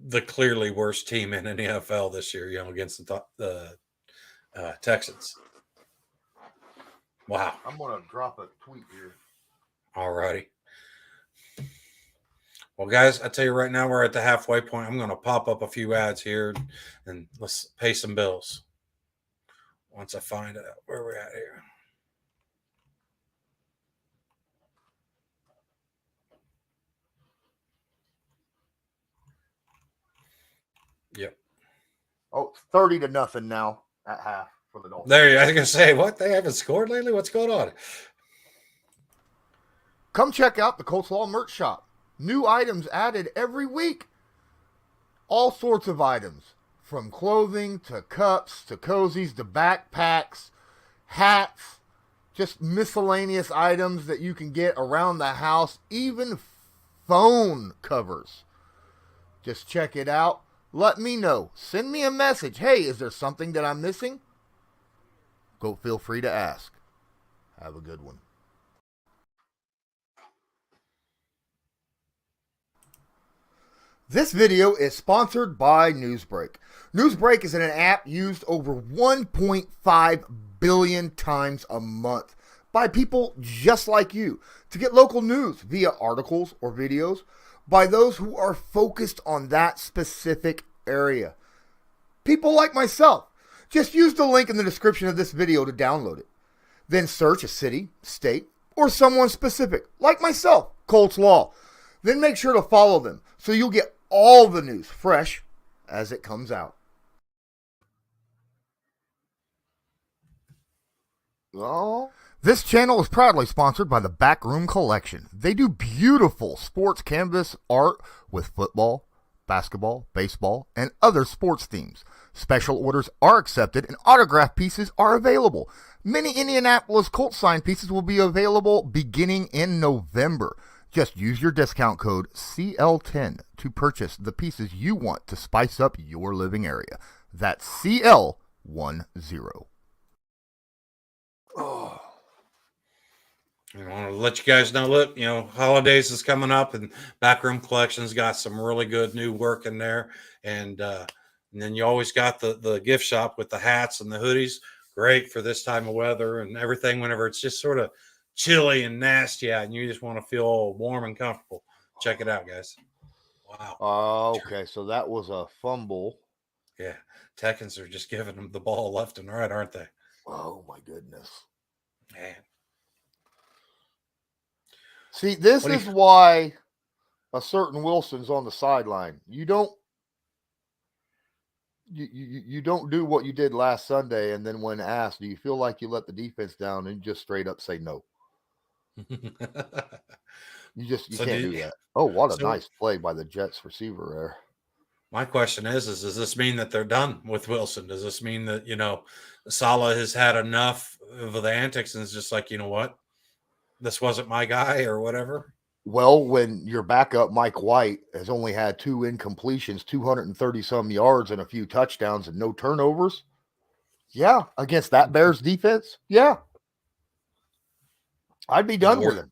the clearly worst team in the NFL this year, against the Texans. Wow. I'm going to drop a tweet here. All righty. Well, guys, I tell you right now, we're at the halfway point. I'm going to pop up a few ads here and let's pay some bills. Once I find out where we're at here. Yep. Oh, 30-0 now at half for the Dolphins. There, I was going to say, what? They haven't scored lately? What's going on? Come check out the Colts Law merch shop. New items added every week. All sorts of items. From clothing to cups to cozies to backpacks, hats, just miscellaneous items that you can get around the house, even phone covers. Just check it out. Let me know. Send me a message. Hey, is there something that I'm missing? Go feel free to ask. Have a good one. This video is sponsored by Newsbreak. Newsbreak is an app used over 1.5 billion times a month by people just like you to get local news via articles or videos by those who are focused on that specific area. People like myself. Just use the link in the description of this video to download it. Then search a city, state, or someone specific, like myself, Colts Law. Then make sure to follow them so you'll get all the news fresh as it comes out. Oh. This channel is proudly sponsored by the Backroom Collection. They do beautiful sports canvas art with football, basketball, baseball, and other sports themes. Special orders are accepted and autograph pieces are available. Many Indianapolis Colts sign pieces will be available beginning in November. Just use your discount code CL10 to purchase the pieces you want to spice up your living area. That's CL10. Oh. I want to let you guys know, look, holidays is coming up and Backroom Collection's got some really good new work in there. And then you always got the gift shop with the hats and the hoodies. Great for this time of weather and everything whenever it's just sort of chilly and nasty out and you just want to feel all warm and comfortable. Check it out, guys. Wow. Okay, so that was a fumble. Yeah, Texans are just giving them the ball left and right, aren't they? Oh, my goodness. Man. See, this is why a certain Wilson's on the sideline. You don't do what you did last Sunday, and then when asked, do you feel like you let the defense down, and just straight up say no. You can't do that. Oh, what a nice play by the Jets receiver there. My question is does this mean that they're done with Wilson? Does this mean that, Saleh has had enough of the antics and is just like, you know what? This wasn't my guy or whatever? Well, when your backup, Mike White, has only had 2 incompletions, 230-some yards, and a few touchdowns and no turnovers, yeah, against that Bears defense, yeah. I'd be done with him.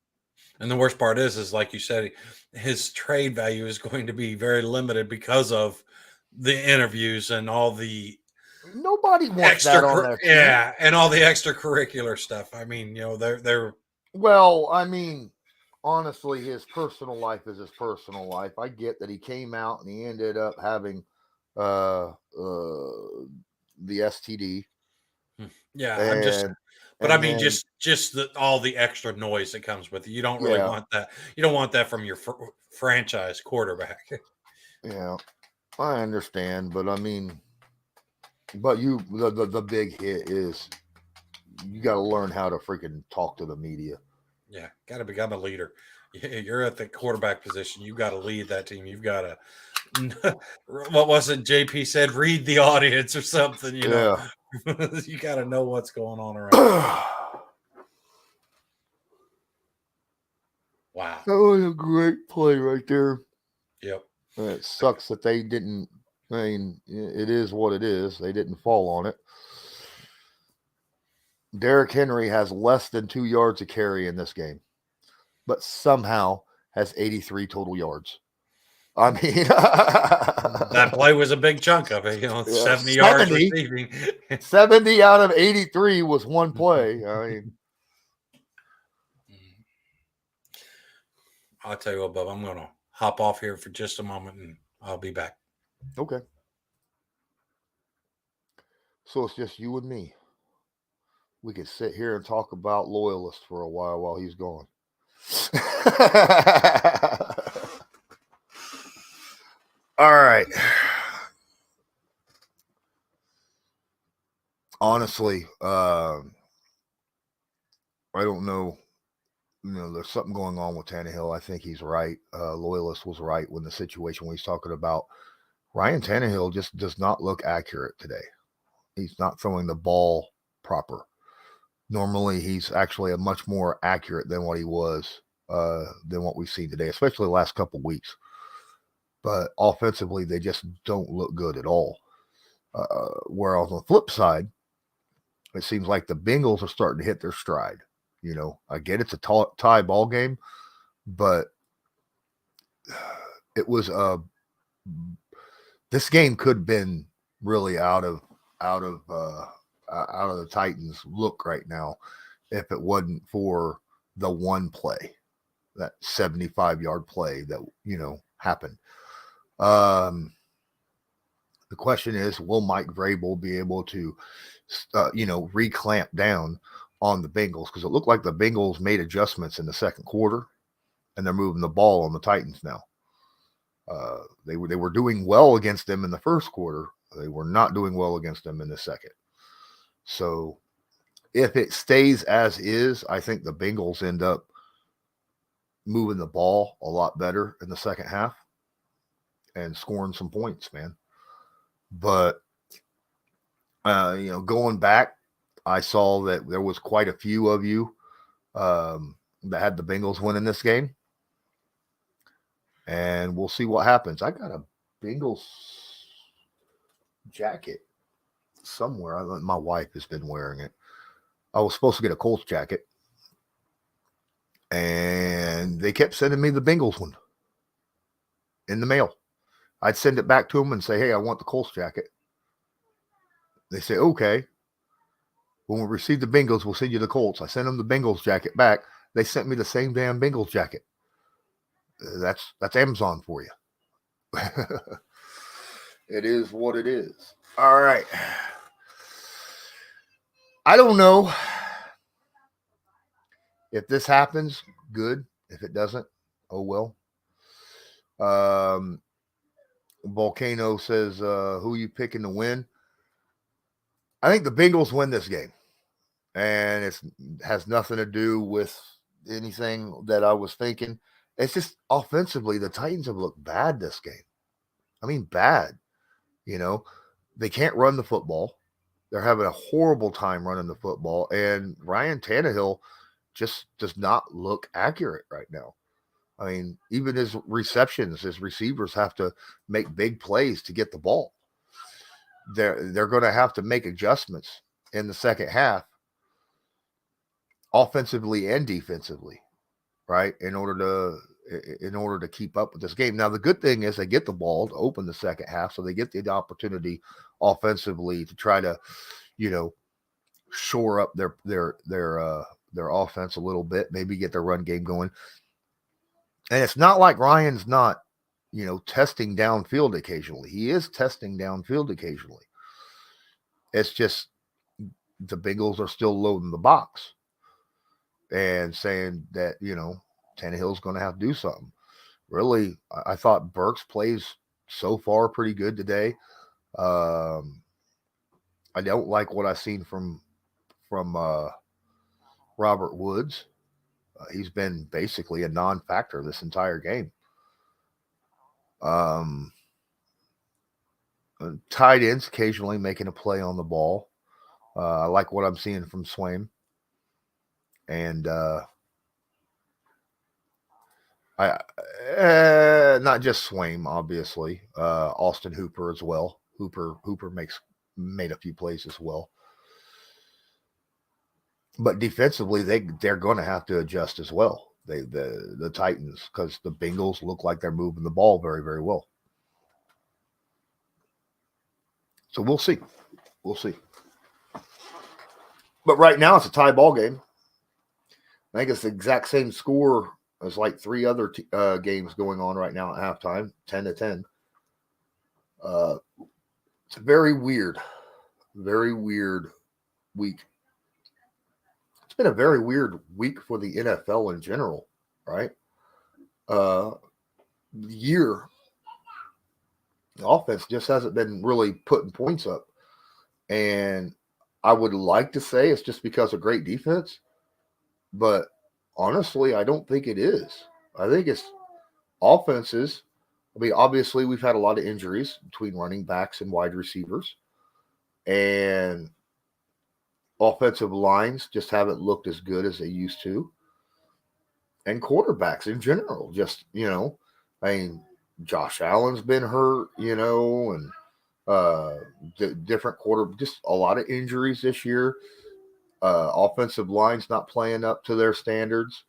And the worst part is like you said, his trade value is going to be very limited because of the interviews and all the Nobody wants that on their team. yeah, and all the extracurricular stuff. I mean, they're Well, I mean, honestly, his personal life is his personal life. I get that he came out and he ended up having uh, the STD, yeah. I'm just, and but I and mean, then just all the extra noise that comes with it. You don't really yeah, want that. You don't want that from your franchise quarterback. yeah, I understand, but I mean, but the big hit is you got to learn how to freaking talk to the media. Yeah, got to become a leader. You're at the quarterback position. You got to lead that team. You've got to. What was it? JP said, "Read the audience" or something. Yeah. You got to know what's going on around. That Wow. was a great play right there. Yep. It sucks that they didn't. I mean, it is what it is. They didn't fall on it. Derrick Henry has less than 2 yards of carry in this game, but somehow has 83 total yards. I mean, That play was a big chunk of it. yeah, 70 yards 70, receiving. 70 out of 83 was one play. I mean, I'll tell you what, Bub, I'm going to hop off here for just a moment and I'll be back. okay. So it's just you and me. We could sit here and talk about Loyalist for a while he's gone. All right. Honestly, I don't know. There's something going on with Tannehill. I think he's right. Loyalist was right when the situation he's talking about. Ryan Tannehill just does not look accurate today. He's not throwing the ball proper. Normally, he's actually a much more accurate than what he was than what we've seen today, especially the last couple weeks. But offensively, they just don't look good at all. Whereas on the flip side, it seems like the Bengals are starting to hit their stride. I get it's a tie ball game, but it was this game could have been really out of the Titans' look right now if it wasn't for the one play, that 75-yard play that happened. The question is, will Mike Vrabel be able to reclamp down on the Bengals, because it looked like the Bengals made adjustments in the second quarter and they're moving the ball on the Titans now. They were doing well against them in the first quarter. They were not doing well against them in the second. So if it stays as is, I think the Bengals end up moving the ball a lot better in the second half and scoring some points, man. But going back, I saw that there was quite a few of you that had the Bengals winning this game. And we'll see what happens. I got a Bengals jacket somewhere. My wife has been wearing it. I was supposed to get a Colts jacket, and they kept sending me the Bengals one in the mail. I'd send it back to them and say, hey, I want the Colts jacket. They say, okay. When we receive the Bengals, we'll send you the Colts. I sent them the Bengals jacket back. They sent me the same damn Bengals jacket. That's Amazon for you. It is what it is. All right. I don't know if this happens. Good. If it doesn't, oh well. Volcano says, who you picking to win? I think the Bengals win this game. And it has nothing to do with anything that I was thinking. It's just offensively, the Titans have looked bad this game. I mean, bad. They can't run the football. They're having a horrible time running the football. And Ryan Tannehill just does not look accurate right now. I mean, even his receptions, his receivers have to make big plays to get the ball. They're going to have to make adjustments in the second half, offensively and defensively. right? In order to keep up with this game. Now the good thing is they get the ball to open the second half, so they get the opportunity offensively to try to, you know, shore up their offense a little bit, maybe get their run game going. And it's not like Ryan's not, testing downfield occasionally. He is testing downfield occasionally. It's just the Bengals are still loading the box and saying that, Tannehill's going to have to do something. Really, I thought Burks plays so far pretty good today. Um, I don't like what I've seen from Robert Woods. He's been basically a non-factor this entire game. Um, Tight ends occasionally making a play on the ball. I like what I'm seeing from Swaim, and I not just Swaim, obviously. Austin Hooper as well. Hooper made a few plays as well. But defensively, they're going to have to adjust as well. The Titans, because the Bengals look like they're moving the ball very, very well. So we'll see. We'll see. But right now it's a tie ball game. I think it's the exact same score as like three other games going on right now at halftime, 10-10. It's a very weird week. It's been a very weird week for the NFL in general, right? The year, the offense just hasn't been really putting points up. And I would like to say it's just because of great defense, but honestly, I don't think it is. I think it's offenses. I mean, obviously, we've had a lot of injuries between running backs and wide receivers, and offensive lines just haven't looked as good as they used to. And quarterbacks in general, just, I mean, Josh Allen's been hurt, and different just a lot of injuries this year. Offensive line's not playing up to their standards.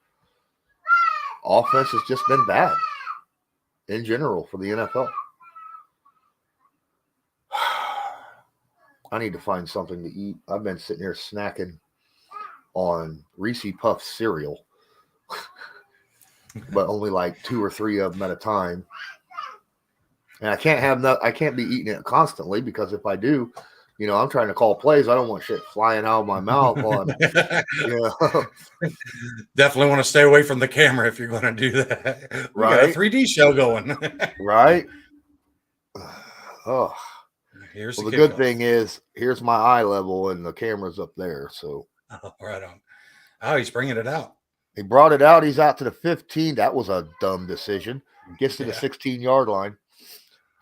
Offense has just been bad in general for the NFL. I need to find something to eat. I've been sitting here snacking on Reese Puff cereal, but only like 2 or 3 of them at a time. And I can't be eating it constantly, because if I do, I'm trying to call plays. I don't want shit flying out of my mouth on, Definitely want to stay away from the camera if you're going to do that. We got a 3D show going. Right. Oh, Here's the good thing is, here's my eye level and the camera's up there. So, right on. Oh, he's bringing it out. He brought it out. He's out to the 15. That was a dumb decision. Gets to the 16-yard line.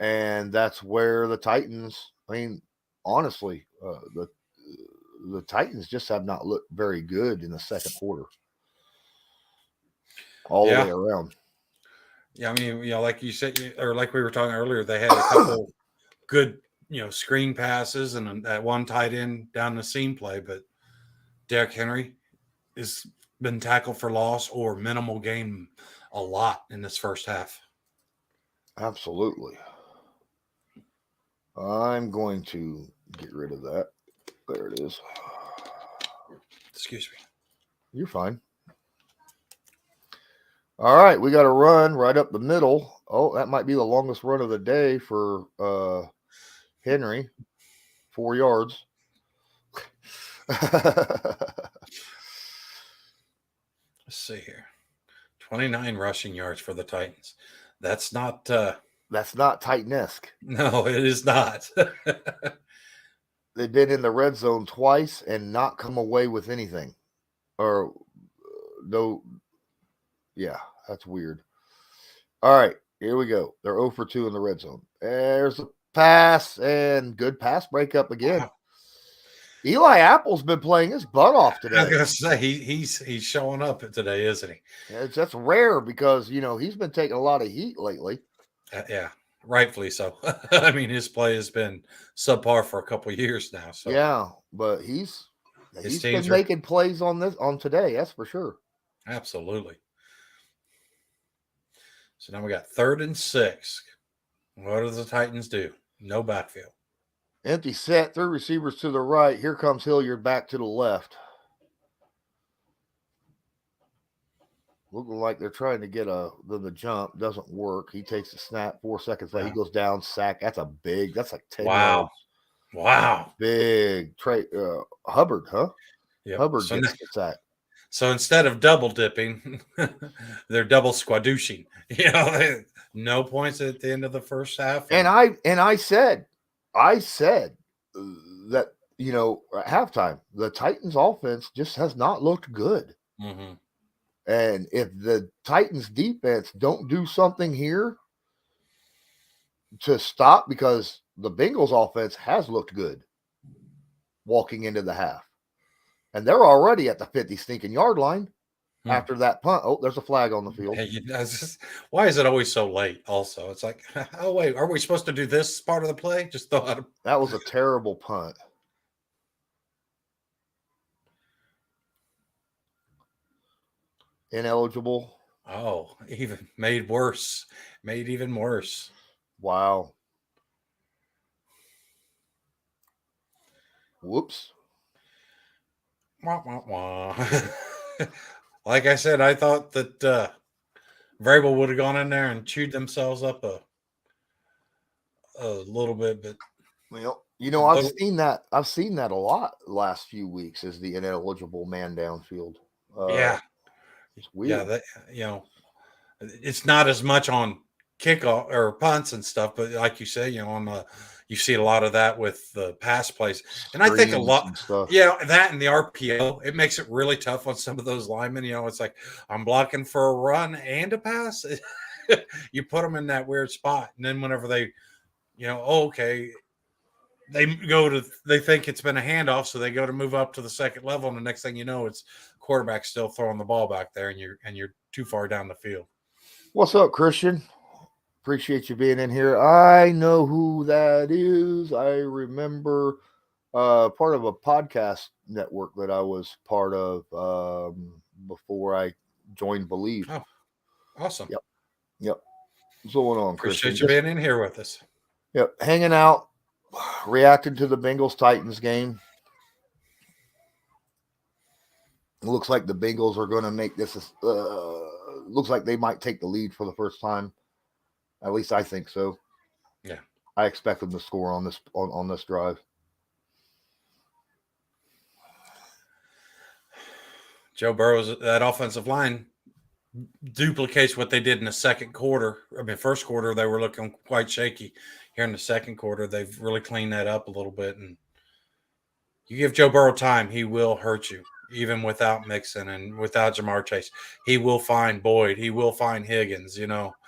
And that's where the Titans, I mean, honestly, the Titans just have not looked very good in the second quarter. All the way around. Yeah, I mean, like you said, or like we were talking earlier, they had a couple good, screen passes and that one tight end down the seam play, but Derrick Henry has been tackled for loss or minimal gain a lot in this first half. Absolutely. I'm going to get rid of that. There it is. Excuse me. You're fine. All right, we got a run right up the middle. Oh, that might be the longest run of the day for Henry. 4 yards. Let's see here. 29 rushing yards for the Titans. That's not Titan-esque. No, it is not. They've been in the red zone twice and not come away with anything. Or no. Yeah, that's weird. All right, here we go. They're 0 for 2 in the red zone. There's a pass, and good pass breakup again. Wow. Eli Apple's been playing his butt off today. I was gonna say he's showing up today, isn't he? That's rare, because he's been taking a lot of heat lately. Yeah, rightfully so. I mean, his play has been subpar for a couple of years now. So yeah, but he's been making plays on today. That's for sure. Absolutely. So now we got 3rd and 6. What do the Titans do? No backfield. Empty set, 3 receivers to the right. Here comes Hilliard back to the left. Looking like they're trying to get the jump. Doesn't work. He takes the snap. 4 seconds later, he goes down, sack. That's like 10 yards. Wow. Big. Hubbard, huh? Yep. Hubbard gets the sack. So instead of double dipping, they're double squadooshing. No points at the end of the first half. And I said that, at halftime, the Titans offense just has not looked good. Mm-hmm. And if the Titans defense don't do something here to stop, because the Bengals offense has looked good walking into the half, and they're already at the 50 stinking yard line after that punt. Oh, there's a flag on the field. Hey, why is it always so late? Also, it's like, oh wait, are we supposed to do this part of the play? Just throw out. That was a terrible punt. Ineligible. Oh, even made worse. Made even worse. Wow. Whoops. Wah, wah, wah. Like I said, I thought that Vrabel would have gone in there and chewed themselves up a little bit, but I've seen that a lot the last few weeks, is the ineligible man downfield. Yeah, it's weird. Yeah, it's not as much on kickoff or punts and stuff, but like you say, you see a lot of that with the pass plays, and I think a lot, that and the RPO, it makes it really tough on some of those linemen. It's like, I'm blocking for a run and a pass. You put them in that weird spot, and then whenever they, okay, they think it's been a handoff, so they go to move up to the second level, and the next thing you know, it's quarterback still throwing the ball back there, and you're too far down the field. What's up, Christian? Appreciate you being in here. I know who that is. I remember part of a podcast network that I was part of before I joined Believe. Oh, awesome. Yep. What's going on, Christian? Appreciate you being in here with us. Yep, hanging out, reacting to the Bengals-Titans game. It looks like the Bengals are going to make this. Looks like they might take the lead for the first time. At least I think so. Yeah, I expect them to score on this drive. Joe Burrow's that offensive line duplicates what they did in the second quarter. I mean, first quarter they were looking quite shaky. Here in the second quarter, they've really cleaned that up a little bit. And you give Joe Burrow time, he will hurt you. Even without Mixon and without Jamar Chase, he will find Boyd. He will find Higgins.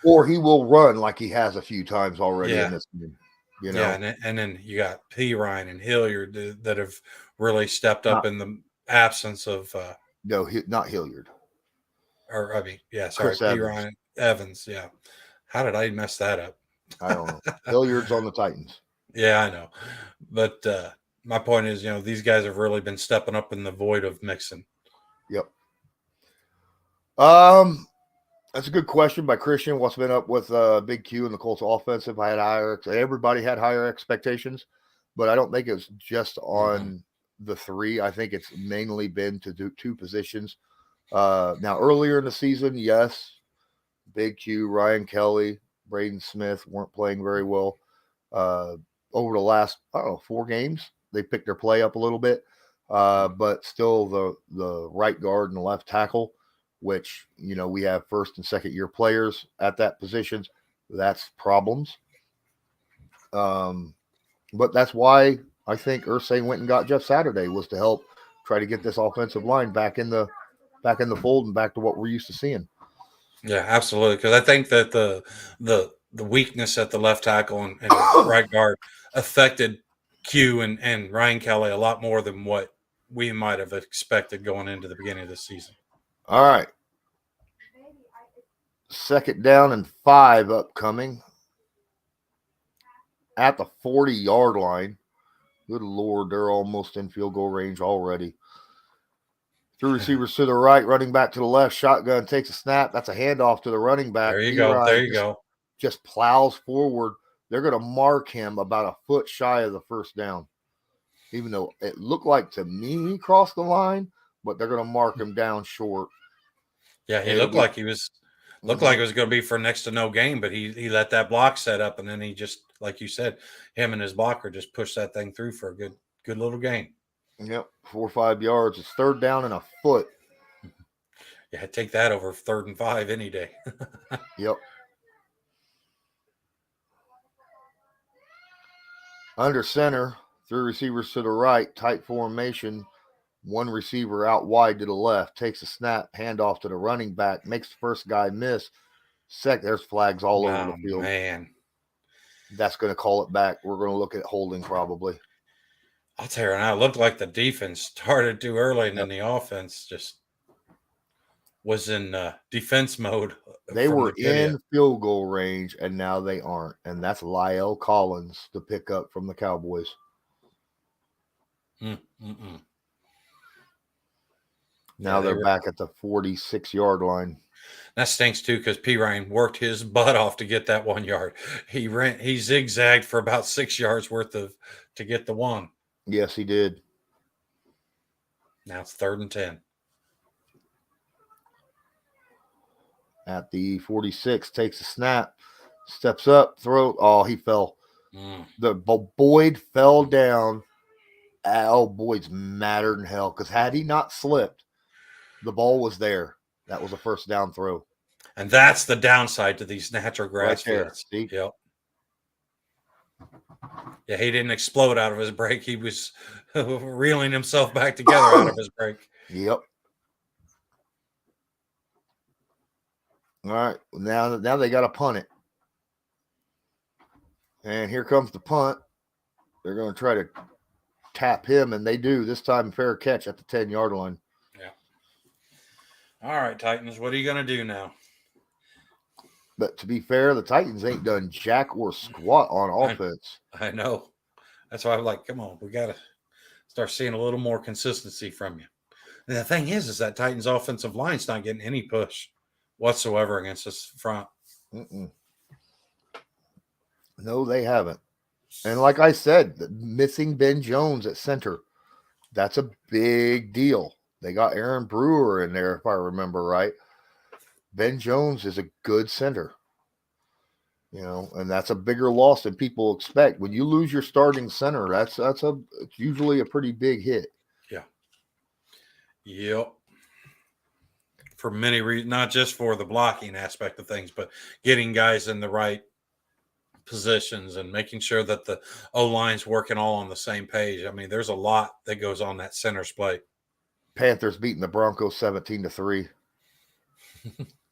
Or he will run like he has a few times already in this game. Yeah, and then you got P. Ryan and Hilliard that have really stepped up in the absence of. No, not Hilliard. Chris P. Ryan Evans. Yeah, how did I mess that up? I don't know. Hilliard's on the Titans. Yeah, I know, but. My point is, these guys have really been stepping up in the void of Mixon. Yep. That's a good question by Christian. What's been up with Big Q and the Colts offensive? Everybody had higher expectations, but I don't think it's just on the three. I think it's mainly been to do two positions. Now, earlier in the season, yes, Big Q, Ryan Kelly, Braden Smith weren't playing very well. Over the last, 4 games, they picked their play up a little bit, but still the right guard and the left tackle, which, we have first and second year players at that positions. That's problems. But that's why I think Irsay went and got Jeff Saturday, was to help try to get this offensive line back in the fold and back to what we're used to seeing. Yeah, absolutely. Because I think that the weakness at the left tackle and right guard affected Q and Ryan Kelly a lot more than what we might have expected going into the beginning of the season. All right. 2nd down and 5 upcoming at the 40-yard line. Good Lord, they're almost in field goal range already. Three receivers to the right, running back to the left, shotgun takes a snap. That's a handoff to the running back. There you P. go. There Ryan you go. just plows forward. They're going to mark him about a foot shy of the first down, even though it looked like to me he crossed the line, but they're going to mark him down short. Yeah, he looked like it was going to be for next to no gain, but he let that block set up, and then he just, like you said, him and his blocker just pushed that thing through for a good little gain. Yep, 4 or 5 yards. It's third down and a foot. Yeah, I'd take that over 3rd and 5 any day. Yep. Under center, 3 receivers to the right, tight formation. 1 receiver out wide to the left, takes a snap, handoff to the running back, makes the first guy miss. There's flags all over the field. Man. That's going to call it back. We're going to look at holding probably. I'll tell you now, it looked like the defense started too early, and then the offense just was in defense mode. They were in field goal range, and now they aren't. And that's Lyle Collins to pick up from the Cowboys. Now they're back at the 46-yard line. That stinks too, because P. Ryan worked his butt off to get that 1 yard. He zigzagged for about 6 yards worth to get the 1. Yes, he did. Now it's 3rd and 10. At the 46, takes a snap, steps up, throw. Oh, he fell. The Boyd fell down. Oh, Boyd's madder than hell, because had he not slipped, the ball was there. That was a first down throw. And that's the downside to these natural grass fields. See? Yep. Yeah, he didn't explode out of his break. He was reeling himself back together out of his break. Yep. All right. Now they got to punt it. And here comes the punt. They're going to try to tap him, and they do. This time, fair catch at the 10-yard line. Yeah. All right, Titans, what are you going to do now? But to be fair, the Titans ain't done jack or squat on offense. I know. That's why I'm like, come on, we got to start seeing a little more consistency from you. And the thing is that Titans offensive line's not getting any push whatsoever against this front. No, they haven't. And like I said, missing Ben Jones at center, that's a big deal. They got Aaron Brewer in there, if I remember right. Ben Jones is a good center, and that's a bigger loss than people expect. When you lose your starting center, it's usually a pretty big hit. Yeah. Yep. For many reasons, not just for the blocking aspect of things, but getting guys in the right positions and making sure that the O-line's working all on the same page. I mean, there's a lot that goes on that center's plate. Panthers beating the Broncos 17-3.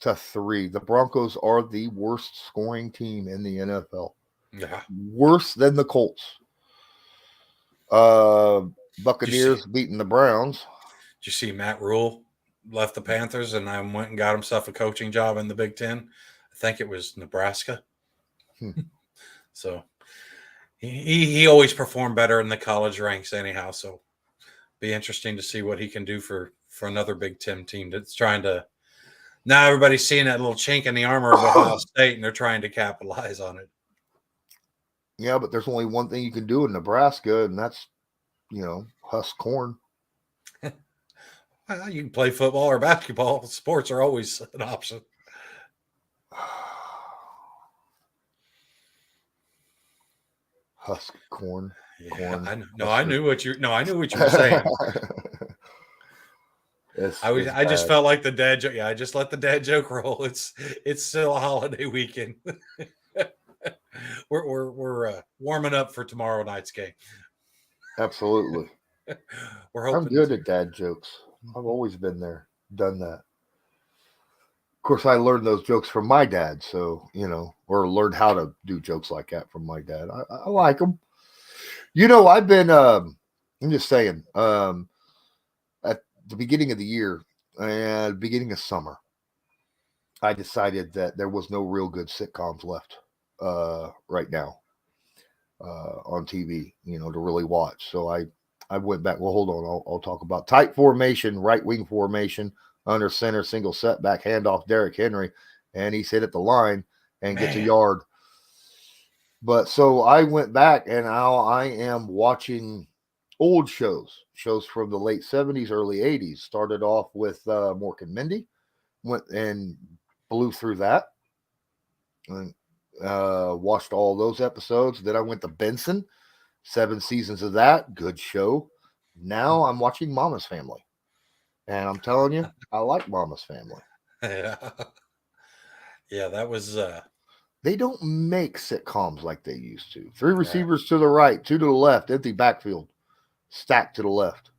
to 3. The Broncos are the worst scoring team in the NFL. Yeah. Worse than the Colts. Buccaneers beating the Browns. Did you see Matt Rule left the Panthers and then went and got himself a coaching job in the Big Ten? I think it was Nebraska. So he always performed better in the college ranks anyhow. So be interesting to see what he can do for another Big Ten team that's trying to. Now everybody's seeing that little chink in the armor of Ohio State, and they're trying to capitalize on it. Yeah, but there's only one thing you can do in Nebraska, and that's, husk corn. Well, you can play football or basketball. Sports are always an option. Husk corn. Yeah, corn. I knew what you were saying. I just felt like the dad joke. Yeah, I just let the dad joke roll. It's still a holiday weekend. we're warming up for tomorrow night's game. Absolutely. I'm good at dad jokes. I've always been there, done that. Of course, I learned those jokes from my dad, so or learned how to do jokes like that from my dad. I like them. I've been. I'm just saying. At the beginning of the year and beginning of summer, I decided that there was no real good sitcoms left right now on TV, to really watch. So I I went back. Well, hold on. I'll talk about tight formation, right wing formation, under center, single setback, handoff, Derrick Henry, and he's hit at the line and gets a Man. yard. But so I went back and now I am watching old shows from the late 70s, early 80s. Started off with Mork and Mindy, went and blew through that and watched all those episodes. Then I went to Benson, 7 seasons of that. Good show. Now I'm watching Mama's Family. And I'm telling you, I like Mama's Family. Yeah. Yeah, that was They don't make sitcoms like they used to. 3 receivers to the right, 2 to the left, empty backfield, stacked to the left,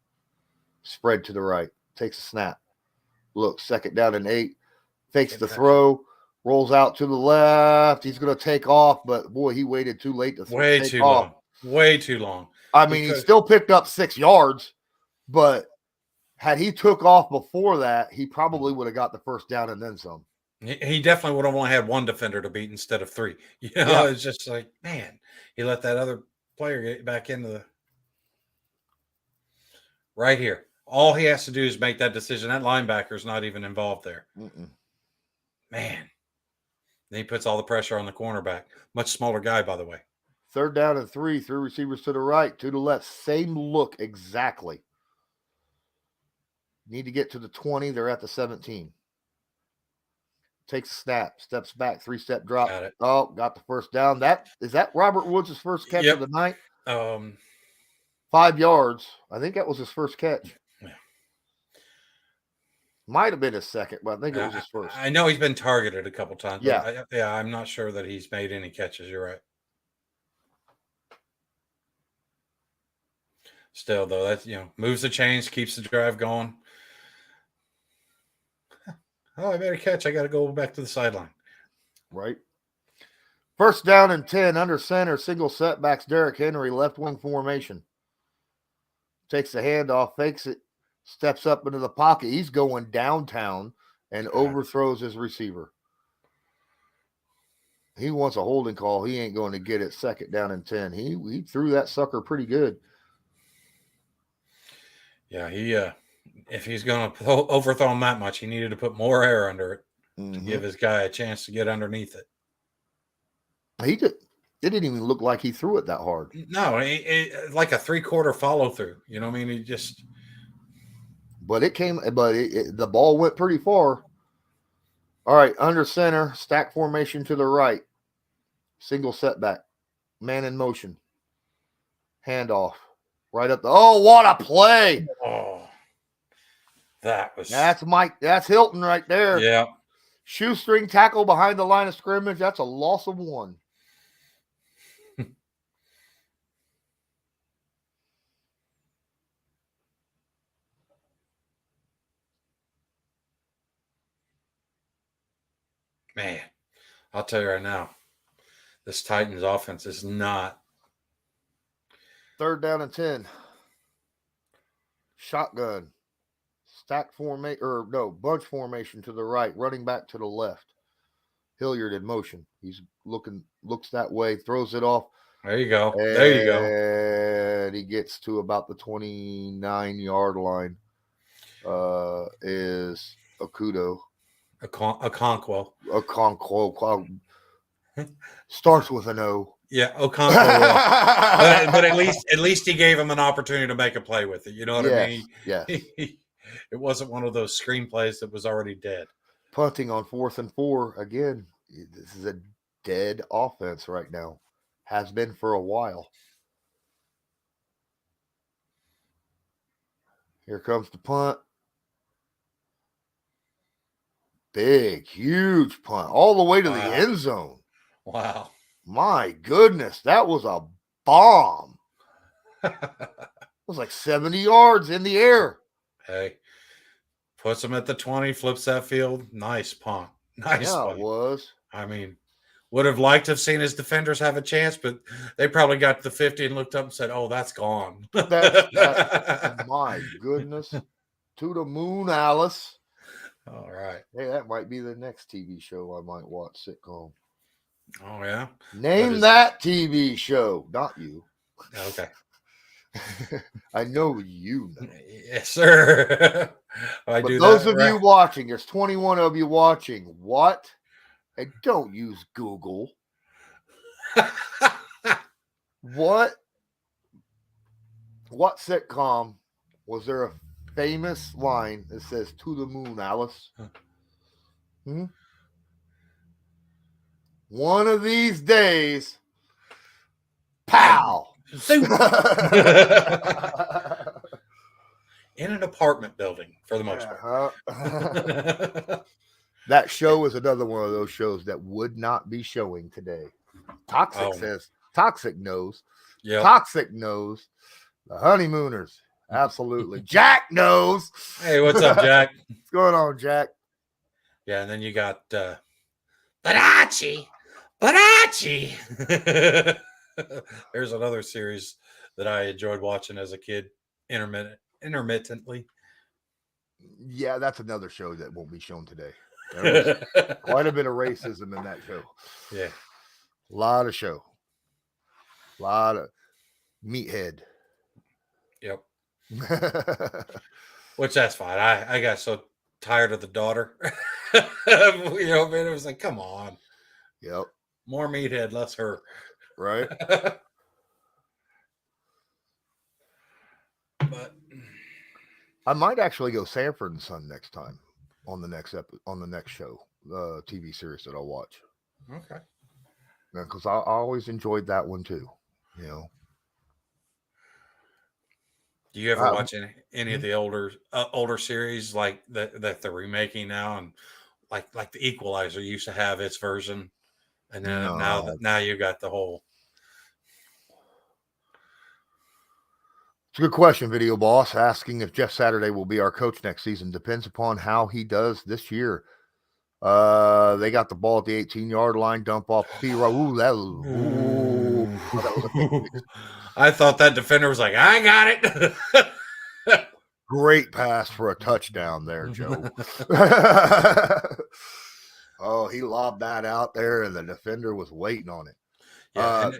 spread to the right, takes a snap, looks, second down and 8, fakes the throw, rolls out to the left. He's going to take off, but boy, he waited too late to take off. Way too long. I mean, he still picked up 6 yards, but had he took off before that, he probably would have got the first down and then some. He definitely would have only had 1 defender to beat instead of 3. You know, yeah. It's just like, man, he let that other player get back into the right here. All he has to do is make that decision. That linebacker's not even involved there. Man. Then he puts all the pressure on the cornerback. Much smaller guy, by the way. 3rd down and 3, 3 receivers to the right, 2 to the left. Same look exactly. Need to get to the 20. They're at the 17. Takes a snap, steps back, 3-step drop. Got the first down. Is that Robert Woods' first catch of the night? 5 yards. I think that was his first catch. Yeah. Might have been his second, but I think it was his first. I know he's been targeted a couple times. Yeah. I'm not sure that he's made any catches. You're right. Still, though, that's, moves the chains, keeps the drive going. Oh, I made a catch. I got to go back to the sideline. Right. 1st down and 10, under center, single setbacks, Derrick Henry, left wing formation. Takes the handoff, fakes it, steps up into the pocket. He's going downtown and overthrows his receiver. He wants a holding call. He ain't going to get it. 2nd down and 10. He threw that sucker pretty good. Yeah, if he's going to overthrow him that much, he needed to put more air under it to give his guy a chance to get underneath it. He did. It didn't even look like he threw it that hard. No, like a 3/4 follow through. You know what I mean? He just. But the ball went pretty far. All right, under center, stack formation to the right, single setback, man in motion, handoff, right up the. Oh, what a play! Oh. That's Hilton right there. Yeah. Shoestring tackle behind the line of scrimmage. That's a loss of 1. Man, I'll tell you right now, this Titans offense is not. 3rd down and 10. Shotgun. Stack formation, bunch formation to the right, running back to the left. Hilliard in motion. He's looks that way, throws it off. There you go. And he gets to about the 29-yard line. Is Okudo. Okonkwo. Starts with an O. Yeah, Okonkwo. but at least he gave him an opportunity to make a play with it. You know what I mean? Yes. It wasn't one of those screenplays that was already dead. Punting on 4th and 4. Again, this is a dead offense right now. Has been for a while. Here comes the punt. Big, huge punt. All the way to the end zone. Wow. My goodness. That was a bomb. It was like 70 yards in the air. Hey. Puts him at the 20, flips that field. Nice punt. Nice punt. It was. I mean, would have liked to have seen his defenders have a chance, but they probably got to the 50 and looked up and said, oh, that's gone. My goodness. To the moon, Alice. All right. Hey, that might be the next TV show I might watch, sitcom. Oh, yeah? Name that TV show. Not you. Okay. I know you know. Yes, sir. I But do those that of you right. watching, there's 21 of you watching. What? And don't use Google. What? What sitcom was there a famous line that says "To the moon, Alice"? Hmm? One of these days, I'm pow! zoom. In an apartment building for the most part. Uh-huh. That show is another one of those shows that would not be showing today. Toxic Oh, says, Toxic knows. yep. Toxic knows. The honeymooners. Absolutely. Jack knows. Hey, what's up, Jack? What's going on, Jack? Yeah, and then you got Badachi. Badachi. There's another series that I enjoyed watching as a kid, intermittently. Yeah, that's another show that won't be shown today. There was quite a bit of racism in that show. Yeah. A lot of show. A lot of meathead. Yep. Which that's fine. I got so tired of the daughter. Man, it was like, come on. Yep. More meathead, less her. Right. But I might actually go Sanford and Son next time on the next on the next show, TV series that I'll watch. okay. Because I always enjoyed that one too. You know. Do you ever Um, watch any of the older series like that they're remaking now, and like the Equalizer used to have its version, and then no. now you got the whole. It's a good question, Video Boss. Asking if Jeff Saturday will be our coach next season depends upon how he does this year. They got the ball at the 18-yard line, dump off P. Ooh, that was, ooh. Oh, that was a pick six. I thought that defender was like, I got it. Great pass for a touchdown there, Joe. Oh, he lobbed that out there, and the defender was waiting on it. Yeah,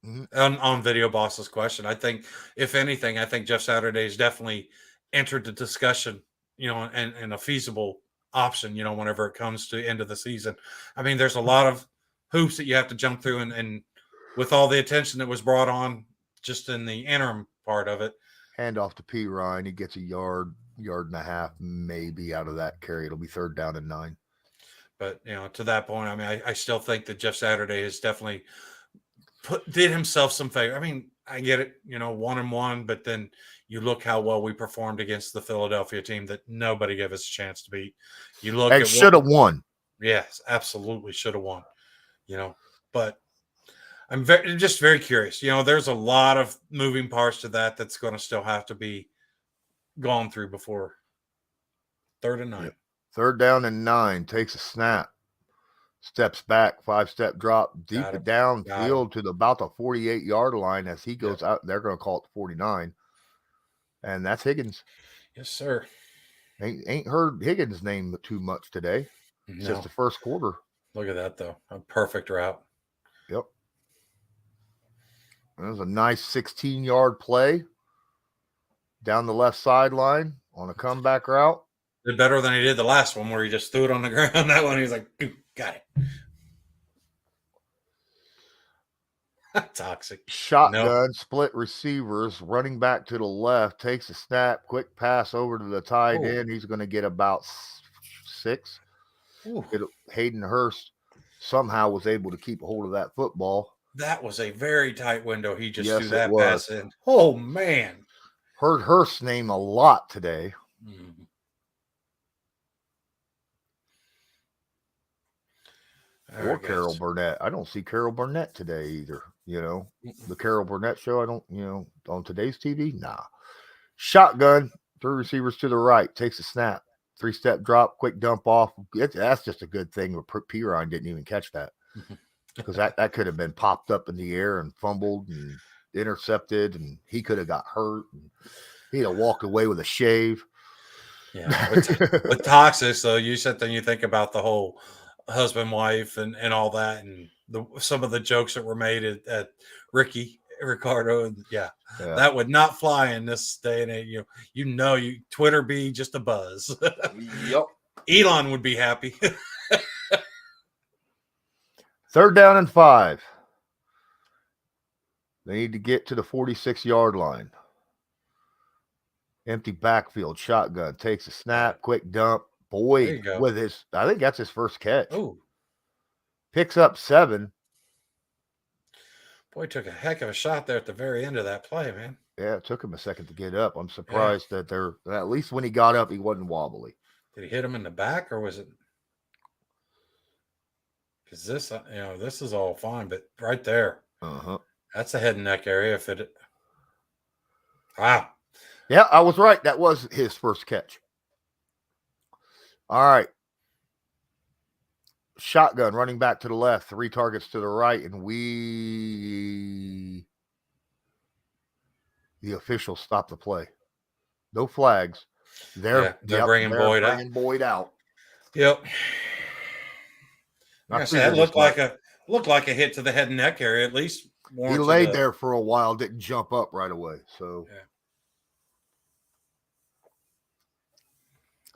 Mhm. on Video Boss's question, I think if anything, I think Jeff Saturday has definitely entered the discussion, and a feasible option, whenever it comes to end of the season. I mean, there's a lot of hoops that you have to jump through, and with all the attention that was brought on just in the interim part of it. Hand off to P. Ryan. He gets a yard and a half, maybe out of that carry. It'll be 3rd down and 9. But to that point, I mean, I still think that Jeff Saturday has definitely did himself some favor. I mean, I get it, 1-1, but then you look how well we performed against the Philadelphia team that nobody gave us a chance to beat. You look and at should have won. Yes, absolutely should have won. But I'm just very curious. There's a lot of moving parts to that's going to still have to be gone through before 3rd and 9. Yep. 3rd down and 9. Takes a snap. Steps back, 5-step drop, deep it downfield to about the 48-yard line as he goes out. They're going to call it 49. And that's Higgins. Yes, sir. Ain't heard Higgins' name too much today. No. Just the first quarter. Look at that, though. A perfect route. Yep. That was a nice 16-yard play down the left sideline on a comeback route. Did better than he did the last one where he just threw it on the ground. That one, he was like, got it. Toxic. Shotgun, split receivers, running back to the left, takes a snap, quick pass over to the tight end. He's going to get about 6. Hayden Hurst somehow was able to keep a hold of that football. That was a very tight window. He just threw that pass in. Oh, man. Heard Hurst's name a lot today. Mm-hmm. Or Carol Burnett. I don't see Carol Burnett today either. The Carol Burnett show, I don't, on today's TV, nah. Shotgun, 3 receivers to the right, takes a snap, 3-step drop, quick dump off. That's just a good thing. P. Ryan didn't even catch that because that could have been popped up in the air and fumbled and intercepted, and he could have got hurt. And he'd have walked away with a shave. Yeah, with Toxic, so you sit there and you think about the whole husband, wife, and all that, and some of the jokes that were made at Ricky Ricardo, and that would not fly in this day and age. You Twitter be just a buzz. Yep. Elon would be happy. 3rd down and 5. They need to get to the 46-yard line. Empty backfield, shotgun, takes a snap, quick dump. Boyd with I think that's his first catch. Oh. Picks up 7. Boy, took a heck of a shot there at the very end of that play, man. Yeah, it took him a second to get up. I'm surprised that at least when he got up, he wasn't wobbly. Did he hit him in the back, or was it? Because this is all fine, but right there, that's the head and neck area. If it, wow. Yeah, I was right. That was his first catch. All right. Shotgun, running back to the left, 3 targets to the right, and the officials stop the play. No flags. They're bringing Boyd out. Yep. Like I said, it looked like a hit to the head and neck area. At least he laid there for a while, didn't jump up right away. So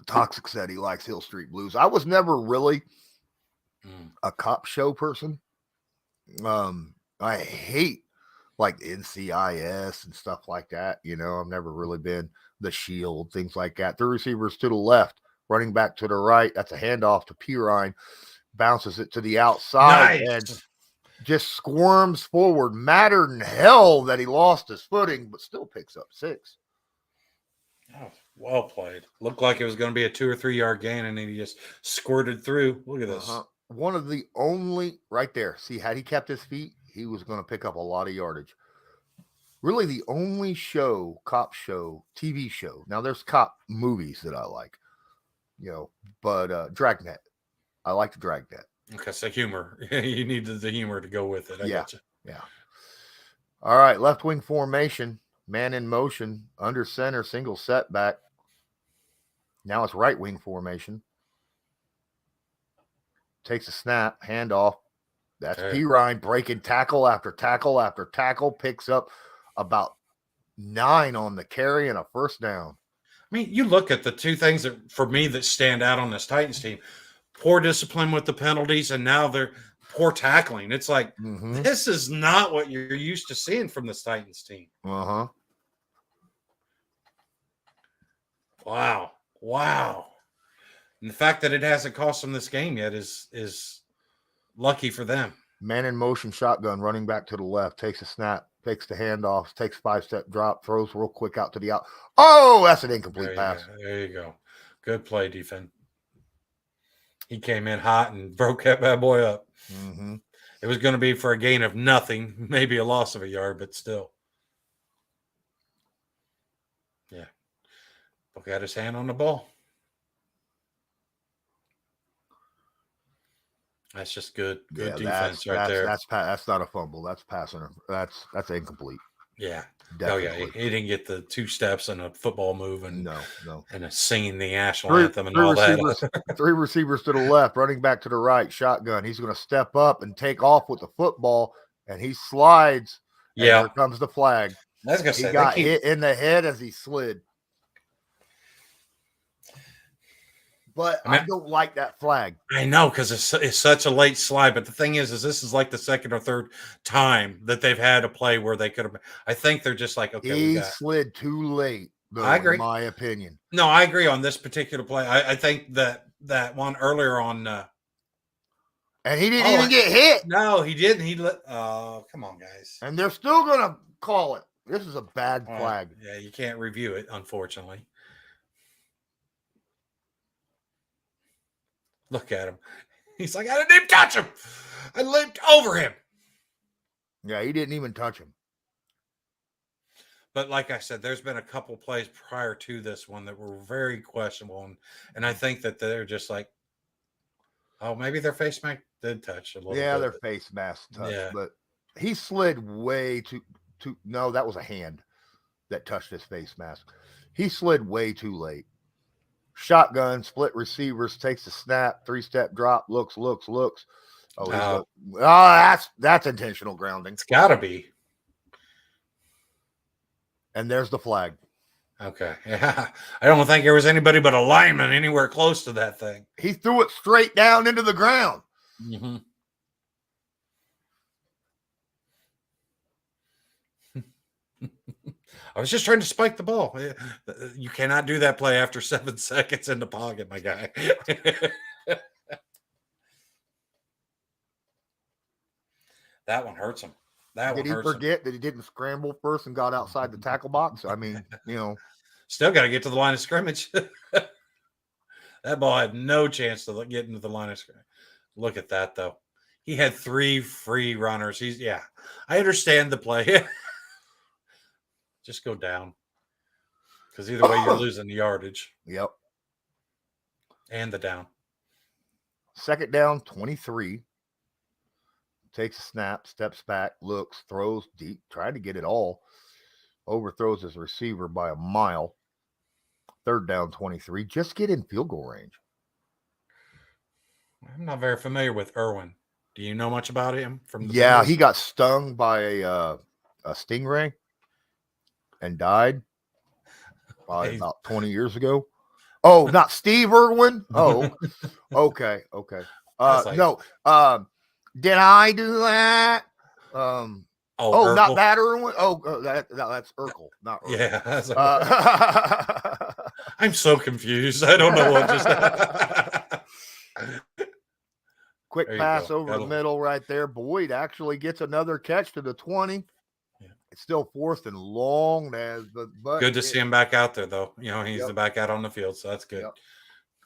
Toxic said he likes Hill Street Blues. I was never really a cop show person. I hate like NCIS and stuff like that. I've never really been The Shield, things like that. 3 receivers to the left, running back to the right. That's a handoff to Pirine. Bounces it to the outside and just squirms forward. Mattered in hell that he lost his footing, but still picks up 6. Oh, well played. Looked like it was going to be a 2 or 3 yard gain, and then he just squirted through. Look at this. One of the only right there. See, had he kept his feet, he was going to pick up a lot of yardage. Really, the only cop show, TV show. Now, there's cop movies that I like, but Dragnet. I like the Dragnet. Okay, so humor. You need the humor to go with it. I got you. Yeah. All right, left wing formation, man in motion, under center, single setback. Now it's right wing formation. Takes a snap, handoff. That's Pirine breaking tackle after tackle after tackle, picks up about 9 on the carry and a first down. I mean, you look at the 2 things that for me that stand out on this Titans team. Poor discipline with the penalties, and now they're poor tackling. It's like, this is not what you're used to seeing from this Titans team. Uh-huh. Wow. And the fact that it hasn't cost them this game yet is lucky for them. Man in motion, shotgun, running back to the left, takes a snap, takes the handoff, takes 5-step drop, throws real quick out to the out. Oh, that's an incomplete pass. There you go. Good play, defense. He came in hot and broke that bad boy up. It was going to be for a gain of nothing, maybe a loss of a yard, but still. Yeah. Book got his hand on the ball. That's just good defense right there. That's not a fumble. That's passing. That's incomplete. Yeah. Definitely. Oh, yeah. He didn't get the 2 steps and a football move and no. And a singing the national anthem and all that. 3 receivers to the left, running back to the right, shotgun. He's going to step up and take off with the football, and he slides. And here comes the flag. I was going to say, he got hit in the head as he slid. But I don't like that flag. I know, because it's such a late slide. But the thing is this is like the 2nd or 3rd time that they've had a play where they could have. I think they're just like, okay, he slid too late. Though, I agree. In my opinion. No, I agree on this particular play. I think that one earlier on. And he didn't even get hit. No, he didn't. He let. Oh, come on, guys. And they're still gonna call it. This is a bad flag. Yeah, you can't review it, unfortunately. Look at him. He's like, I didn't even touch him. I leaped over him. Yeah, he didn't even touch him. But like I said, there's been a couple plays prior to this one that were very questionable. And I think that they're just like, oh, maybe their face mask did touch a little bit. Yeah, their face mask touched. Yeah. But he slid way too. No, that was a hand that touched his face mask. He slid way too late. Shotgun, split receivers, takes a snap, 3-step drop, looks. Oh, that's intentional grounding. It's got to be. And there's the flag. Okay. Yeah. I don't think there was anybody but a lineman anywhere close to that thing. He threw it straight down into the ground. Mm-hmm. I was just trying to spike the ball. You cannot do that play after 7 seconds in the pocket, my guy. That one hurts him. Did he forget that he didn't scramble first and got outside the tackle box? I mean, Still got to get to the line of scrimmage. That ball had no chance to get into the line of scrimmage. Look at that, though. He had 3 free runners. I understand the play. Just go down. Because either way, you're losing the yardage. Yep. And the down. 2nd down, 23. Takes a snap, steps back, looks, throws deep, tried to get it all. Overthrows his receiver by a mile. 3rd down, 23. Just get in field goal range. I'm not very familiar with Irwin. Do you know much about him? Yeah, he got stung by a stingray and died probably about 20 years ago. Oh, not Steve Irwin? Oh, okay. No. Did I do that? Not that Irwin. That's Urkel, not Irwin. Yeah. I'm so confused. I don't know what just. Quick pass over the middle right there. Boyd actually gets another catch to the 20. Yeah. It's still 4th and long, but good to see him back out there, though. He's the back out on the field, so that's good. Yep.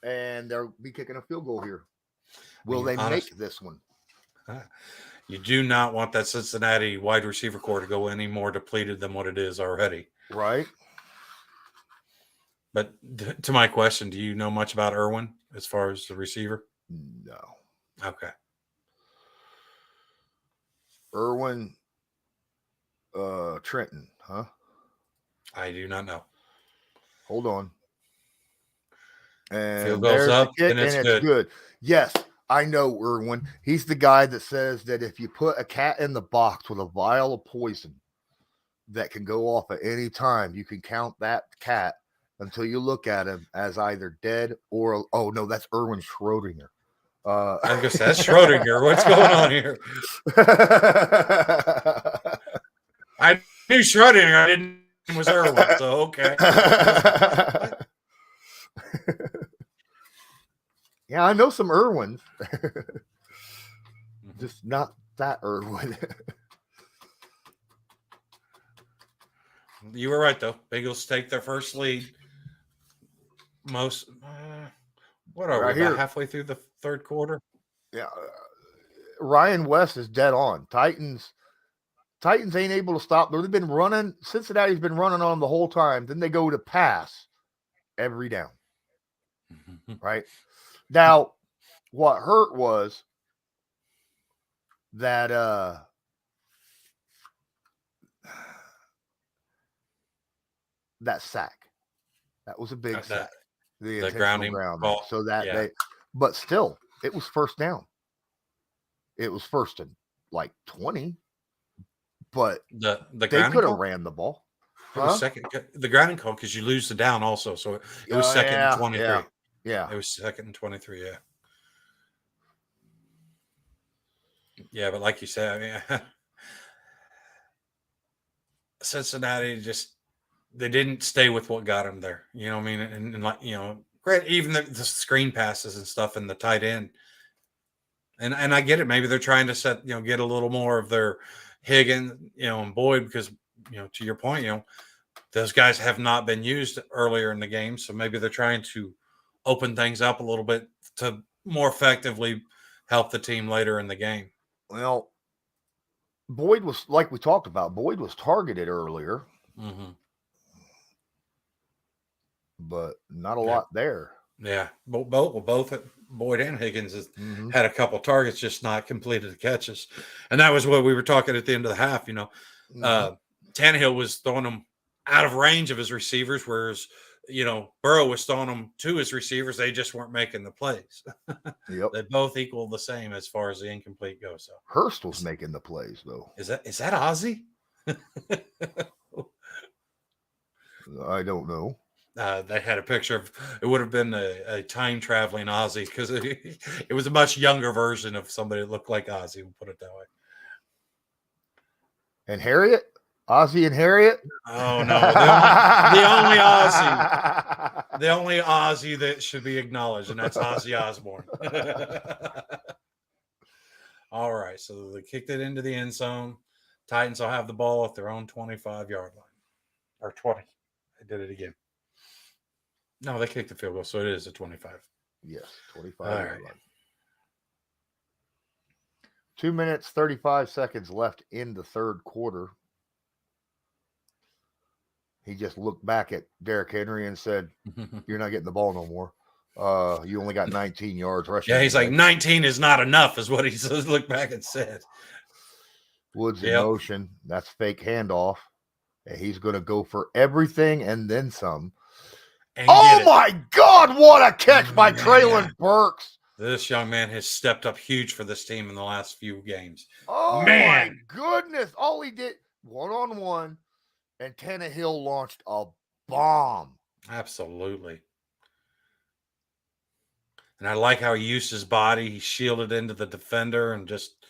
And they'll be kicking a field goal here. Will they make this one? You do not want that Cincinnati wide receiver core to go any more depleted than what it is already. Right. But to my question, do you know much about Irwin as far as the receiver? No. Okay. Irwin Trenton, huh? I do not know. Hold on. And field goes up, and it's good. Yes, I know Irwin. He's the guy that says that if you put a cat in the box with a vial of poison that can go off at any time, you can count that cat until you look at him as either dead or that's Erwin Schrodinger. I guess that's Schrodinger. What's going on here? I knew Schrodinger. I didn't know it was Irwin. So okay. Yeah, I know some Irwins. Just not that Irwin. You were right, though. Bengals take their first lead. What are we, about halfway through the 3rd quarter? Yeah. Ryan West is dead on. Titans ain't able to stop. They've been running. Cincinnati's been running on the whole time. Then they go to pass every down. Right? Now, what hurt was that that sack. That was a big sack. The grounding ball. So but still, it was 1st down. It was 1st and 20. But the they could have ran the ball. It was the grounding call because you lose the down also. So it was 2nd and 23. Yeah. It was 2nd and 23. Yeah. Yeah, but like you said, I mean, Cincinnati they didn't stay with what got them there. You know what I mean? And great, even the screen passes and stuff and the tight end. And I get it. Maybe they're trying to get a little more of their Higgins, and Boyd because, to your point, those guys have not been used earlier in the game. So maybe they're trying to open things up a little bit to more effectively help the team later in the game. Well, Boyd was, like we talked about, Boyd was targeted earlier. Mm-hmm. But not a lot there. Yeah. Both Boyd and Higgins had a couple targets, just not completed the catches. And that was what we were talking at the end of the half. Tannehill was throwing them out of range of his receivers, whereas, Burrow was throwing them to his receivers. They just weren't making the plays. Yep. They both equal the same as far as the incomplete goes. So Hurst was making the plays, though. Is that Ozzy? I don't know. They had a picture of it. Would have been a time traveling Ozzy because it was a much younger version of somebody that looked like Ozzy. We'll put it that way. And Harriet, Ozzy and Harriet. Oh no, the only Ozzy that should be acknowledged, and that's Ozzy Osbourne. All right, so they kicked it into the end zone. Titans will have the ball at their own 25-yard line. Or 20. They did it again. No, they kicked the field goal, so it is a 25. Yes, 25 All yard right. line. 2 minutes, 35 seconds left in the third quarter. He just looked back at Derrick Henry and said, "You're not getting the ball no more. You only got 19 yards rushing." Yeah, he's like, 19 is not enough, is what he looked back and said. Woods in motion. That's fake handoff. And he's going to go for everything and then some. And oh my God, what a catch by Traylon Burks. This young man has stepped up huge for this team in the last few games. Oh my goodness. All he did, one-on-one, and Tannehill launched a bomb. Absolutely. And I like how he used his body. He shielded into the defender and just,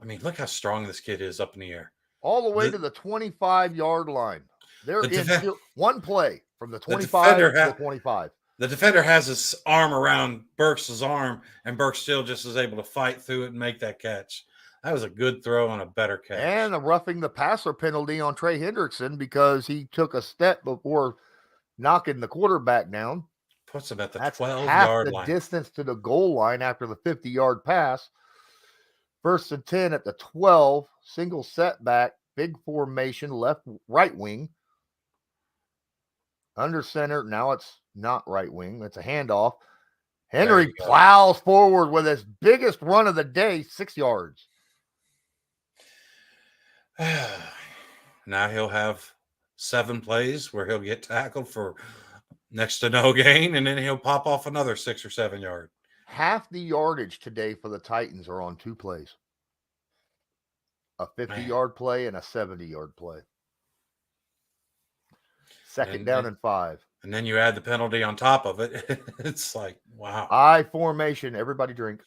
I mean, look how strong this kid is up in the air. All the way to the 25-yard line. They're in one play from the 25 to the 25. The defender has his arm around Burks' arm, and Burks still just is able to fight through it and make that catch. That was a good throw and a better catch. And a roughing the passer penalty on Trey Hendrickson because he took a step before knocking the quarterback down. Puts him at the 12-yard line. The distance to the goal line after the 50-yard pass. 1st and 10 at the 12. Single setback. Big formation. Right wing. Under center. Now it's not right wing. It's a handoff. Henry plows forward with his biggest run of the day. 6 yards. Now he'll have 7 plays where he'll get tackled for next to no gain, and then he'll pop off another 6 or 7 yard. Half the yardage today for the Titans are on 2 plays. A 50-yard play and a 70-yard play. Second down and 5. And then you add the penalty on top of it. It's like, wow. I formation. Everybody drink.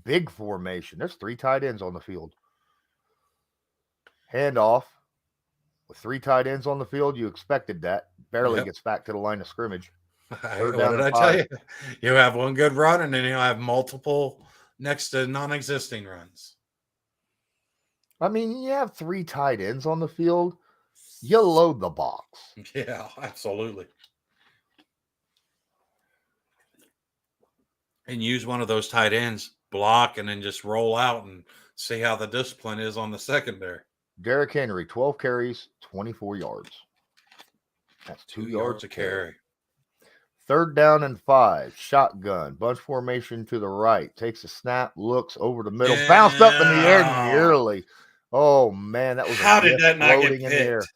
Big formation. There's 3 tight ends on the field. Handoff. With 3 tight ends on the field, you expected that. Barely gets back to the line of scrimmage. What did I tell you? You have one good run, and then you'll have multiple next to non-existing runs. I mean, you have 3 tight ends on the field. You load the box. Yeah, absolutely. And use one of those tight ends, block, and then just roll out and see how the discipline is on the secondary. Derrick Henry, 12 carries, 24 yards. That's 2 yards a carry. 3rd down and 5. Shotgun. Bunch formation to the right. Takes a snap, looks over the middle. Bounced up in the air nearly. Oh, man. That was how did that not get picked?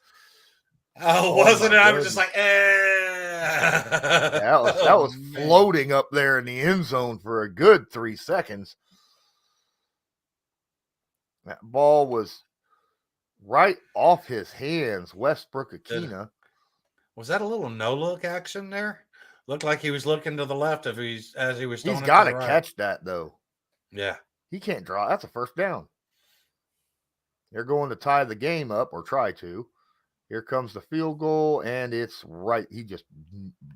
Oh, wasn't it? I was just like, That was floating up there in the end zone for a good 3 seconds. That ball was right off his hands. Westbrook Akina. Was that a little no-look action there? Looked like he was looking to the left as he was. He's got to catch that though. Yeah, he can't draw. That's a 1st down. They're going to tie the game up or try to. Here comes the field goal, and it's right. He just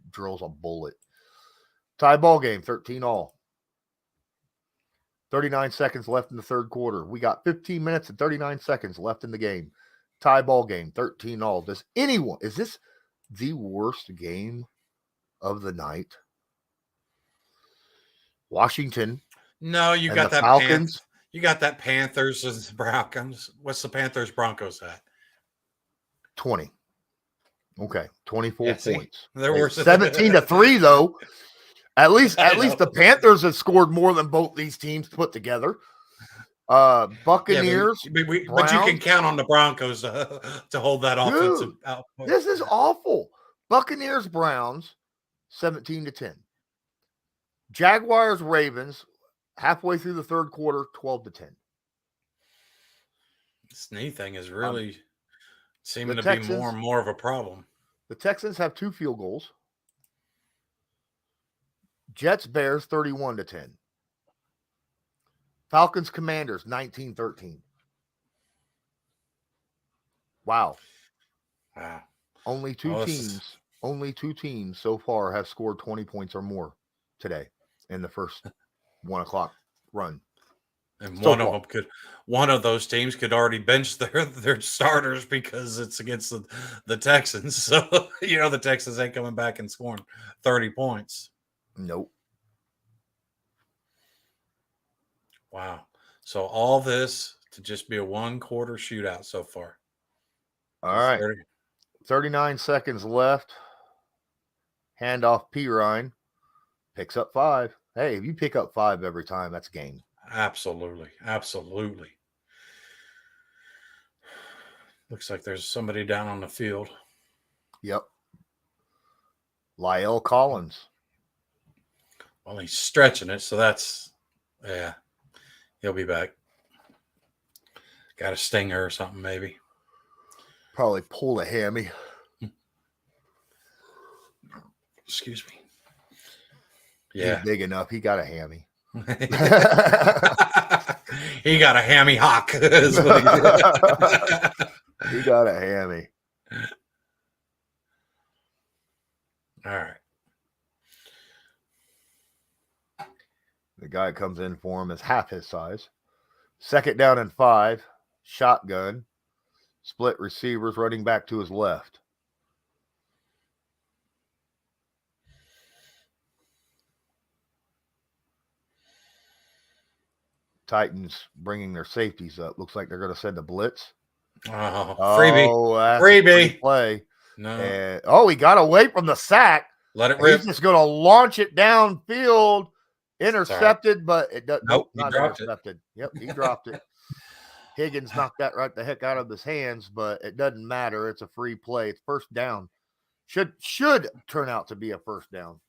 drills a bullet. Tie ball game, 13-all. 39 seconds left in the 3rd quarter. We got 15 minutes and 39 seconds left in the game. Tie ball game, 13-all. Is this the worst game of the night? Washington. No, you got that Falcons. You got that Panthers and the Broncos. What's the Panthers Broncos at? 20. Okay, 24 points. There were 17-3 though. At least the Panthers have scored more than both these teams put together. Buccaneers. But you can count on the Broncos to hold that offensive output. This is awful. Buccaneers, Browns, 17-10. Jaguars, Ravens, halfway through the 3rd quarter, 12-10. This knee thing is really The seeming to be more Texans, and more of a problem. the Texans have 2 field goals. Jets Bears 31-10. Falcons Commanders 19-13. Wow. Wow. Only two teams so far have scored 20 points or more today in the first 1 o'clock run. And So one of those teams could already bench their starters because it's against the Texans. So the Texans ain't coming back and scoring 30 points. Nope. Wow. So all this to just be a 1-quarter shootout so far. All right. 39 seconds left. Handoff Pirine. Picks up 5. Hey, if you pick up 5 every time, that's game. Absolutely. Absolutely. Looks like there's somebody down on the field. Yep. Lyle Collins. Well, he's stretching it, so that's, yeah, he'll be back. Got a stinger or something, maybe. Probably pulled a hammy. Excuse me. Yeah. He's big enough. He got a hammy. He got a hammy hock. Is what he did. He got a hammy. All right. The guy comes in for him is half his size. 2nd down and 5. Shotgun. Split receivers, running back to his left. Titans bringing their safeties up. Looks like they're going to send a blitz. Freebie. Free play. No. And, he got away from the sack. Let it rip. He's just going to launch it downfield. Intercepted, but it doesn't. Nope, not intercepted. Yep, he dropped it. Higgins knocked that right the heck out of his hands, but it doesn't matter. It's a free play. It's first down. Should turn out to be a first down.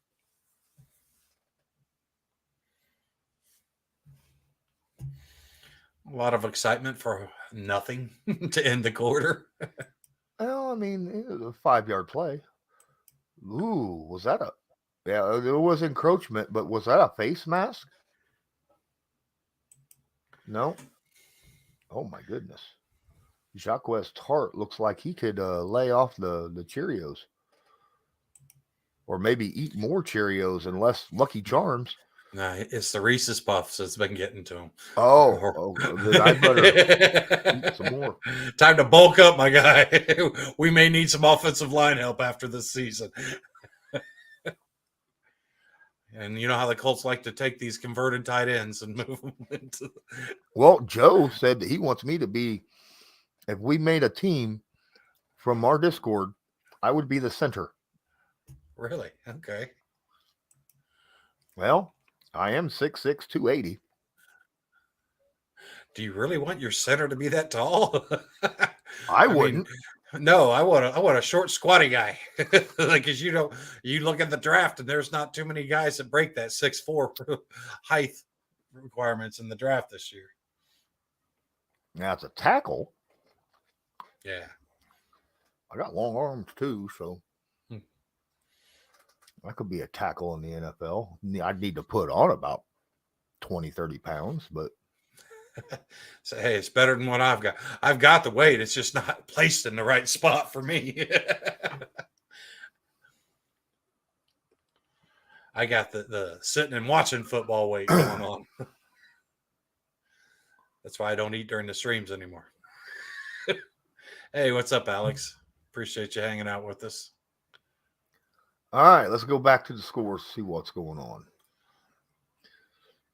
A lot of excitement for nothing to end the quarter. Well, I mean, it was a 5-yard play. Ooh, was that a... Yeah, it was encroachment, but was that a face mask? No. Oh, my goodness. Jacques Tart looks like he could lay off the Cheerios. Or maybe eat more Cheerios and less Lucky Charms. No, it's the Reese's Puffs that's been getting to him. Then I better eat some more. Time to bulk up, my guy. We may need some offensive line help after this season. And you know how the Colts like to take these converted tight ends and move them into. Well, Joe said that he wants me to be, if we made a team from our Discord, I would be the center. Really? Okay. Well, I am 6'6", 280. Do you really want your center to be that tall? I wouldn't. No, I want a short, squatty guy. Like, cause you look at the draft and there's not too many guys that break that 6'4" height requirements in the draft this year. Now it's a tackle. Yeah. I got long arms too, so I could be a tackle in the NFL. I'd need to put on about 20, 30 pounds, but So, hey, it's better than what I've got. I've got the weight. It's just not placed in the right spot for me. I got the sitting and watching football weight going on. That's why I don't eat during the streams anymore. Hey, what's up, Alex? Appreciate you hanging out with us. All right, let's go back to the scores, see what's going on.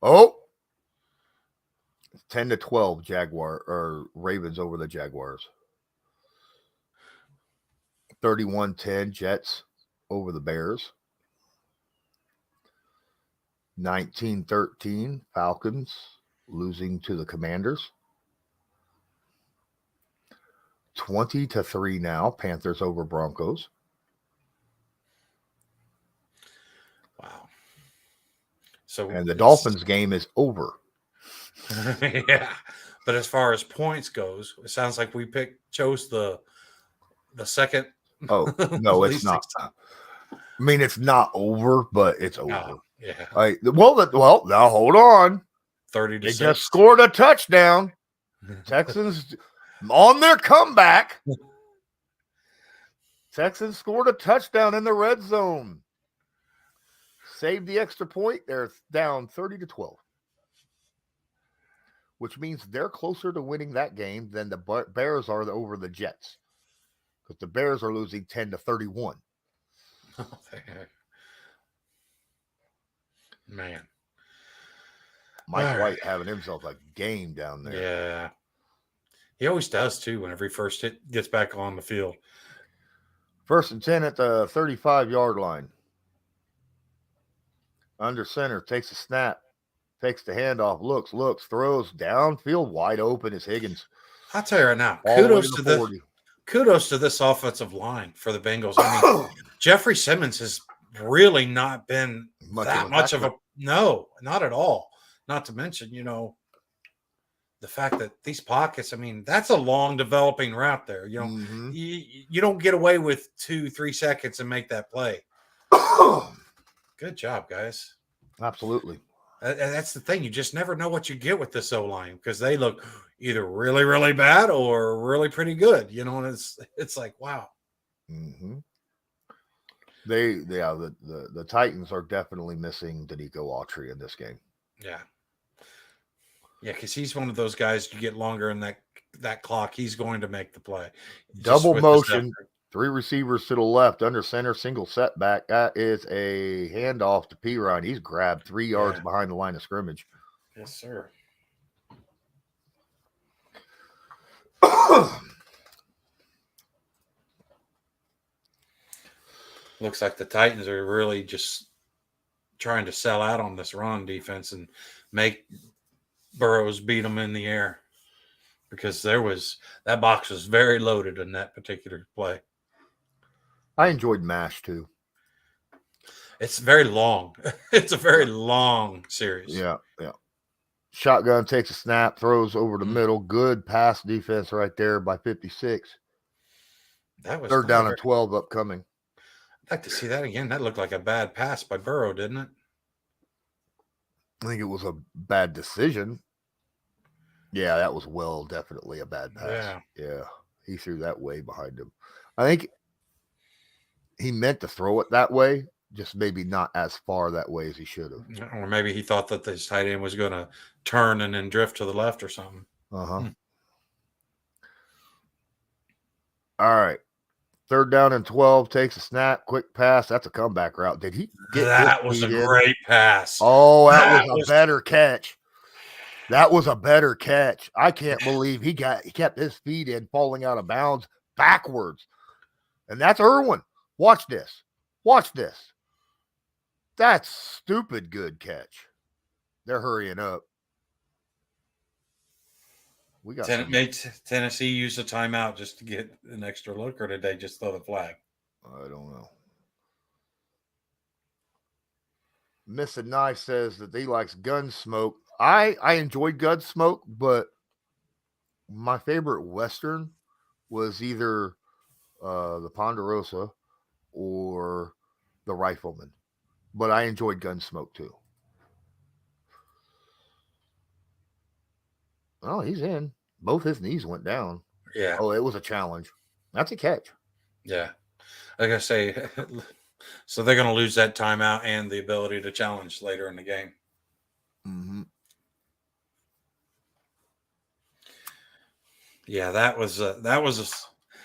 Oh, 10-12 Ravens over the Jaguars. 31-10 Jets over the Bears. 19-13 Falcons losing to the Commanders. 20-3 now Panthers over Broncos. Wow. So and the Dolphins game is over. Yeah. But as far as points goes, it sounds like we chose the second Oh no, it's least not. I mean, it's not over, but it's over. yeah, Well, now hold on. 30 to They just 6. scored a touchdown. Texans on their comeback. Texans scored a touchdown in the red zone. Saved the extra point. They're down 30-12. Which means they're closer to winning that game than the Bears are over the Jets. Because the Bears are losing 10-31. Man. Mike White having himself a game down there. Yeah. He always does, too, whenever he gets back on the field. 1st and 10 at the 35-yard line. Under center, takes a snap, takes the handoff, looks, throws downfield, wide open is Higgins. I'll tell you right now, kudos to this offensive line for the Bengals. I mean, Jeffrey Simmons has really not been much of a no, not at all. Not to mention, the fact that these pockets, I mean, that's a long developing route there. You don't get away with 2-3 seconds and make that play. Good job, guys. Absolutely. That's the thing. You just never know what you get with this O-line because they look either really, really bad or really pretty good. And it's like, wow. Mm-hmm. The Titans are definitely missing Danico Autry in this game. Yeah. Yeah, because he's one of those guys, you get longer in that clock, he's going to make the play. Double motion, 3 receivers to the left, under center, single setback. That is a handoff to Pirine. He's grabbed 3 yards behind the line of scrimmage. Yes, sir. Looks like the Titans are really just trying to sell out on this run defense and make Burrows beat them in the air because that box was very loaded in that particular play. I enjoyed MASH too. It's very long. It's a very long series. Yeah. Shotgun takes a snap, throws over the middle. Good pass defense right there by 56. That was 3rd down and 12 upcoming. I'd like to see that again. That looked like a bad pass by Burrow, didn't it? I think it was a bad decision. Yeah, that was definitely a bad pass. Yeah. He threw that way behind him. I think he meant to throw it that way, just maybe not as far that way as he should have. Or maybe he thought that this tight end was going to turn and then drift to the left or something. All right. 3rd down and 12, takes a snap, quick pass. That's a comeback route. Did he get that? Was a great pass. Oh, that was a better catch. That was a better catch. I can't believe he kept his feet in, falling out of bounds backwards. And that's Irwin. Watch this. That's stupid good catch. They're hurrying up. We got Tennessee use a timeout just to get an extra look, or did they just throw the flag? I don't know. Miss and Knife says that he likes Gunsmoke. I enjoyed Gunsmoke, but my favorite Western was either the Ponderosa or the Rifleman. But I enjoyed Gunsmoke too. Oh, he's in. Both his knees went down. Yeah. Oh, it was a challenge. That's a catch. Yeah. Like I say, so they're going to lose that timeout and the ability to challenge later in the game. Mm-hmm. Yeah, that was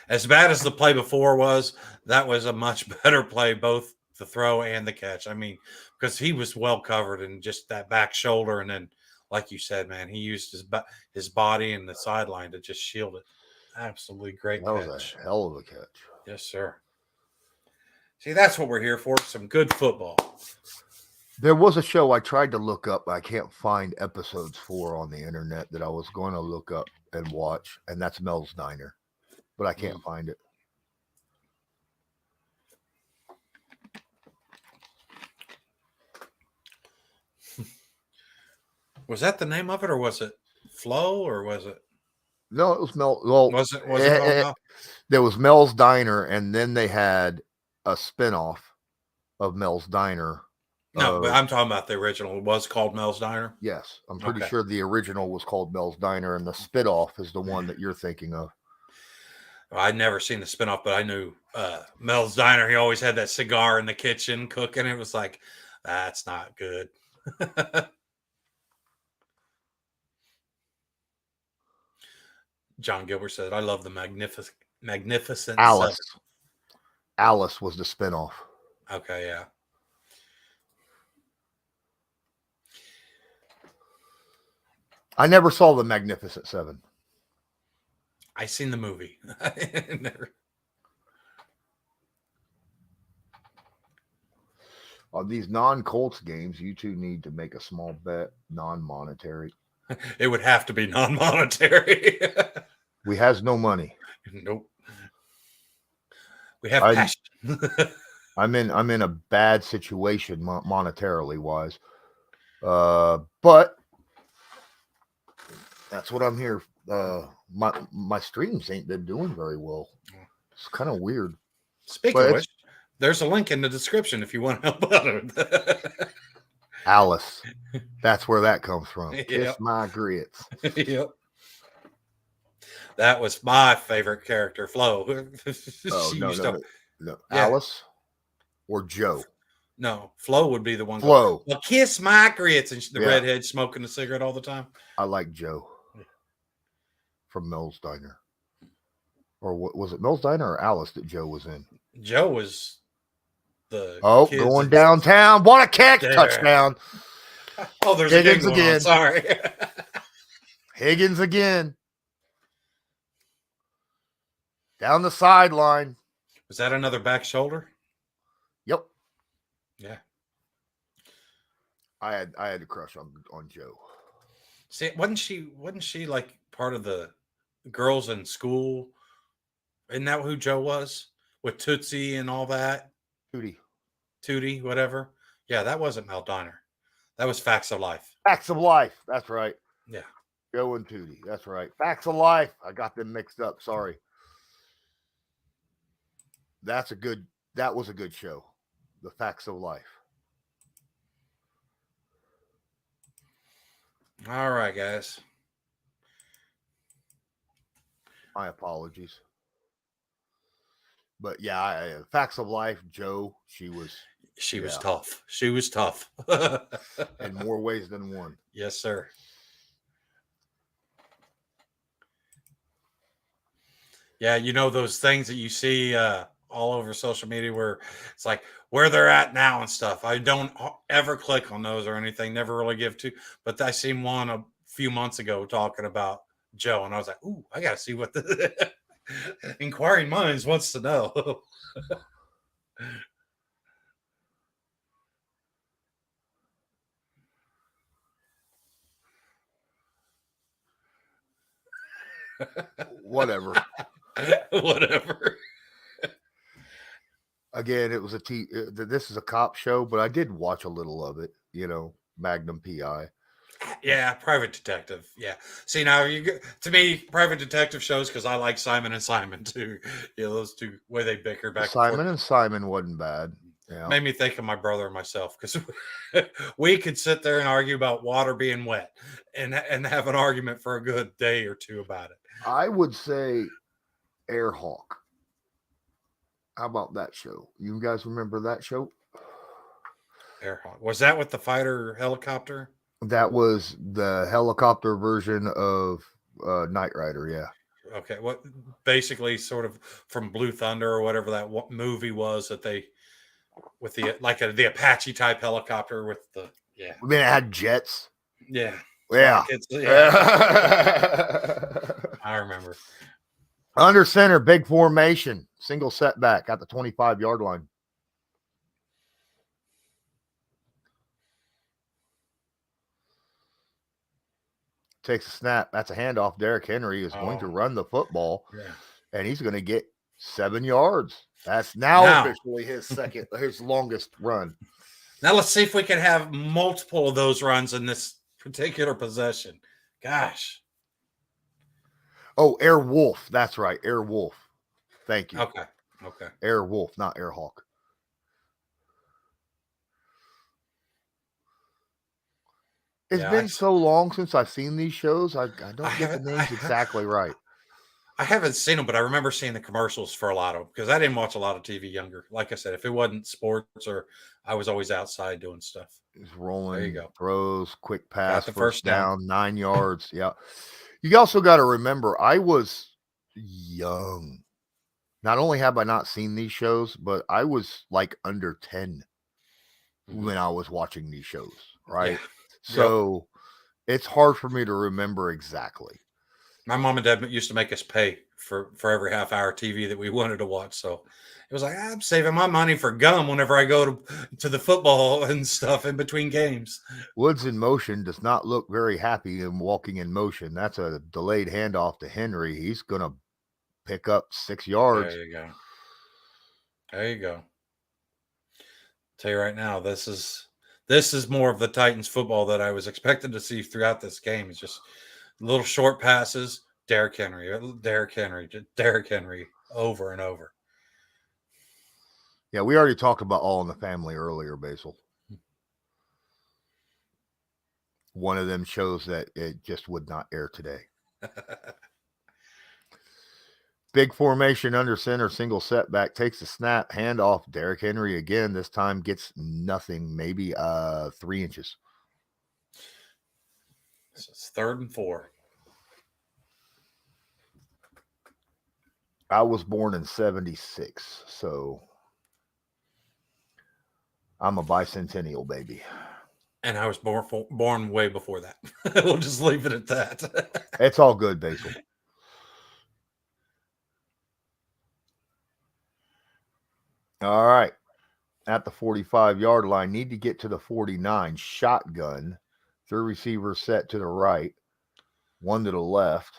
as bad as the play before was. That was a much better play, both the throw and the catch. I mean, because he was well covered in just that back shoulder, and then, like you said, man, he used his body and the sideline to just shield it. Absolutely great catch. That was a hell of a catch. Yes, sir. See, that's what we're here for. Some good football. There was a show I tried to look up, but I can't find episodes for on the internet that I was going to look up and watch, and that's Mel's Diner, but I can't find it. Was that the name of it, or was it Flo or was it? No, it was Mel. Well, Was it called Mel? there was Mel's Diner, and then they had a spinoff of Mel's Diner. No, but I'm talking about the original. It was called Mel's Diner. Yes, I'm pretty Okay. sure the original was called Mel's Diner, and the spinoff is the one that you're thinking of. Well, I'd never seen the spinoff, but I knew Mel's Diner. He always had that cigar in the kitchen cooking. It was like, that's not good. John Gilbert said, I love the magnificent Alice. Seven. Alice was the spinoff. Okay, yeah. I never saw the Magnificent Seven. I seen the movie. Never. On these non-Colts games, you two need to make a small bet, non-monetary. It would have to be non-monetary. We has no money. Nope. We have passion. I'm in a bad situation monetarily wise. But that's what I'm here. My streams ain't been doing very well. It's kind of weird. Speaking of which, there's a link in the description if you want to help out. Alice. That's where that comes from. Yep. Kiss my grits. Yep. That was my favorite character, Flo. Oh, no. Yeah. Alice or Joe? No, Flo would be the one. Flo. Well, kiss my grits. And the redhead smoking a cigarette all the time. I like Joe from Mel's Diner. Or what was it, Mel's Diner or Alice that Joe was in? Joe was the going downtown. What a catch! There. Touchdown. Oh, there's Higgins a again. Sorry. Higgins again. Down the sideline. Was that another back shoulder? Yep. Yeah. I had a crush on Joe. See, wasn't she like part of the girls in school? Isn't that who Joe was? With Tootsie and all that? Tootie, whatever. Yeah, that wasn't Mel Diner. That was Facts of Life. Facts of Life. That's right. Yeah. Joe and Tootie. That's right. Facts of Life. I got them mixed up. Sorry. That was a good show. The Facts of Life. All right, guys. My apologies. But yeah, Facts of Life, Joe, she was tough. She was tough. In more ways than one. Yes, sir. Yeah, you know those things that you see all over social media where it's like where they're at now and stuff. I don't ever click on those or anything, never really give to. But I seen one a few months ago talking about Joe, and I was like, ooh, I got to see what the inquiring minds wants to know. Whatever. Whatever. Again, it was this is a cop show, but I did watch a little of it, Magnum PI. Yeah, Private Detective. Yeah. See, now to me, Private Detective shows because I like Simon and Simon too. Those two where they bicker back. Simon and Simon wasn't bad. Yeah. Made me think of my brother and myself because we could sit there and argue about water being wet and have an argument for a good day or two about it. I would say Airhawk. How about that show? You guys remember that show? Airhawk. Was that with the fighter helicopter? That was the helicopter version of Knight Rider, yeah. Okay. What basically sort of from Blue Thunder or whatever that movie was that they with the Apache type helicopter with the I mean, it had jets. Yeah. Yeah. I remember. Under center, big formation, single setback at the 25-yard line. Takes a snap. That's a handoff. Derrick Henry is going to run the football, and he's going to get 7 yards. That's now officially his longest run. Now let's see if we can have multiple of those runs in this particular possession. Gosh. Oh, Air Wolf. That's right. Air Wolf. Thank you. Okay. Okay. Air Wolf, not Air Hawk. It's Yeah, been so long since I've seen these shows. I I don't get the haven't names exactly right. I haven't seen them, but I remember seeing the commercials for a lot of them because I didn't watch a lot of TV younger. Like I said, if it wasn't sports or I was always outside doing stuff. It's There you rolling, go. throws, quick Got pass, the first first down. down, 9 yards. Yeah. You also got to remember, I was young. Not only have I not seen these shows, but I was like under 10 Mhm. when I was watching these shows, Yeah. right? Yep. So it's hard for me to remember exactly. My mom and dad used to make us pay for every half hour TV that we wanted to watch. So it was like I'm saving my money for gum whenever I go to the football and stuff in between games. Woods in motion does not look very happy in walking in motion. That's a delayed handoff to Henry. He's going to pick up 6 yards. There you go. There you go. Tell you right now, this is more of the Titans football that I was expected to see throughout this game. It's just little short passes, Derrick Henry, Derrick Henry, over and over. Yeah, we already talked about All in the Family earlier, Basil. One of them shows that it just would not air today. Big formation under center, single setback, takes a snap, handoff. Derrick Henry again. This time gets nothing, maybe 3 inches. So it's 3rd and 4. I was born in 76, so I'm a bicentennial baby. And I was born way before that. We'll just leave it at that. It's all good, Basil. All right. At the 45-yard line, need to get to the 49. Shotgun. 3 receivers set to the right, 1 to the left,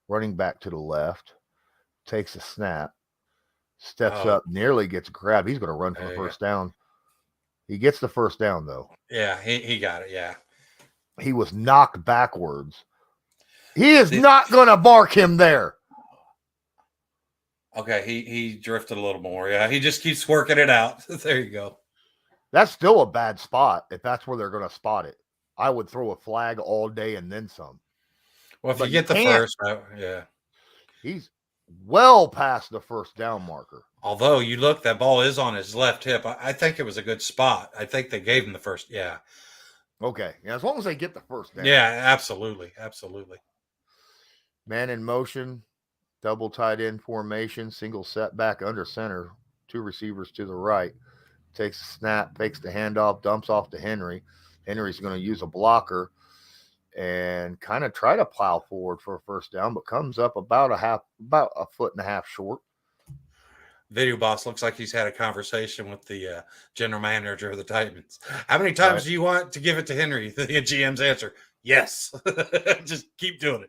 running back to the left, takes a snap, steps Oh, up, nearly gets grabbed. He's going to run for the there you go. first down. He gets the first down, though. Yeah, he got it. Yeah. He was knocked backwards. He is The- not going to bark him there. Okay, he drifted a little more. Yeah, he just keeps working it out. There you go. That's still a bad spot if that's where they're going to spot it. I would throw a flag all day and then some. Well, if But you you get the can't. first, yeah. He's well past the first down marker. Although you look, that ball is on his left hip. I think it was a good spot. I think they gave him the first. Yeah. Okay. Yeah, as long as they get the first down. Yeah, absolutely. Absolutely. Man in motion, double tight end formation, single setback under center, 2 receivers to the right. Takes a snap, fakes the handoff, dumps off to Henry. Henry's going to use a blocker and kind of try to plow forward for a first down, but comes up about a foot and a half short. Video boss looks like he's had a conversation with the general manager of the Titans. How many times do you want to give it to Henry? The GM's answer, yes. Just keep doing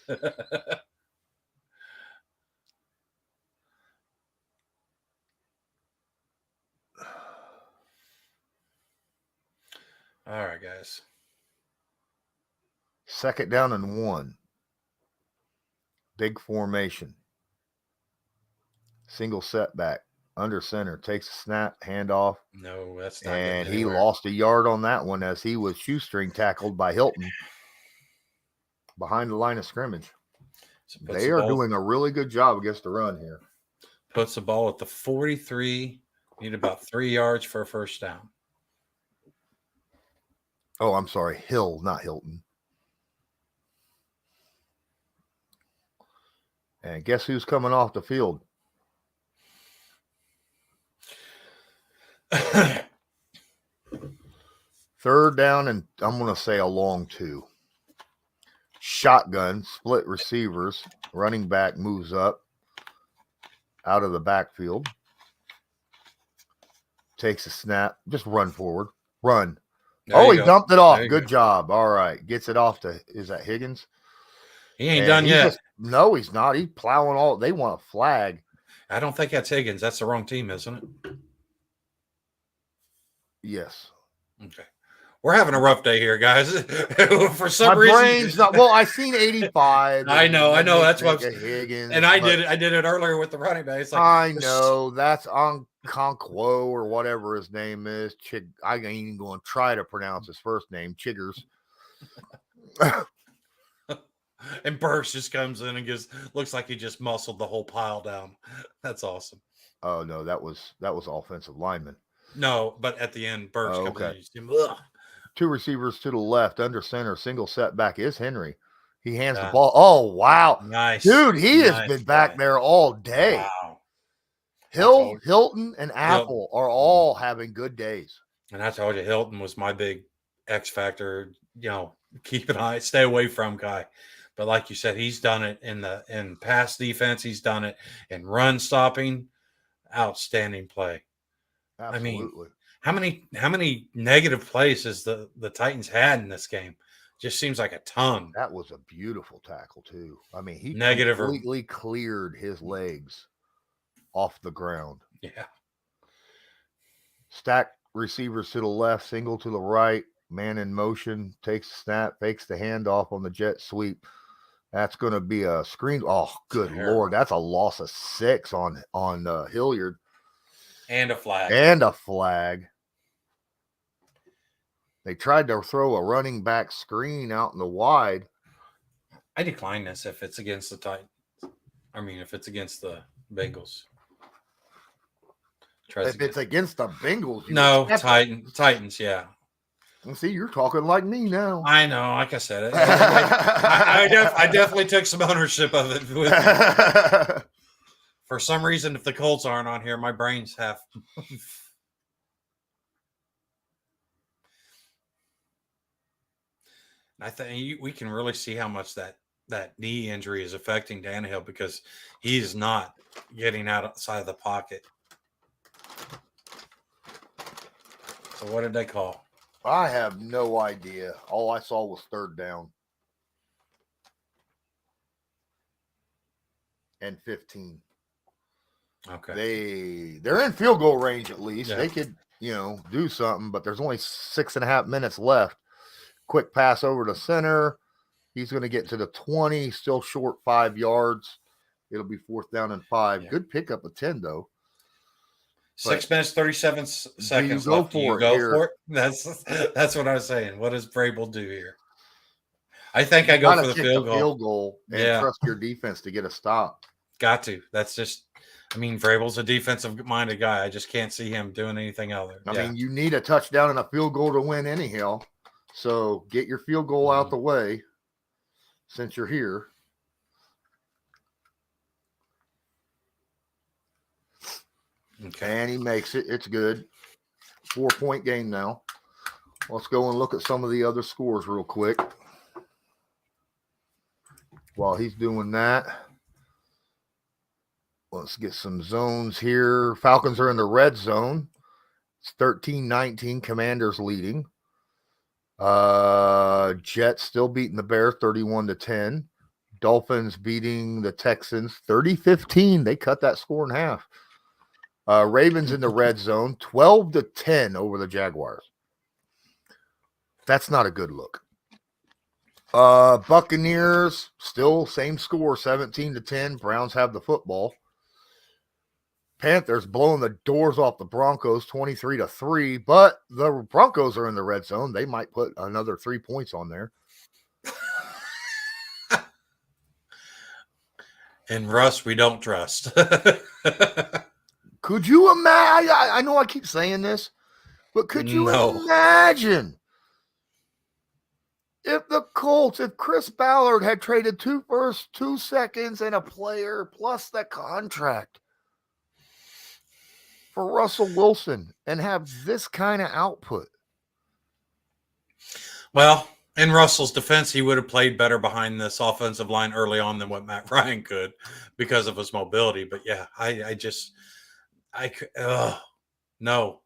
it. All right, guys. 2nd down and 1. Big formation. Single setback. Under center. Takes a snap. Handoff. No, that's not. And he lost a yard on that one as he was shoestring tackled by Hilton behind the line of scrimmage. So they are doing a really good job against the run here. Puts the ball at the 43. Need about 3 yards for a first down. Oh, I'm sorry. Hill, not Hilton. And guess who's coming off the field? Third down, and I'm going to say a long 2. Shotgun, split receivers. Running back moves up out of the backfield. Takes a snap. Just run forward. Run. He dumped it off. Good job. All right. Gets it off to, is that Higgins? He ain't done yet. No, he's not. He's plowing all. They want a flag. I don't think that's Higgins. That's the wrong team, isn't it? Yes. Okay. We're having a rough day here, guys. For some My reason, brain's not. Well, I seen 85. I And know. made me That's think what. of Higgins. And I But did it earlier with the running back. It's like I know that's on Conquo or whatever his name is. I ain't even going to try to pronounce his first name. Chiggers. And Burks just comes in and looks like he just muscled the whole pile down. That's awesome. Oh no, that was offensive lineman. No, but at the end, Burks comes in. And you see, two receivers to the left, under center, single setback is Henry. He hands the Yeah. ball. Oh wow, Nice, dude, he has nice been play. back there all day. Wow. Hilton, and Apple are all having good days. And I told you, Hilton was my big X factor. You know, keep an eye, stay away from guy. But like you said, he's done it in pass defense. He's done it in run stopping. Outstanding play. Absolutely. I mean, how many negative plays has the Titans had in this game? Just seems like a ton. That was a beautiful tackle too. I mean, he completely cleared his legs off the ground. Yeah. Stack receivers to the left, single to the right, man in motion, takes the snap, fakes the handoff on the jet sweep. That's going to be a screen. Oh, good Lord. That's a loss of 6 on Hilliard. And a flag. They tried to throw a running back screen out in the wide. I decline this if it's against the Titans. I mean, if it's against the Bengals. If it's against the Bengals. No, Titans, yeah. See, you're talking like me now. I know, like I said, I definitely took some ownership of it with me. For some reason, if the Colts aren't on here, my brain's half. I think we can really see how much that knee injury is affecting Tannehill because he's not getting outside of the pocket. So what did they call? I have no idea. All I saw was 3rd down. And 15. Okay. They're in field goal range at least. Yeah. They could, do something, but there's only 6.5 minutes left. Quick pass over to center. He's going to get to the 20, still short 5 yards. It'll be 4th down and 5. Yeah. Good pickup of 10 though. 6 minutes, 37 seconds left. Do you go for it? That's what I was saying. What does Vrabel do here? I think I go for the field goal. And trust your defense to get a stop. Got to. That's just, Vrabel's a defensive-minded guy. I just can't see him doing anything other. I mean, you need a touchdown and a field goal to win anyhow. So get your field goal out the way since you're here. Okay. And he makes it. It's good. 4-point game now. Let's go and look at some of the other scores real quick. While he's doing that, let's get some zones here. Falcons are in the red zone. It's 13-19. Commanders leading. Jets still beating the Bears 31-10. Dolphins beating the Texans 30-15. They cut that score in half. Ravens in the red zone 12-10 over the Jaguars. That's not a good look. Buccaneers still same score 17-10. Browns have the football. Panthers blowing the doors off the Broncos 23-3, but the Broncos are in the red zone. They might put another 3 points on there. And Russ, we don't trust. Could you imagine? I know I keep saying this, but could you imagine if Chris Ballard had traded 2 firsts, 2 seconds, and a player plus the contract for Russell Wilson and have this kind of output? Well, in Russell's defense, he would have played better behind this offensive line early on than what Matt Ryan could because of his mobility. But yeah, no.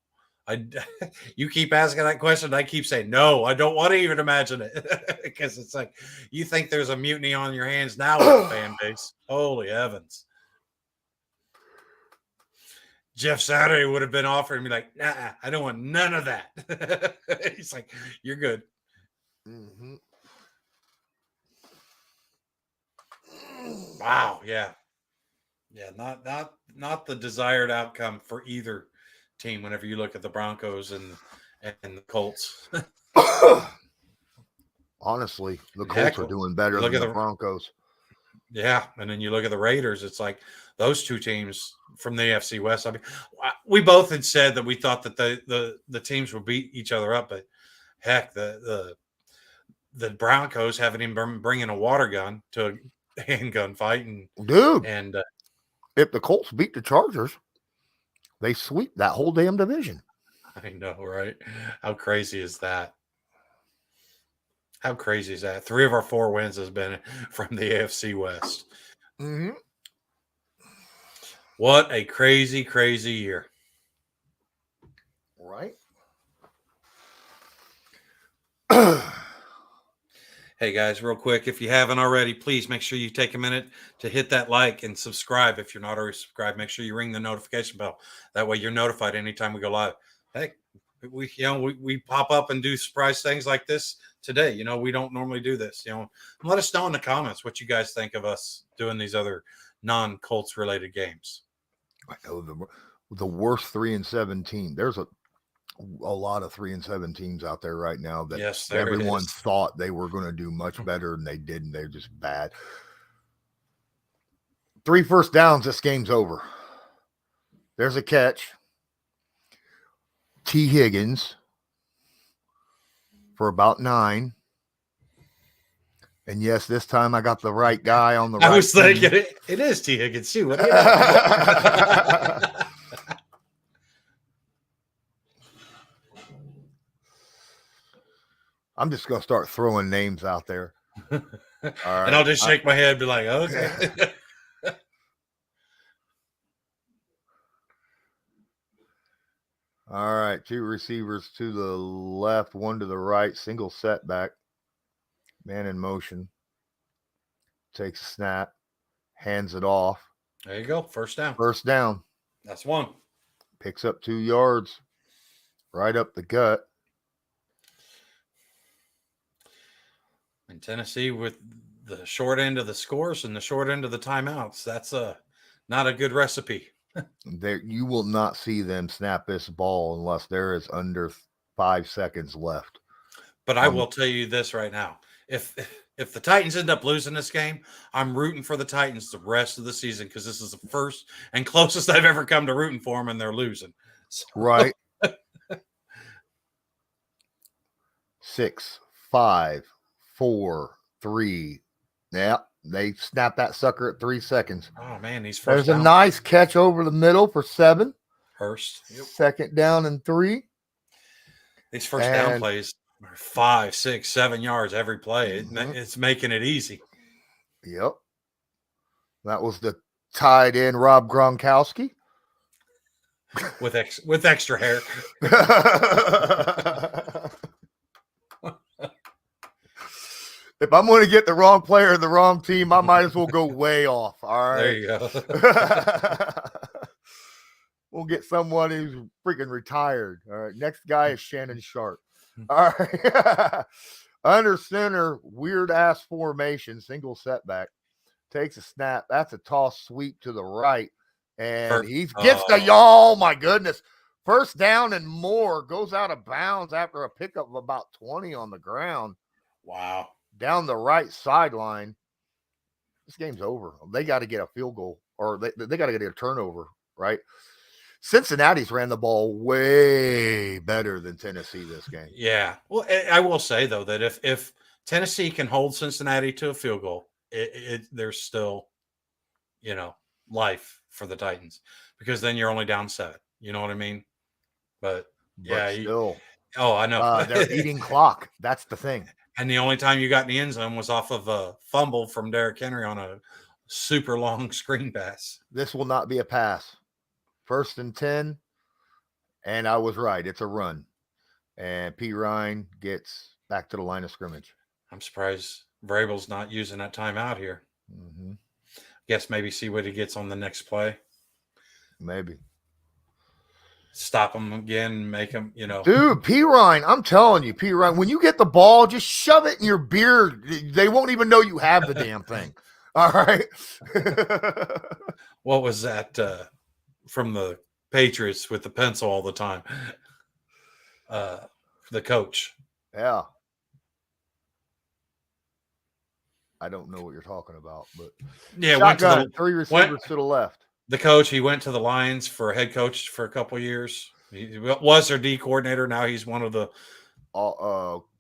You keep asking that question. I keep saying, no, I don't want to even imagine it because it's like, you think there's a mutiny on your hands now with the fan base. Holy heavens. Jeff Saturday would have been offering me like, nah, I don't want none of that. He's like, you're good. Mm-hmm. Wow. Yeah. Yeah. Not the desired outcome for either team whenever you look at the Broncos and the Colts. Honestly, the Colts Heck, are doing you better look than at the the Broncos. yeah, and then you look at the Raiders. It's like those two teams from the AFC West. I mean, we both had said that we thought that the teams would beat each other up, but heck, the Broncos haven't even been bringing a water gun to a handgun fight, Dude, and if the Colts beat the Chargers, they sweep that whole damn division. I know, right? How crazy is that? How crazy is that? 3 of our 4 wins has been from the AFC West. Mm-hmm. What a crazy, crazy year. Right? Hey guys, real quick, if you haven't already, please make sure you take a minute to hit that like and subscribe. If you're not already subscribed, make sure you ring the notification bell. That way you're notified anytime we go live. Hey, we pop up and do surprise things like this today. We don't normally do this. And let us know in the comments what you guys think of us doing these other non-Colts related games. I know the worst 3-7 team. There's a lot of 3-7 teams out there right now that Yes, there everyone is. thought they were going to do much better and they didn't. They're just bad. 3 first downs, this game's over. There's a catch. T. Higgins for about 9. And yes, this time I got the right guy on the right. I was thinking it is T. Higgins too. What do you know? I'm just going to start throwing names out there. All right. And I'll just shake my head and be like, okay. All right. 2 receivers to the left, 1 to the right, single setback. Man in motion. Takes a snap, hands it off. There you go. First down. First down. That's 1. Picks up 2 yards. Right up the gut. In Tennessee, with the short end of the scores and the short end of the timeouts, that's not a good recipe. There, you will not see them snap this ball unless there is under 5 seconds left. But I will tell you this right now: if the Titans end up losing this game, I'm rooting for the Titans the rest of the season because this is the first and closest I've ever come to rooting for them, and they're losing. So. Right. 6, 5, 4, 3. Yeah, they snapped that sucker at 3 seconds. Oh man, these first. There's a nice catch over the middle for 7. Hurst. Yep. Second down and 3. These first down plays are 5, 6, 7 yards every play. Mm-hmm. It's making it easy. Yep. That was the tied in Rob Gronkowski. with extra hair. If I'm going to get the wrong player in the wrong team, I might as well go way off. All right. There you go. We'll get someone who's freaking retired. All right. Next guy is Shannon Sharp. All right. Under center, weird ass formation, single setback. Takes a snap. That's a toss sweep to the right. And he gets the y'all. My goodness. First down and more. Goes out of bounds after a pickup of about 20 on the ground. Wow. Down the right sideline. This game's over. They got to get a field goal or they got to get a turnover, right? Cincinnati's ran the ball way better than Tennessee this game. Yeah. Well, I will say, though, that if Tennessee can hold Cincinnati to a field goal, there's still, life for the Titans because then you're only down 7. You know what I mean? But yeah. Still. I know. They're eating clock. That's the thing. And the only time you got in the end zone was off of a fumble from Derrick Henry on a super long screen pass. This will not be a pass. 1st and 10. And I was right. It's a run. And P. Ryan gets back to the line of scrimmage. I'm surprised Vrabel's not using that timeout here. Mm-hmm. Guess maybe see what he gets on the next play. Maybe. stop them again, make them, Dude, P. Ryan, I'm telling you, P. Ryan, when you get the ball, just shove it in your beard. They won't even know you have the damn thing. All right. What was that from the Patriots with the pencil all the time? The coach. Yeah. I don't know what you're talking about, but Yeah, shotgun, three receivers to the left. The coach, he went to the Lions for a head coach for a couple of years. He was their D coordinator. Now he's one of the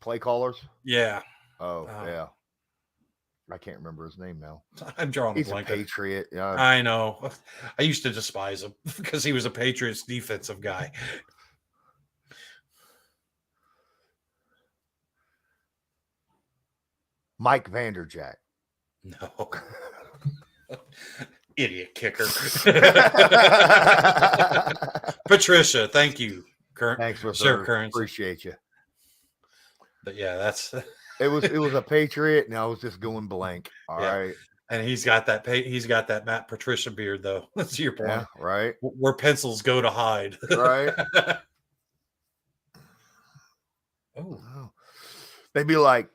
play callers. Yeah. Oh, yeah. I can't remember his name now. I'm drawing He's a blank. A Patriot. Yeah. I know. I used to despise him because he was a Patriots defensive guy. Mike Vanderjack. No. Idiot kicker. Patricia, thank you. Thanks for Sir Currency. Appreciate you. But yeah, that's it was a Patriot, and I was just going blank. All right. And he's got that Matt Patricia beard though. That's your point. Yeah, right. Where pencils go to hide. Right. Oh. They'd be like,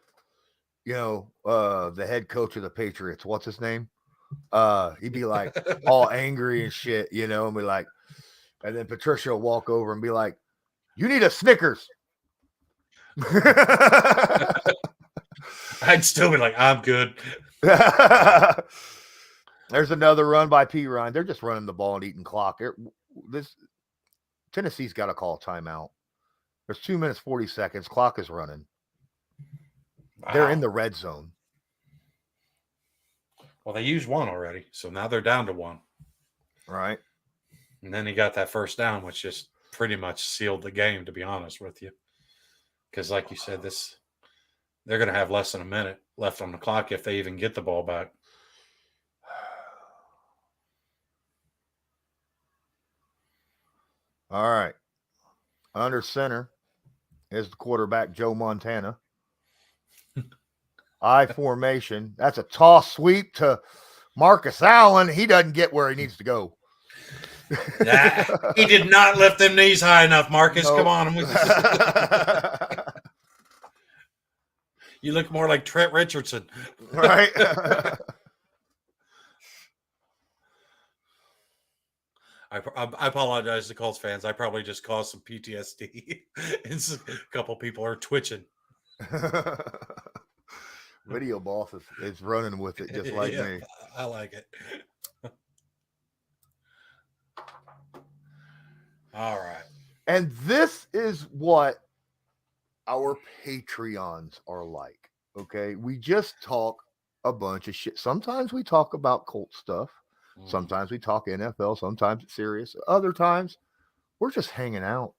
the head coach of the Patriots, what's his name? He'd be like all angry and shit, and be like, and then Patricia will walk over and be like, you need a Snickers. I'd still be like, I'm good. There's another run by P. Ryan. They're just running the ball and eating clock. Tennessee's got to call timeout. There's 2 minutes, 40 seconds. Clock is running. Wow. They're in the red zone. Well, they used one already, so now they're down to one. Right. And then he got that first down, which just pretty much sealed the game, to be honest with you. Because like you said, they're going to have less than a minute left on the clock if they even get the ball back. All right. Under center is the quarterback, Joe Montana. I formation. That's a toss sweep to Marcus Allen. He doesn't get where he needs to go. He did not lift them knees high enough, Marcus. Nope. Come on. You look more like Trent Richardson. Right. I apologize to Colts fans. I probably just caused some PTSD. A couple people are twitching. Video boss is running with it just like me. I like it. All right. And this is what our Patreons are like. Okay. We just talk a bunch of shit. Sometimes we talk about Colt stuff. Sometimes we talk NFL. Sometimes it's serious. Other times we're just hanging out.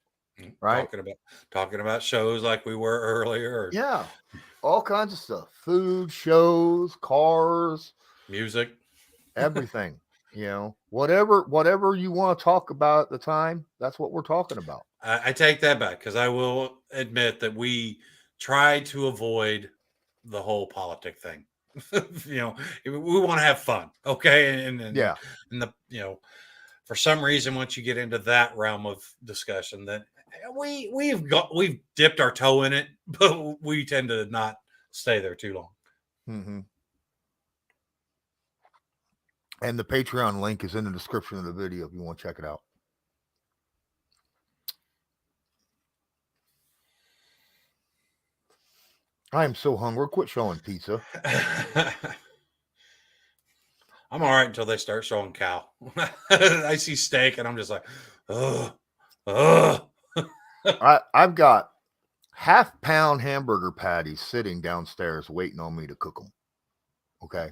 Right. Talking about shows like we were earlier. Yeah. All kinds of stuff. Food, shows, cars, music, everything. Whatever you want to talk about at the time, that's what we're talking about. I take that back because I will admit that we try to avoid the whole politic thing. We want to have fun, okay? And yeah, and for some reason, once you get into that realm of discussion, then we've dipped our toe in it, but we tend to not stay there too long. Mm-hmm. And the Patreon link is in the description of the video if you want to check it out. I am so hungry. Quit showing pizza. I'm all right until they start showing cow. I see steak and I'm just like, ugh. I've got half-pound hamburger patties sitting downstairs waiting on me to cook them. Okay.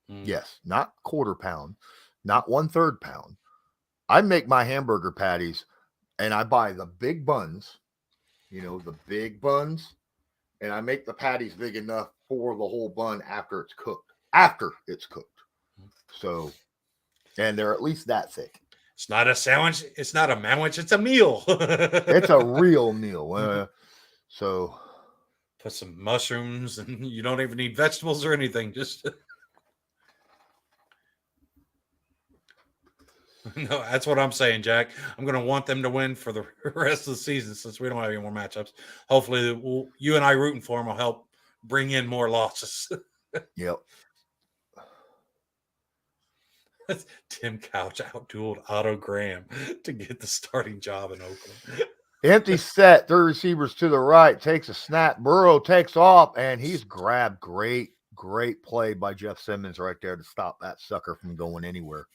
Yes, not quarter pound, not 1/3 pound. I make my hamburger patties and I buy the big buns, the big buns, and I make the patties big enough for the whole bun after it's cooked. So, and they're at least that thick. It's not a sandwich. It's not a manwich. It's a meal. It's a real meal. So put some mushrooms and you don't even need vegetables or anything. Just No, that's what I'm saying, Jack. I'm going to want them to win for the rest of the season since we don't have any more matchups. Hopefully, you and I rooting for them will help bring in more losses. Yep. Tim Couch outdueled Otto Graham to get the starting job in Oakland. Empty set, three receivers to the right, takes a snap. Burrow takes off, and he's grabbed. Great play by Jeff Simmons right there to stop that sucker from going anywhere.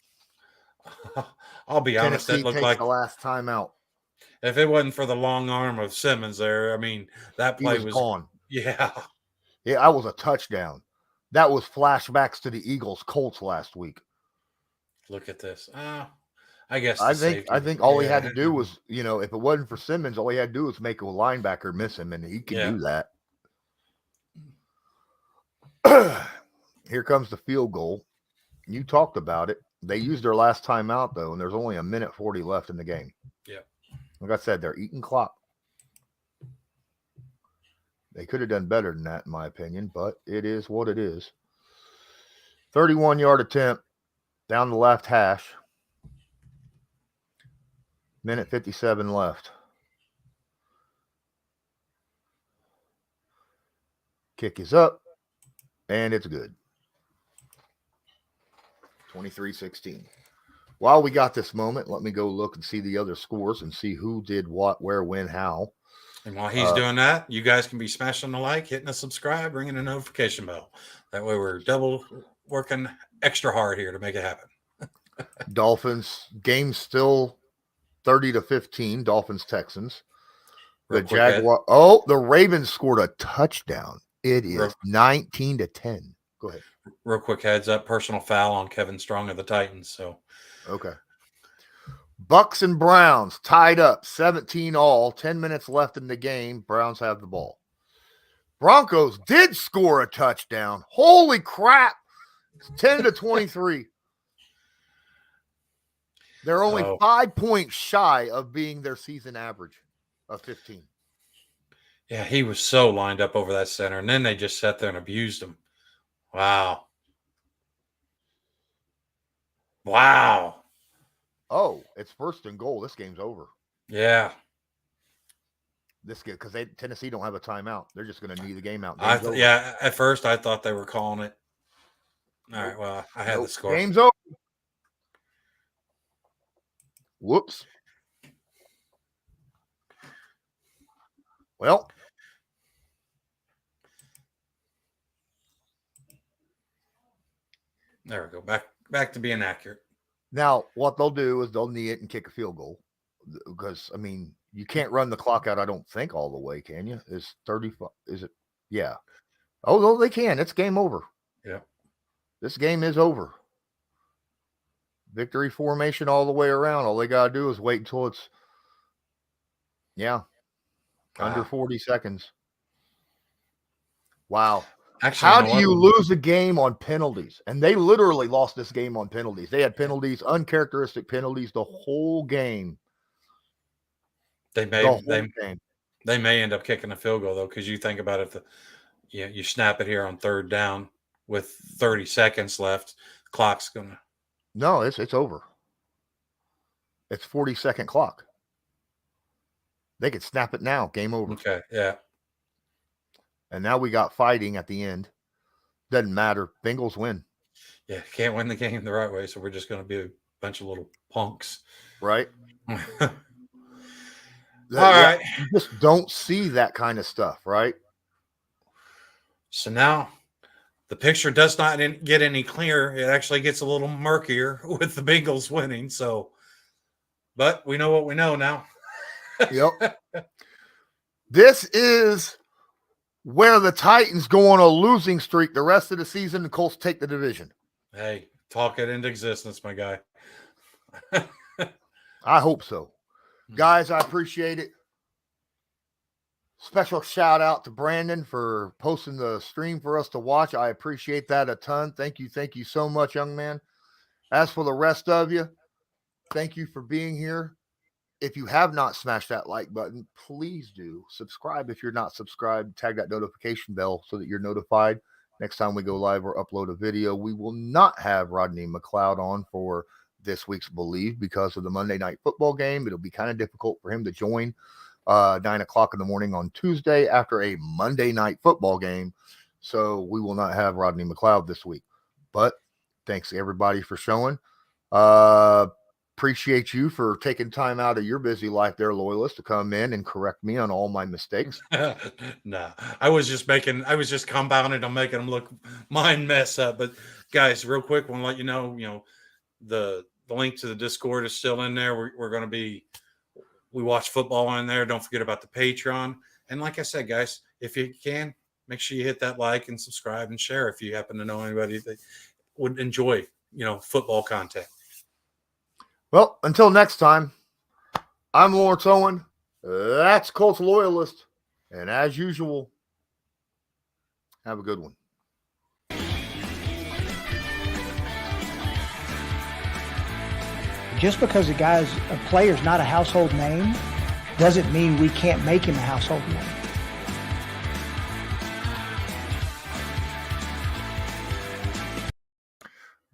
I'll be honest, Tennessee that looked takes like the last timeout. if it wasn't for the long arm of Simmons there, I mean, that He play was was, gone. yeah. Yeah, that was a touchdown. That was flashbacks to the Eagles Colts last week. Look at this. I guess I the think safety. all he had Yeah. to do was, if it wasn't for Simmons, all he had to do was make a linebacker miss him, and he can do that. Here comes the field goal. You talked about it. They used their last timeout, though, and there's only a minute 40 left in the game. Yeah. Like I said, they're eating clock. They could have done better than that, in my opinion, but it is what it is. 31-yard attempt down the left hash. Minute 57 left. Kick is up, and it's good. 23-16. While we got this moment, let me go look and see the other scores and see who did what, where, when, how. And while he's doing that, you guys can be smashing the like, hitting a subscribe, ringing a notification bell. That way we're double working extra hard here to make it happen. Dolphins, game still 30-15, Dolphins-Texans. The Jaguar. Oh, the Ravens scored a touchdown. It is 19-10. Go ahead. Real quick heads up, personal foul on Kevin Strong of the Titans. So okay. Bucks and Browns tied up 17 all, 10 minutes left in the game. Browns have the ball. Broncos did score a touchdown. Holy crap. It's 10-23. They're only 5 points shy of being their season average of 15. Yeah, he was so lined up over that center, and then they just sat there and abused him. Wow. Oh, it's first and goal. This game's over. Yeah. This game, because Tennessee don't have a timeout. They're just going to knee the game out. Yeah, at first I thought they were calling it. All right, well, I had the score. Game's over. Whoops. Well. There we go. Back to being accurate. Now, what they'll do is they'll knee it and kick a field goal. Because, I mean, you can't run the clock out, I don't think, all the way, can you? Is 35? Is it? Yeah. Oh, no, they can. It's game over. Yeah. This game is over. Victory formation all the way around. All they got to do is wait until it's, under 40 seconds. Wow. Actually, how do you lose a game on penalties? And they literally lost this game on penalties. They had penalties, uncharacteristic penalties, the whole game. They may end up kicking a field goal, though, because you think about it. You snap it here on third down with 30 seconds left. Clock's going to. No, it's over. It's 40-second clock. They could snap it now. Game over. Okay, yeah. And now we got fighting at the end. Doesn't matter. Bengals win. Yeah, can't win the game the right way, so we're just going to be a bunch of little punks. Right? All right. You just don't see that kind of stuff, right? So now the picture does not get any clearer. It actually gets a little murkier with the Bengals winning. So, but we know what we know now. Yep. This is where the Titans go on a losing streak the rest of the season. The Colts take the division. Hey, talk it into existence, my guy. I hope so. Guys, I appreciate it. Special shout out to Brandon for posting the stream for us to watch. I appreciate that a ton. Thank you. Thank you so much, young man. As for the rest of you, thank you for being here. If you have not smashed that like button, please do. Subscribe if you're not subscribed. Tag that notification bell so that you're notified next time we go live or upload a video. We will not have Rodney McLeod on for this week's Believe because of the Monday Night Football game. It'll be kind of difficult for him to join 9 o'clock in the morning on Tuesday after a Monday Night Football game. So we will not have Rodney McLeod this week. But thanks everybody for showing. Appreciate you for taking time out of your busy life there, Loyalist, to come in and correct me on all my mistakes. Nah, I was just compounding on making them look mine mess up. But guys, real quick, want to let you know, the link to the Discord is still in there. We're going to be, we watch football in there. Don't forget about the Patreon. And like I said, guys, if you can, make sure you hit that like and subscribe and share if you happen to know anybody that would enjoy, football content. Well, until next time, I'm Lawrence Owen. That's Colts Loyalist. And as usual, have a good one. Just because a player's not a household name doesn't mean we can't make him a household name.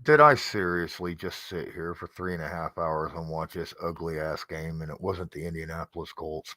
Did I seriously just sit here for 3.5 hours and watch this ugly ass game and it wasn't the Indianapolis Colts?